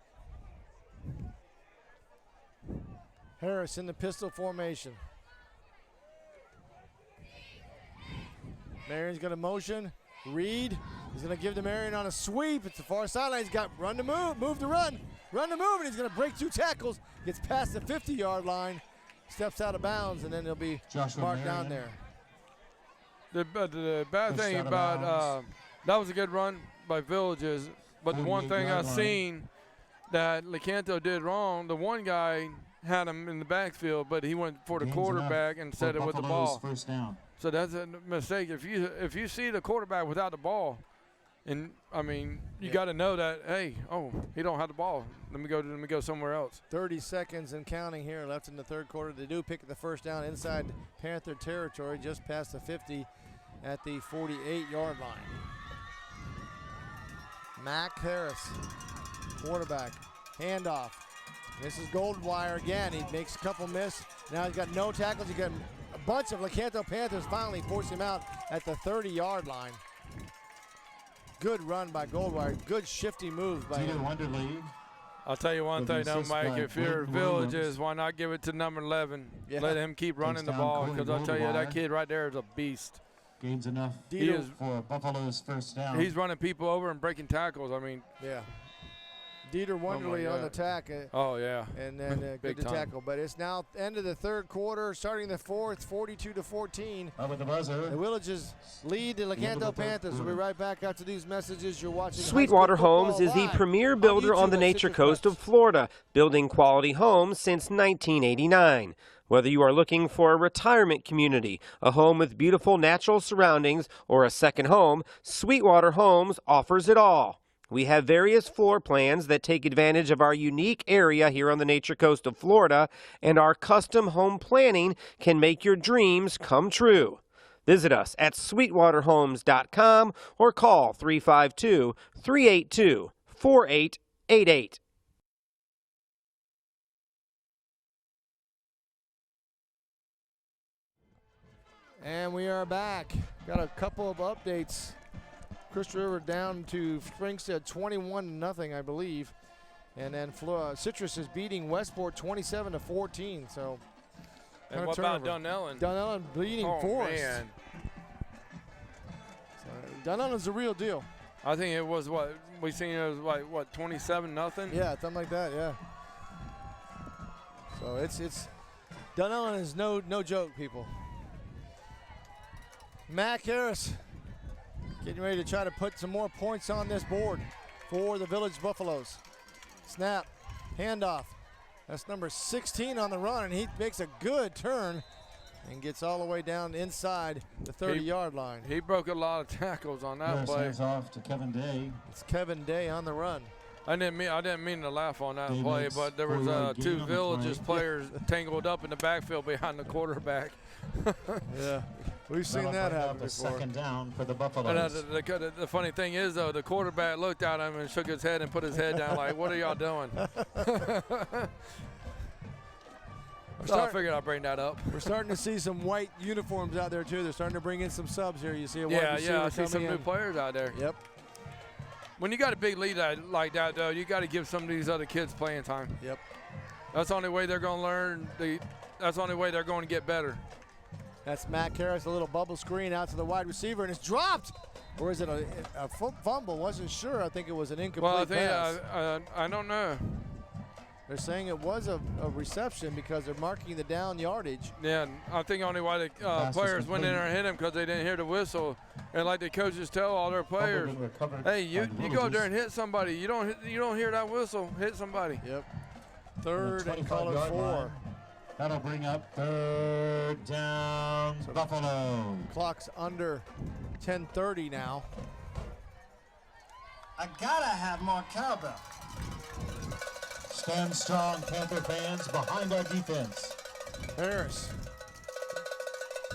Harris in the pistol formation. Marion's going to motion. Reed is going to give to Marion on a sweep. It's the far sideline. He's got run to move to run. Run the move, and he's going to break 2 tackles. Gets past the 50-yard line, steps out of bounds, and then he'll be marked down there. The bad thing about that was a good run by Villages, but the one thing I've seen that Lecanto did wrong, the one guy had him in the backfield, but he went for the quarterback instead of with the ball. First down. So that's a mistake. If you see the quarterback without the ball, and I mean, you got to know that, hey, he don't have the ball. Let me go somewhere else. 30 seconds and counting here left in the third quarter. They do pick the first down inside Panther territory, just past the 50 at the 48-yard line. Mac Harris, quarterback, handoff. This is Goldwire again. He makes a couple miss. Now he's got no tackles. He got a bunch of Lecanto Panthers finally force him out at the 30-yard line. Good run by Goldwire. Good shifty moves by him. Wonderly. I'll tell you one thing, though, Mike. If you're Villages, why not give it to number 11? Yeah. Let him keep running the ball, because I'll tell you, that kid right there is a beast. Gains enough for Buffalo's first down. He's running people over and breaking tackles. I mean, yeah. Dieter Wonderly on the attack. Oh, yeah. And then good to tackle. But it's now end of the third quarter, starting the fourth, 42-14. With the buzzer. The Villages lead the Lecanto Panthers. We'll be right back after these messages. You're watching Sweetwater Homes is the premier builder on the Nature Coast of Florida, building quality homes since 1989. Whether you are looking for a retirement community, a home with beautiful natural surroundings, or a second home, Sweetwater Homes offers it all. We have various floor plans that take advantage of our unique area here on the Nature Coast of Florida, and our custom home planning can make your dreams come true. Visit us at sweetwaterhomes.com or call 352-382-4888. And we are back. Got a couple of updates. Crystal River down to Springstead 21-0, I believe. And then Citrus is beating Westport 27-14. So, and what about Dunellen? Dunellen beating Forest. Man. So Dunellen's the real deal. I think it was we seen it was like 27-0. Yeah, something like that. Yeah. So it's Dunellen is no joke, people. Mac Harris getting ready to try to put some more points on this board for the Village Buffaloes. Snap, handoff. That's number 16 on the run, and he makes a good turn and gets all the way down inside the 30-yard line. He broke a lot of tackles on that play. Hands off to Kevin Day. It's Kevin Day on the run. I didn't mean to laugh on that play, but there was 2 Villages players tangled up in the backfield behind the quarterback. Yeah. We've seen that happen before. Second down for the Buffaloes. The funny thing is, though, the quarterback looked at him and shook his head and put his head down like, what are y'all doing? So I figured I'd bring that up. We're starting to see some white uniforms out there, too. They're starting to bring in some subs here. You see a white receiver I see some new players out there. Yep. When you got a big lead like that, though, you got to give some of these other kids playing time. Yep. That's the only way they're going to learn. That's the only way they're going to get better. That's Mac Harris, a little bubble screen out to the wide receiver, and it's dropped. Or is it a fumble? Wasn't sure. I think it was an incomplete pass. I don't know. They're saying it was a reception because they're marking the down yardage. Yeah, I think only why the players went in there and hit him because they didn't hear the whistle. And like the coaches tell all their players, hey, you go up there and hit somebody. You don't hear that whistle, hit somebody. Yep. Third and call it 4. That'll bring up third down, Buffalo. Clock's under 10:30 now. I gotta have more cowbell. Stand strong, Panther fans, behind our defense. Harris.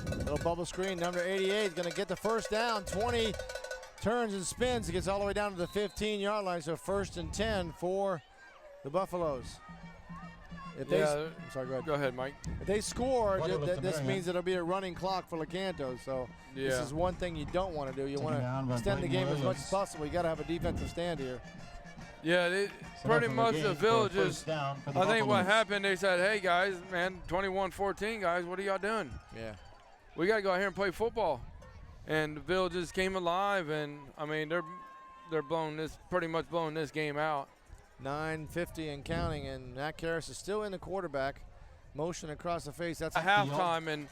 Little bubble screen, number 88 is going to get the first down. 20 turns and spins. He gets all the way down to the 15-yard line. So 1st and 10 for the Buffaloes. If they, sorry, go ahead, Mike. If they score, this means it'll be a running clock for Lecanto. So this is one thing you don't want to do. You want to extend the game as much as possible. You got to have a defensive stand here. Yeah, pretty much the Villages. I think what happened, they said, hey, guys, man, 21-14, guys, what are y'all doing? Yeah. We got to go out here and play football. And the Villages came alive, and, I mean, they're pretty much blowing this game out. 9:50 and counting, and Matt Karras is still in the quarterback. Motion across the face. That's a halftime, and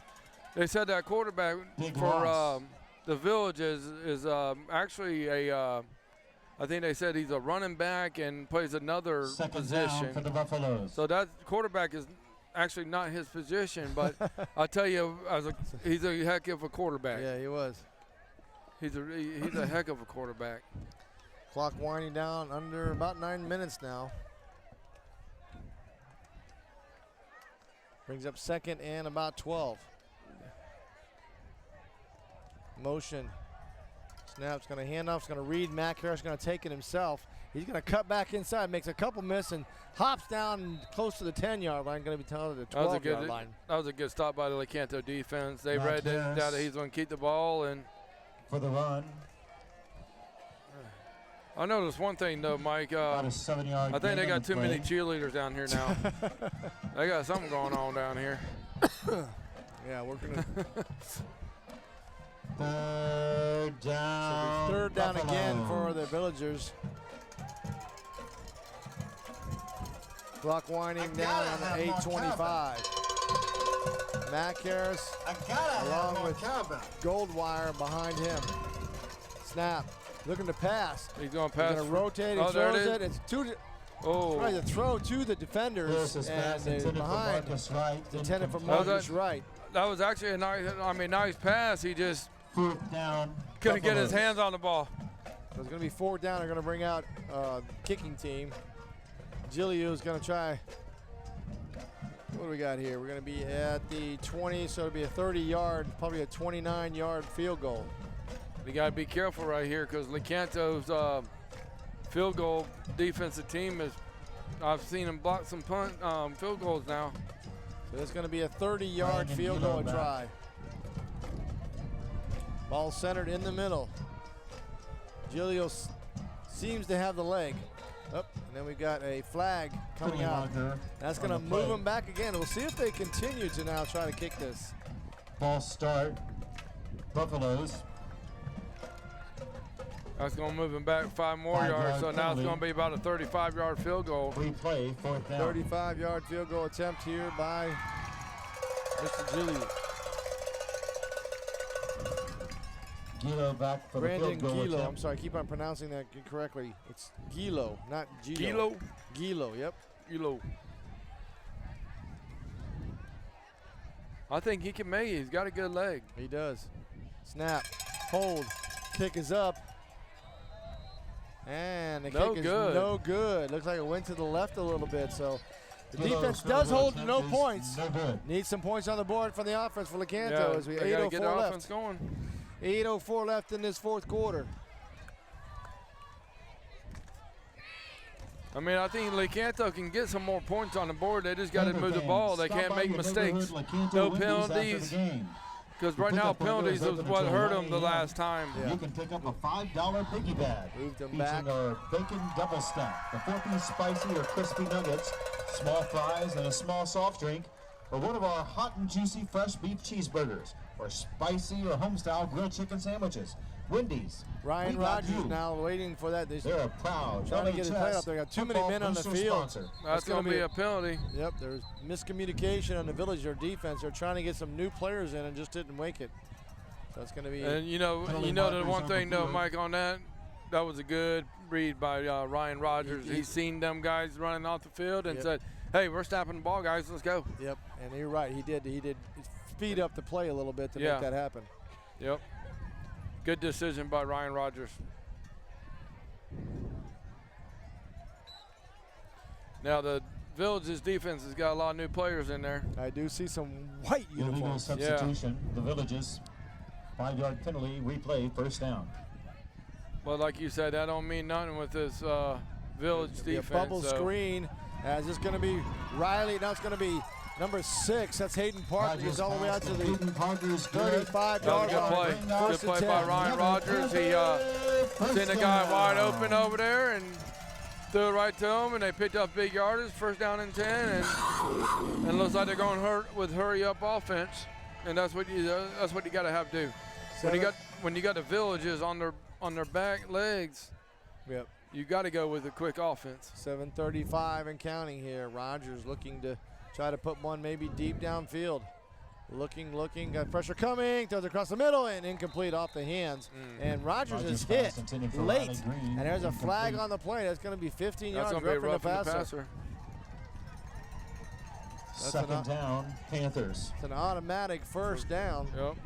they said that quarterback for the Village is actually a. I think they said he's a running back and plays another position. Down for the Buffaloes. So that quarterback is actually not his position, but I'll tell you, he's a heck of a quarterback. Yeah, he was. He's a heck of a quarterback. Clock winding down under about 9 minutes now. Brings up second and about 12. Motion. Snap's going to hand off. He's going to read. Matt Karras going to take it himself. He's going to cut back inside, makes a couple miss, and hops down close to the 10-yard line. Going to be down to the 12-yard line. That was a good stop by the Lecanto defense. They read that he's going to keep the ball and for the run. I noticed one thing though, Mike. About a 7-yard. I think they got too many cheerleaders down here now. They got something going on down here. Yeah, we're gonna. Third down. So third down Buffalo. again for the Villagers. Clock winding down on 8:25. Matt Karras along with Goldwire behind him. Snap. Looking to pass. He's going to pass. He's going to rotate. He throws it. It's trying to throw to the defenders and behind. Intended for Marcus Wright. That was actually a nice pass. He just couldn't get his hands on the ball. So it's going to be fourth down. They're going to bring out kicking team. Gilio's going to try. What do we got here? We're going to be at the 20, so it'll be a 30-yard, probably a 29-yard field goal. We got to be careful right here because Lecanto's field goal defensive team is. I've seen them block some field goals now. So it's going to be a 30-yard field goal try. Ball centered in the middle. Gilio seems to have the leg. Up, and then we got a flag coming out. That's going to move them back again. We'll see if they continue to now try to kick this. Ball start. Buffaloes. That's going to move him back 5 more yards, so now it's going to be about a 35-yard field goal. Replay, fourth down. 35-yard field goal attempt here by Mr. Gilio. Gilo back for Brandon the field goal Gilo. attempt. I'm sorry, I keep on pronouncing that correctly. It's Gilo, not Gilo. Gilo? Gilo, yep. Gilo. I think he can make it. He's got a good leg. He does. Snap, hold, kick is up. And the kick is no good. Looks like it went to the left a little bit. So the defense does hold no points. No good. Needs some points on the board for the offense for Lecanto as we 8:04 left. Going. 8:04 left in this fourth quarter. I mean, I think Lecanto can get some more points on the board. They just got to move the ball. They can't make mistakes. No penalties. Because right now, penalties is what hurt them the last time. Yeah. You can pick up a $5 piggy bag. Moved them back. Our bacon double stack, the 4-piece spicy or crispy nuggets, small fries, and a small soft drink, or one of our hot and juicy fresh beef cheeseburgers, or spicy or home-style grilled chicken sandwiches. Wendy's. Ryan Rogers now waiting for that. They're proud. Trying to get it played up. They got too many men on the field. Sponsor. That's going to be a penalty. Yep, there's miscommunication on the Villager defense. They're trying to get some new players in and just didn't make it. So it's going to be. And you know the one thing though, Mike, on that was a good read by Ryan Rogers. He's seen them guys running off the field and said, "Hey, we're snapping the ball, guys. Let's go." Yep, and you're right. He did speed up the play a little bit to make that happen. Yep. Good decision by Ryan Rogers. Now the Village's defense has got a lot of new players in there. I do see some white uniforms. Substitution. The Villages. 5-yard penalty. Replay. First down. Well, like you said, that don't mean nothing with this Village defense. A bubble screen. As it's going to be Riley. Now it's going to be number 6, that's Hayden Parker. He's all the way out to the 35-yard line. Good play by Ryan Rogers. He seen a guy wide open over there and threw it right to him, and they picked up big yardage, first down and 10, and it looks like they're going with hurry-up offense, and that's what you got to have to do. When you got the Villages on their back legs, You got to go with a quick offense. 7:35 and counting here. Rogers looking to try to put one maybe deep downfield. Looking, got pressure coming, throws across the middle and incomplete off the hands. And Rogers is hit late. And there's a flag on the play. That's going to be 15 yards roughing the passer. Second down, Panthers. It's an automatic first down. Yep.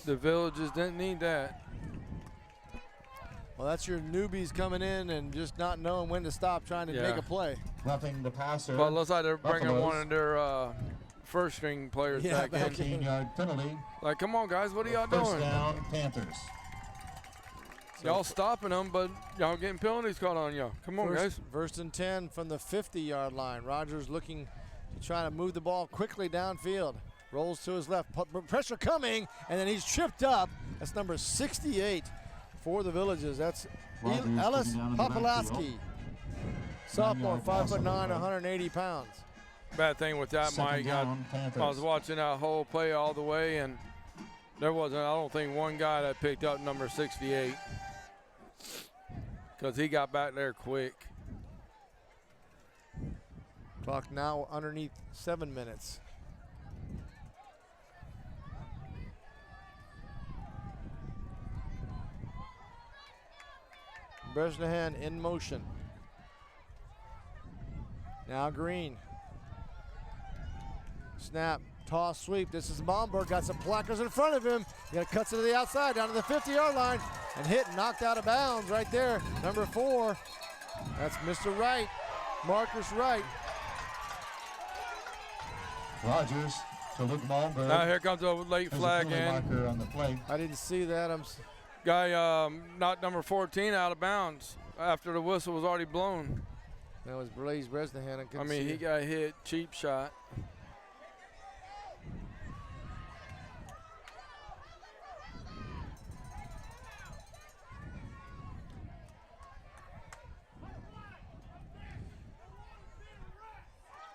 The Villages didn't need that. Well, that's your newbies coming in and just not knowing when to stop trying to make a play. Roughing the passer. Well, it looks like they're bringing one of their first-string players back in. 15-yard penalty. Like, come on, guys, what are y'all First doing? down, Panthers. Y'all stopping them, but y'all getting penalties caught on y'all. Come on, guys. First and 10 from the 50-yard line. Rogers looking to try to move the ball quickly downfield. Rolls to his left. Pressure coming, and then he's tripped up. That's number 68 for the Villages. That's Ellis Popolowski. Sophomore, 5'9", 180 pounds. Bad thing with that, Mike. I was watching that whole play all the way, and there wasn't, I don't think, one guy that picked up number 68 because he got back there quick. Clock now underneath 7 minutes. Bresnahan in motion. Now Green. Snap, toss, sweep. This is Momberg. Got some placards in front of him. He cuts it to the outside, down to the 50-yard line, and hit, knocked out of bounds right there. Number 4. That's Mr. Wright, Marcus Wright. Rogers to Luke Momberg. Now here comes a late flag in. Marker on the play. I didn't see that. Guy knocked number 14 out of bounds after the whistle was already blown. That was Blaze Bresnahan. I mean, he got hit, cheap shot.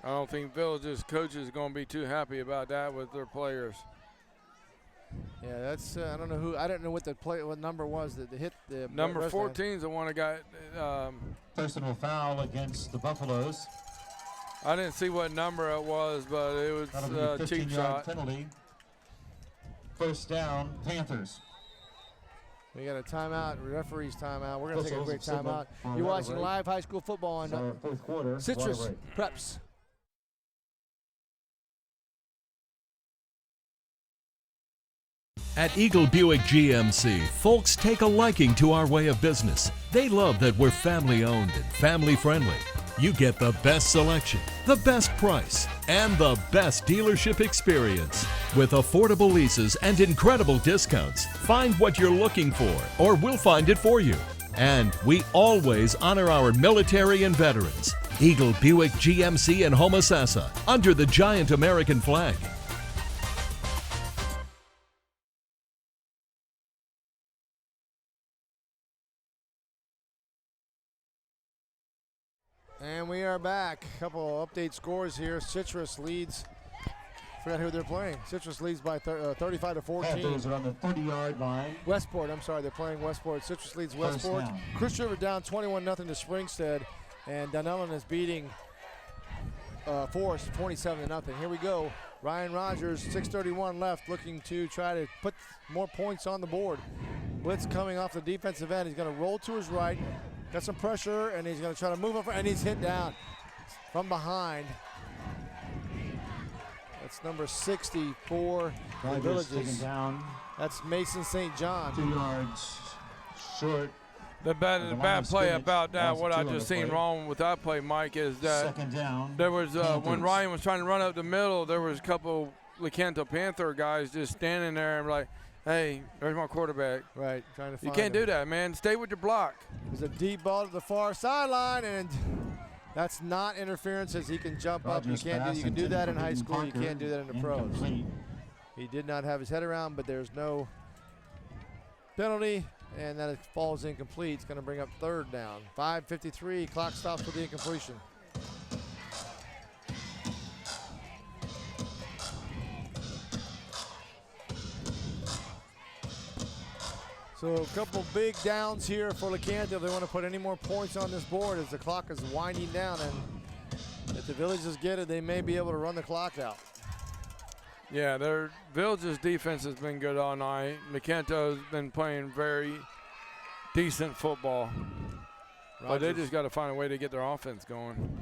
I don't think Village's coaches are going to be too happy about that with their players. Yeah, that's I don't know who. I don't know what what number was that hit the number 14 is the one that got personal foul against the Buffaloes. I didn't see what number it was, but it was a cheap shot. Penalty. First down, Panthers. We got a timeout, referee's timeout. We're going to take a quick timeout. You're watching live high school football on fourth quarter. Citrus Preps. At Eagle Buick GMC, folks take a liking to our way of business. They love that we're family owned and family friendly. You get the best selection, the best price, and the best dealership experience. With affordable leases and incredible discounts, find what you're looking for, or we'll find it for you. And we always honor our military and veterans. Eagle Buick GMC in Homosassa, under the giant American flag. And we are back. A couple update scores here. Citrus leads. Forgot who they're playing. Citrus leads by 35 to 14. Panthers are on the 30-yard line. Westport, I'm sorry, they're playing Westport. Citrus leads Westport. Chris River down 21-0 to Springstead. And Dunellen is beating Forest 27-0. Here we go. Ryan Rogers, 6:31 left, looking to try to put more points on the board. Blitz coming off the defensive end. He's going to roll to his right. Got some pressure, and he's going to try to move up, and he's hit down from behind. That's number 60 for the Villages. Down. That's Mason St. John. 2 yards short. The bad play about that, what I just seen wrong with that play, Mike, is that second down, there was when Ryan was trying to run up the middle, there was a couple Lecanto Panther guys just standing there and like, hey, there's my quarterback. Right, trying to find You can't do that, man. Stay with your block. There's a deep ball to the far sideline, and that's not interference as he can jump up. You can do that in high school. You can't do that in the pros. He did not have his head around, but there's no penalty, and that it falls incomplete. It's going to bring up third down. 5:53, clock stops for the incompletion. So a couple big downs here for Lecanto. They want to put any more points on this board as the clock is winding down, and if the Villages get it, they may be able to run the clock out. Yeah, their Villages defense has been good all night. Lecanto's been playing very decent football. But they just got to find a way to get their offense going.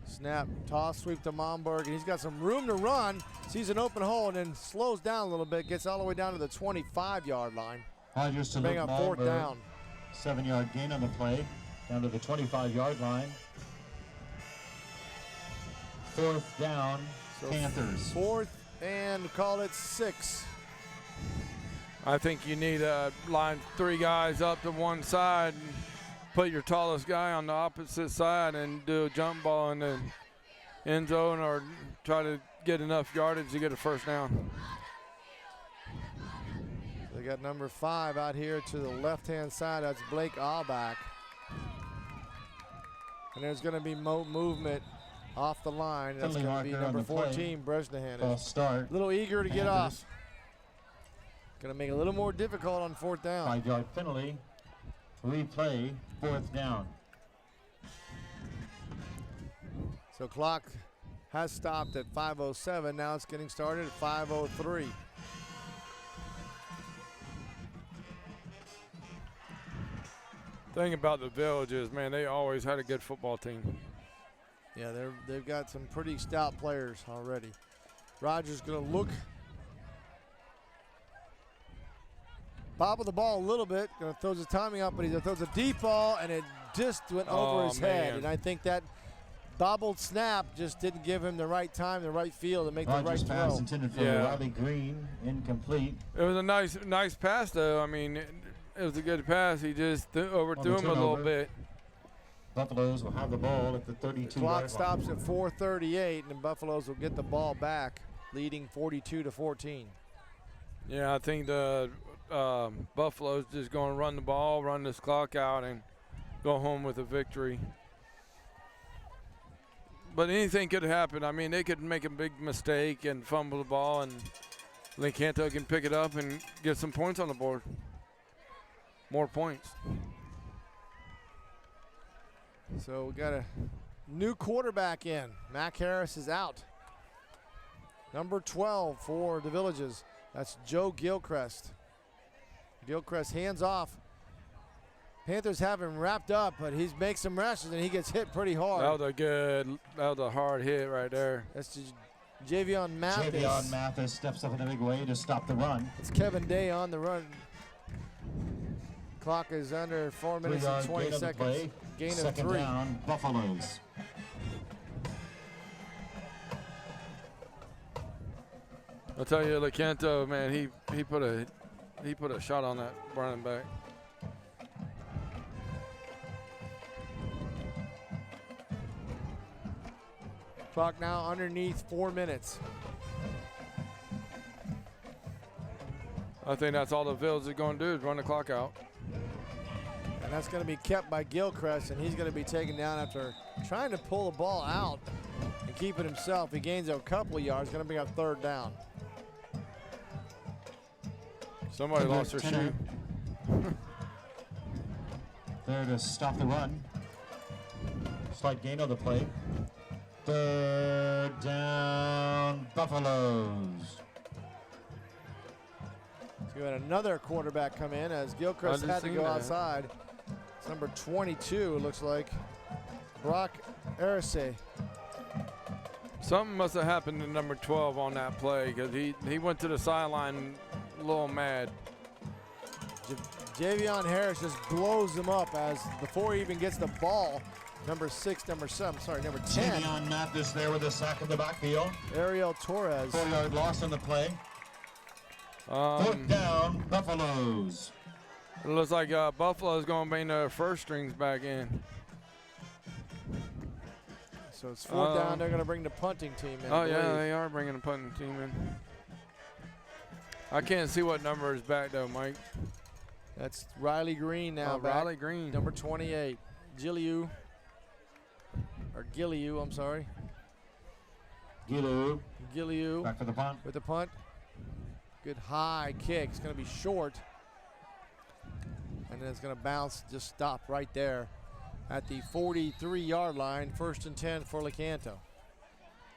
Snap, toss, sweep to Momberg, and he's got some room to run. Sees an open hole and then slows down a little bit, gets all the way down to the 25-yard line. Rogers to bring up fourth down. 7-yard gain on the play, down to the 25-yard line. Fourth down, so Panthers. Fourth and call it 6. I think you need to line 3 guys up to one side and put your tallest guy on the opposite side and do a jump ball in the end zone or try to get enough yardage to get a first down. They got number 5 out here to the left-hand side. That's Blake Allback. And there's going to be movement off the line. That's going to be number 14, Bresnahan. A little eager to get off. Going to make it a little more difficult on fourth down. 5-yard penalty. Replay, fourth down. So clock has stopped at 5:07. Now it's getting started at 5:03. Thing about the Villages, man, they always had a good football team. Yeah, they've got some pretty stout players already. Rogers going to look. Bobble the ball a little bit, going to throw his timing up, but he throws a deep ball, and it just went over his head. And I think that bobbled snap just didn't give him the right time, the right feel to make the right throw. Pass intended for Robbie Green, incomplete. It was a nice pass, though. I mean, it was a good pass. He just overthrew him a little bit. Buffaloes will have the ball at the 32-yard line. The clock stops at 4:38, and the Buffaloes will get the ball back, leading 42-14. Yeah, I think the Buffalo's just going to run the ball, run this clock out, and go home with a victory. But anything could happen. I mean, they could make a big mistake and fumble the ball, and Lecanto can pick it up and get some points on the board. More points. So we got a new quarterback in. Mac Harris is out. Number 12 for the Villages. That's Joe Gilchrist. Gilchrist hands off. Panthers have him wrapped up, but he makes some rushes and he gets hit pretty hard. That was a hard hit right there. That's Javion Mathis. Javion Mathis steps up in a big way to stop the run. It's Kevin Day on the run. Clock is under 4 minutes and 20 seconds. Gain of 3. Second down, Buffaloes. I'll tell you, Lecanto, man, he put a shot on that running back. Clock now underneath 4 minutes. I think that's all the Villages are going to do is run the clock out. And that's going to be kept by Gilchrist, and he's going to be taken down after trying to pull the ball out and keep it himself. He gains a couple of yards, going to bring up third down. Somebody lost their shoe. There to stop the run. Slight gain on the play. Third down, Buffaloes. So we had another quarterback come in as Gilchrist had to go outside. It's number 22, it looks like. Brock Arce. Something must have happened to number 12 on that play because he went to the sideline a little mad. Javion Harris just blows him up as before he even gets the ball. Number 10. Javion Mathis there with a sack in the backfield. Ariel Torres. 4-yard loss on the play. Fourth down, Buffaloes. It looks like Buffalo's going to bring their first strings back in. So it's fourth down. They're going to bring the punting team in. Oh, yeah, they are bringing the punting team in. I can't see what number is back, though, Mike. That's Riley Green now. Riley Green. Number 28. Gilliu, I'm sorry. Gilliu. Gilliu. Back for the punt. With the punt. Good high kick. It's going to be short. And then it's going to bounce, just stop right there at the 43-yard line. 1st and 10 for Lecanto.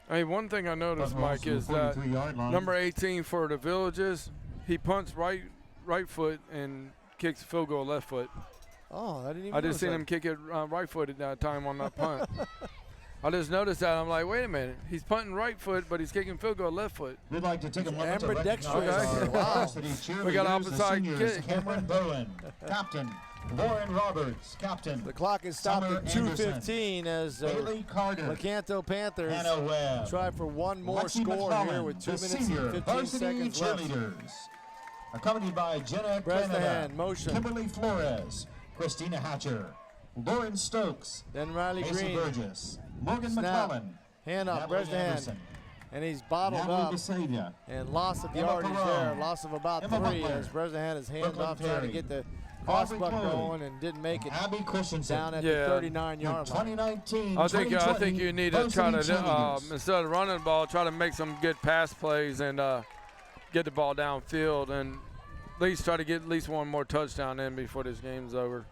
Hey, one thing I noticed, Mike, is that number 18 for the Villages, he punts right foot and kicks field goal left foot. Oh, I didn't even I just seen him kick it right footed that time on that punt. I just noticed that. I'm like, wait a minute. He's punting right foot, but he's kicking field goal left foot. We'd like to take a moment to ambidextrous. recognize our Wow. varsity cheerleaders, We got the opposite seniors, kick. Cameron Bowen, captain. Lauren Roberts, captain. The clock is stopped Summer at 2:15 as Bailey Carter, Lecanto Panthers Hannah Webb, try for one more Lexi score McClellan, here with 2 the minutes senior and 15 varsity seconds left. cheerleaders. Accompanied by Jenna Bresnahan, Canada, motion. Kimberly Flores, Christina Hatcher, Lauren Stokes, Then Riley Macy Green. Burgess, Morgan Snap. McClellan, Hand up, Natalie Bresnahan. Anderson, And he's bottled Natalie up. Basavia, And loss of Emma yardage Perron. there. Loss of about Emma 3 Butler. as Bresnahan has hands Brooklyn off trying to Perry. get the Aubrey crossbuck Chloe. going and didn't make it Abby Christensen, down at Yeah. the 39-yard line. 2019, I think you need to try to, cheerleaders. instead of running the ball, try to make some good pass plays and get the ball downfield and at least try to get at least one more touchdown in before this game's over.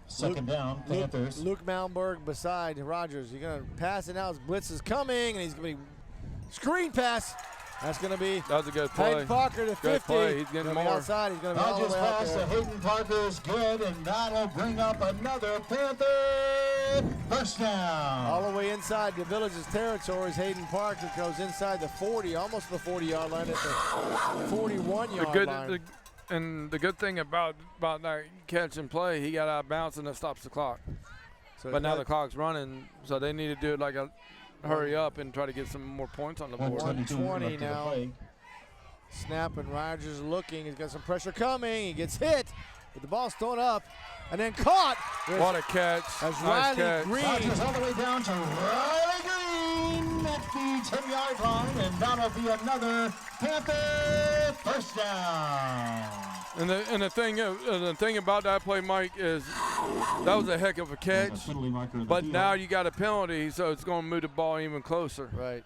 Second down, Panthers. Luke Malmberg beside Rogers. He's going to pass it now as blitz is coming, and he's going to screen pass. That's going to be That was a good play. Hayden Parker to 50. Good play. He's getting Gonna be more. outside. He's going to be all the Rogers way out pass to there. Hayden Parker is good, and that'll bring up another Panther first down. All the way inside the Village's territories. Hayden Parker goes inside the 40, almost the 40-yard line at the 41-yard line. And the good thing about that catch and play, he got out of bounds and it stops the clock. So But now the clock's running, so they need to do it like a hurry up and try to get some more points on the board. 120 now. Snap and Rogers looking. He's got some pressure coming. He gets hit, but the ball's thrown up and then caught. What a catch. As Nice Riley catch. Green. Rogers all the way down to Riley Green at the 10-yard line, and that'll be another Panther first down. And the thing about that play, Mike, is that was a heck of a catch. But now you got a penalty, so it's going to move the ball even closer. Right.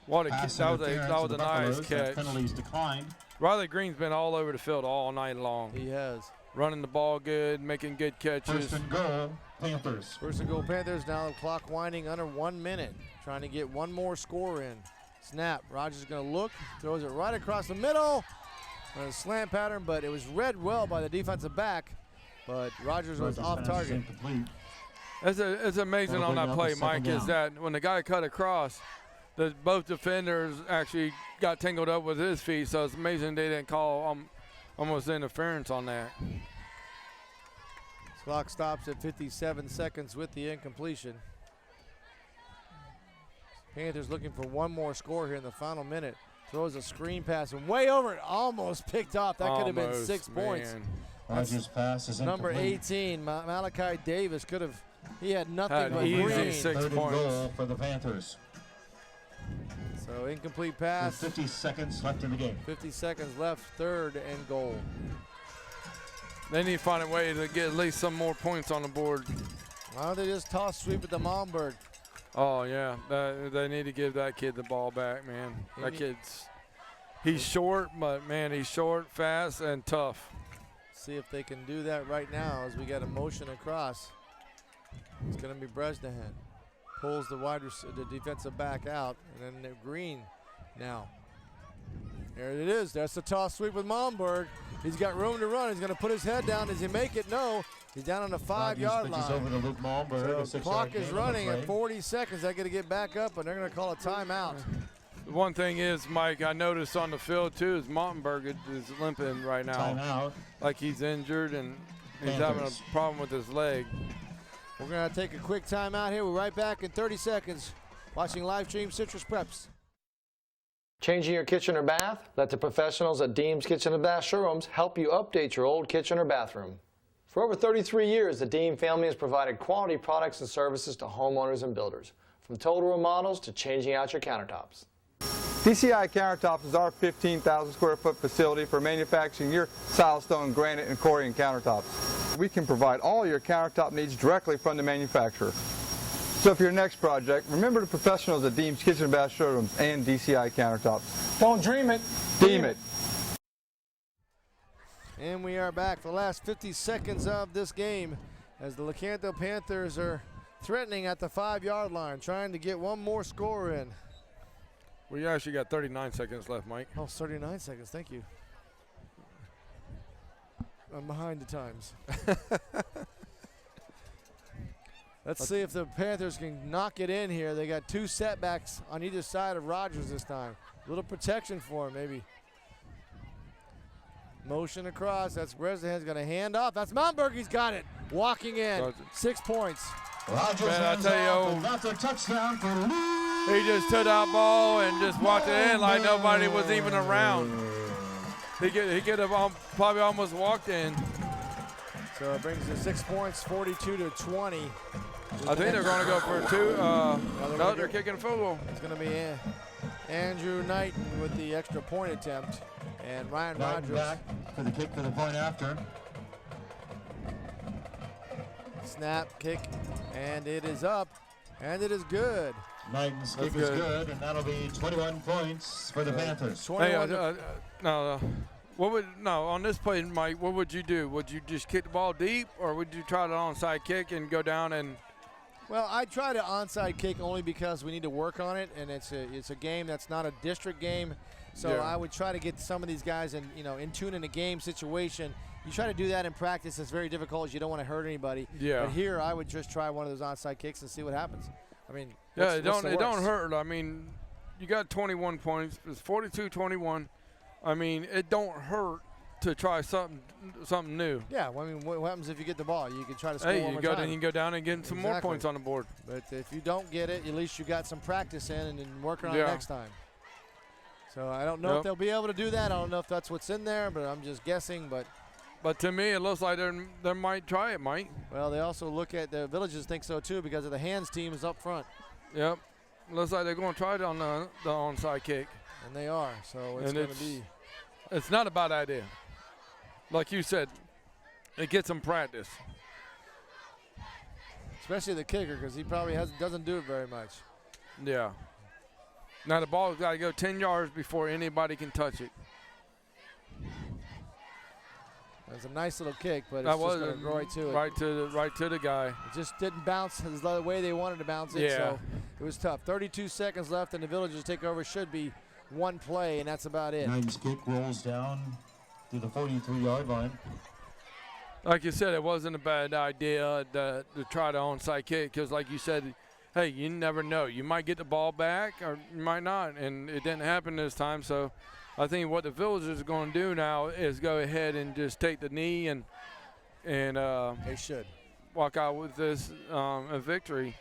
What a that was a nice catch. Penalties declined. Riley Green's been all over the field all night long. He has. Running the ball good, making good catches. First and goal, Panthers. First and goal, Panthers. Now the clock winding under 1 minute. Trying to get one more score in. Snap. Rogers is going to look. Throws it right across the middle. A slant pattern, but it was read well by the defensive back. But Rogers was off target. It's amazing on that play, Mike, is that when the guy cut across, both defenders actually got tangled up with his feet, so it's amazing they didn't call almost interference on that. Clock stops at 57 seconds with the incompletion. Panthers looking for one more score here in the final minute. Throws a screen pass and way over it, almost picked off. That could have been 6 points. Rogers' pass is Number incomplete. 18, Malachi Davis could have. He had nothing Had but easy green. 6 Third and points. goal for the Panthers. So incomplete With pass. 50 seconds left in the game. 50 seconds left. 3rd and goal. They need to find a way to get at least some more points on the board. Why don't they just toss sweep it to Malmberg? Oh, yeah. They need to give that kid the ball back, man. That he's short, but, man, he's short, fast, and tough. See if they can do that right now as we got a motion across. It's going to be Bresnahan. Pulls the defensive back out, and then they're Green now. There it is. That's the toss sweep with Malmberg. He's got room to run. He's going to put his head down. Does he make it? No. He's down on the 5-yard line. Over to Luke Malmberg, So the clock is running at 40 seconds. They got to get back up, and they're going to call a timeout. One thing is, Mike, I noticed on the field, too, is Montenberg is limping right now. Timeout. Like he's injured, and he's having a problem with his leg. We're going to take a quick timeout here. We're right back in 30 seconds. Watching live stream Citrus Preps. Changing your kitchen or bath? Let the professionals at Deems Kitchen and Bath Showrooms help you update your old kitchen or bathroom. For over 33 years, the Deem family has provided quality products and services to homeowners and builders, from total remodels to changing out your countertops. DCI Countertops is our 15,000 square foot facility for manufacturing your silestone, granite, and Corian countertops. We can provide all your countertop needs directly from the manufacturer. So for your next project, remember the professionals at Deems Kitchen and Bath Showrooms and DCI Countertops. Don't dream it. Deem it. And we are back for the last 50 seconds of this game as the Lecanto Panthers are threatening at the 5-yard line, trying to get one more score in. We actually got 39 seconds left, Mike. Oh, 39 seconds. Thank you. I'm behind the times. Let's see if the Panthers can knock it in here. They got 2 setbacks on either side of Rogers this time. A little protection for him, maybe. Motion across. That's Bresnahan's going to hand off. That's Montberg. He's got it. Walking in. 6 points. Rogers, Man, I tell you, that's a touchdown for Lee. he just took that ball and just walked it in like nobody was even around. He could have probably almost walked in. So it brings it 6 points, 42-20. I think they're going to go for 2. No, they're kicking a field goal. It's going to be Andrew Knighton with the extra point attempt. And Ryan Rogers back for the kick for the point after. Snap, kick, and it is up, and it is good. Knighton's kick is good, and that'll be 21 points for the Panthers. 21 on this play, Mike, what would you do? Would you just kick the ball deep, or would you try the onside kick and go down and? Well, I try to onside kick only because we need to work on it, and it's a game that's not a district game. So yeah. I would try to get some of these guys in tune in a game situation. You try to do that in practice, it's very difficult. You don't want to hurt anybody. Yeah. But here, I would just try one of those onside kicks and see what happens. I mean, yeah, it don't hurt. I mean, you got 21 points. It's 42-21. I mean, it don't hurt to try something new. Yeah, well, I mean, what happens if you get the ball? You can try to score one more time. You can go down and get some more points on the board. But if you don't get it, at least you got some practice in and then working on it next time. So I don't know if they'll be able to do that. I don't know if that's what's in there, but I'm just guessing. But to me, it looks like they might try it, Mike. Well, they also look at the Villages think so too because of the hands team is up front. Yep, looks like they're going to try it on the onside kick. And they are. So it's going to be. It's not a bad idea. Like you said, it gets them practice. Especially the kicker because he probably doesn't do it very much. Yeah. Now the ball's got to go 10 yards before anybody can touch it. It was a nice little kick, but it's just going to go right to it. Right to the guy. It just didn't bounce the way they wanted to bounce it, so it was tough. 32 seconds left, and the Villagers take over. Should be one play, and that's about it. Knighton's kick rolls down to the 43-yard line. Like you said, it wasn't a bad idea to try the onside kick because, like you said, hey, you never know. You might get the ball back or you might not, and it didn't happen this time. So I think what the Villagers are going to do now is go ahead and just take the knee and they should walk out with this a victory.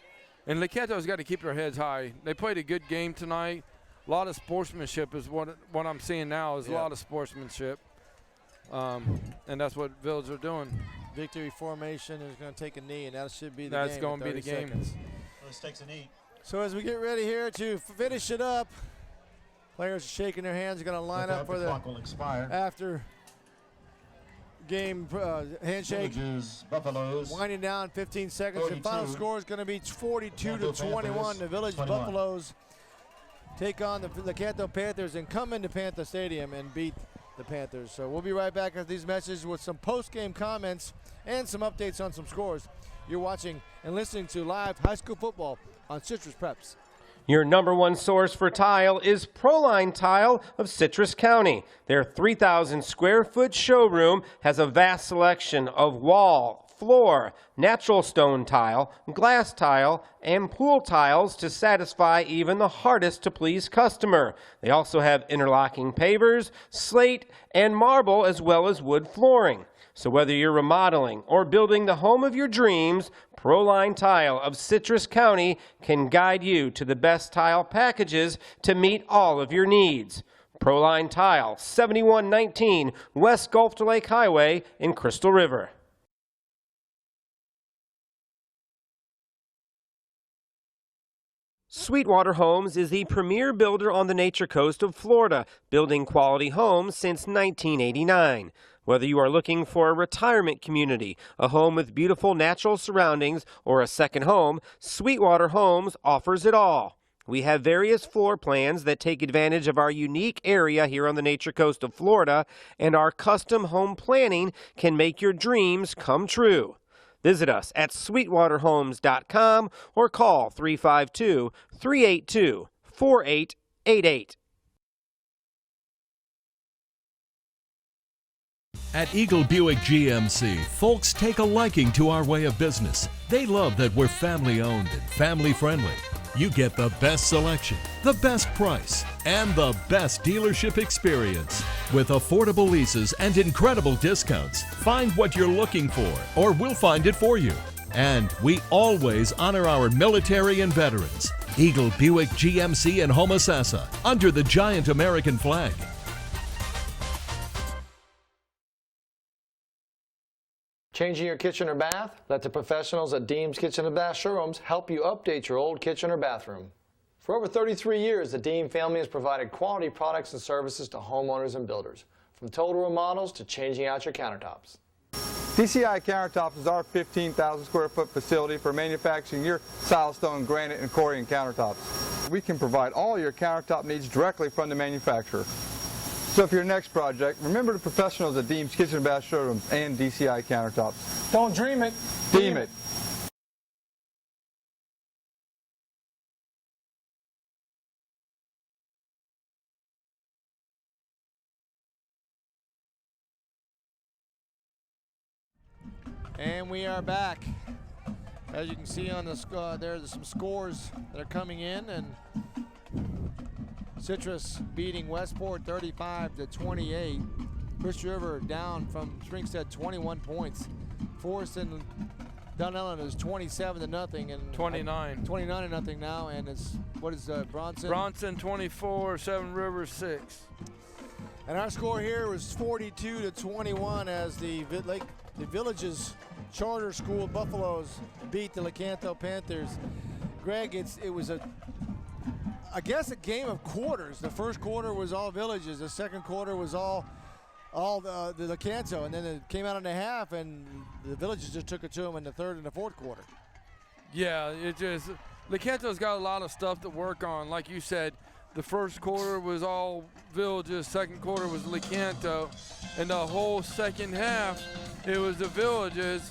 And Lecanto's got to keep their heads high. They played a good game tonight. A lot of sportsmanship is what I'm seeing now is a lot of sportsmanship. And that's what Villagers are doing. Victory formation is going to take a knee, and that should be the game. That's going to be the game. This takes a knee. So as we get ready here to finish it up, players are shaking their hands. Are going to line up for the clock will expire. After game handshake. Villages, Buffaloes. Winding down 15 seconds. 42. The final score is going to be 42-21. The Village 21. Buffaloes take on the Lecanto Panthers and come into Panther Stadium and beat the Panthers. So we'll be right back after these messages with some post-game comments and some updates on some scores. You're watching and listening to live high school football on Citrus Preps. Your #1 source for tile is Proline Tile of Citrus County. Their 3,000 square foot showroom has a vast selection of wall, floor, natural stone tile, glass tile, and pool tiles to satisfy even the hardest to please customer. They also have interlocking pavers, slate, and marble, as well as wood flooring. So whether you're remodeling or building the home of your dreams, Proline Tile of Citrus County can guide you to the best tile packages to meet all of your needs. Proline Tile, 7119 West Gulf to Lake Highway in Crystal River. Sweetwater Homes is the premier builder on the Nature Coast of Florida, building quality homes since 1989. Whether you are looking for a retirement community, a home with beautiful natural surroundings, or a second home, Sweetwater Homes offers it all. We have various floor plans that take advantage of our unique area here on the Nature Coast of Florida, and our custom home planning can make your dreams come true. Visit us at sweetwaterhomes.com or call 352-382-4888. At Eagle Buick GMC, folks take a liking to our way of business. They love that we're family owned and family friendly. You get the best selection, the best price, and the best dealership experience. With affordable leases and incredible discounts, find what you're looking for, or we'll find it for you. And we always honor our military and veterans. Eagle Buick GMC in Homosassa, under the giant American flag. Changing your kitchen or bath? Let the professionals at Deems Kitchen and Bath Showrooms help you update your old kitchen or bathroom. For over 33 years, the Deem family has provided quality products and services to homeowners and builders, from total remodels to changing out your countertops. DCI Countertops is our 15,000 square foot facility for manufacturing your silestone, granite, and Corian countertops. We can provide all your countertop needs directly from the manufacturer. So for your next project, remember the professionals at Deems Kitchen and Bath Showrooms and DCI Countertops. Don't dream it. Deem it. And we are back. As you can see on the there's some scores that are coming in, and Citrus beating Westport 35-28. Christian River down from Springstead 21 points. Forest and Dunellen is 27-0 and 29-0 now, and it's what is Bronson? Bronson 24, Seven Rivers 6. And our score here was 42-21 as the Villages Charter School Buffaloes beat the Lecanto Panthers. Greg, it was I guess a game of quarters. The first quarter was all Villages. The second quarter was all the Lecanto, and then it came out in the half, and the Villages just took it to them in the third and the fourth quarter. Yeah, Lecanto's got a lot of stuff to work on. Like you said, the first quarter was all Villages, second quarter was Lecanto, and the whole second half, it was the Villages.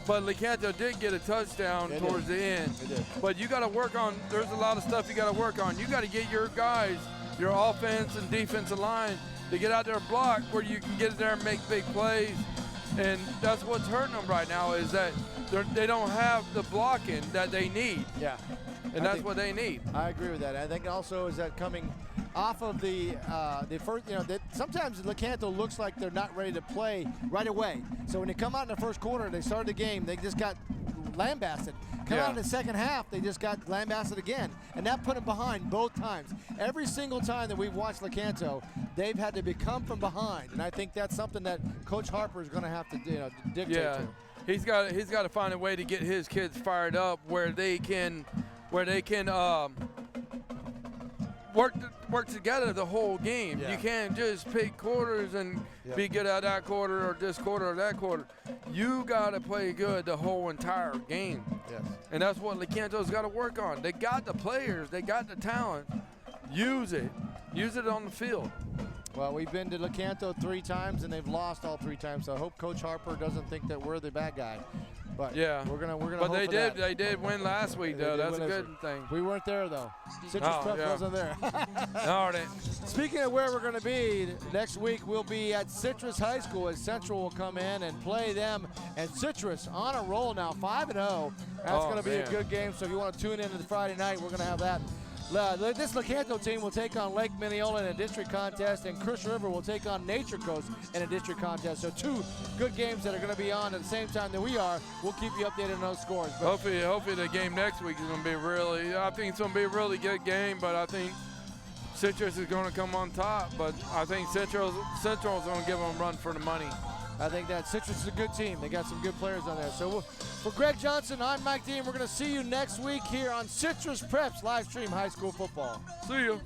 But Lecanto did get a touchdown towards the end. They did. But you got to work on, there's a lot of stuff you got to work on. You got to get your guys, your offense and defensive line, to get out there and block where you can get there and make big plays. And that's what's hurting them right now, is that they don't have the blocking that they need. Yeah. And that's what they need. I agree with that. I think also is that coming off of the first, sometimes Lecanto looks like they're not ready to play right away. So when they come out in the first quarter, they started the game, they just got lambasted. Come out in the second half, they just got lambasted again. And that put them behind both times. Every single time that we've watched Lecanto, they've had to become from behind. And I think that's something that Coach Harper is going to have to dictate to. He's got to find a way to get his kids fired up where they can work together the whole game. Yeah. You can't just pick quarters and be good at that quarter or this quarter or that quarter. You got to play good the whole entire game. Yes. And that's what Lecanto's got to work on. They got the players. They got the talent. Use it. Use it on the field. Well, we've been to Lecanto 3 times, and they've lost all 3 times. So I hope Coach Harper doesn't think that we're the bad guy. But yeah, we're gonna. But hope they did win last week, though. That's a good thing. We weren't there though. Citrus Prep wasn't there. Darn it. Speaking of where we're going to be next week, we'll be at Citrus High School as Central will come in and play them. And Citrus on a roll now, 5-0. That's going to be a good game. So if you want to tune in to the Friday night, we're going to have that. This Lecanto team will take on Lake Mineola in a district contest, and Christian River will take on Nature Coast in a district contest. So 2 good games that are going to be on at the same time that we are. We'll keep you updated on those scores. But hopefully the game next week is going to be I think it's going to be a really good game, but I think Citrus is going to come on top, but I think Central's going to give them a run for the money. I think that Citrus is a good team. They got some good players on there. So for Greg Johnson, I'm Mike Dean. We're going to see you next week here on Citrus Preps live stream high school football. See you.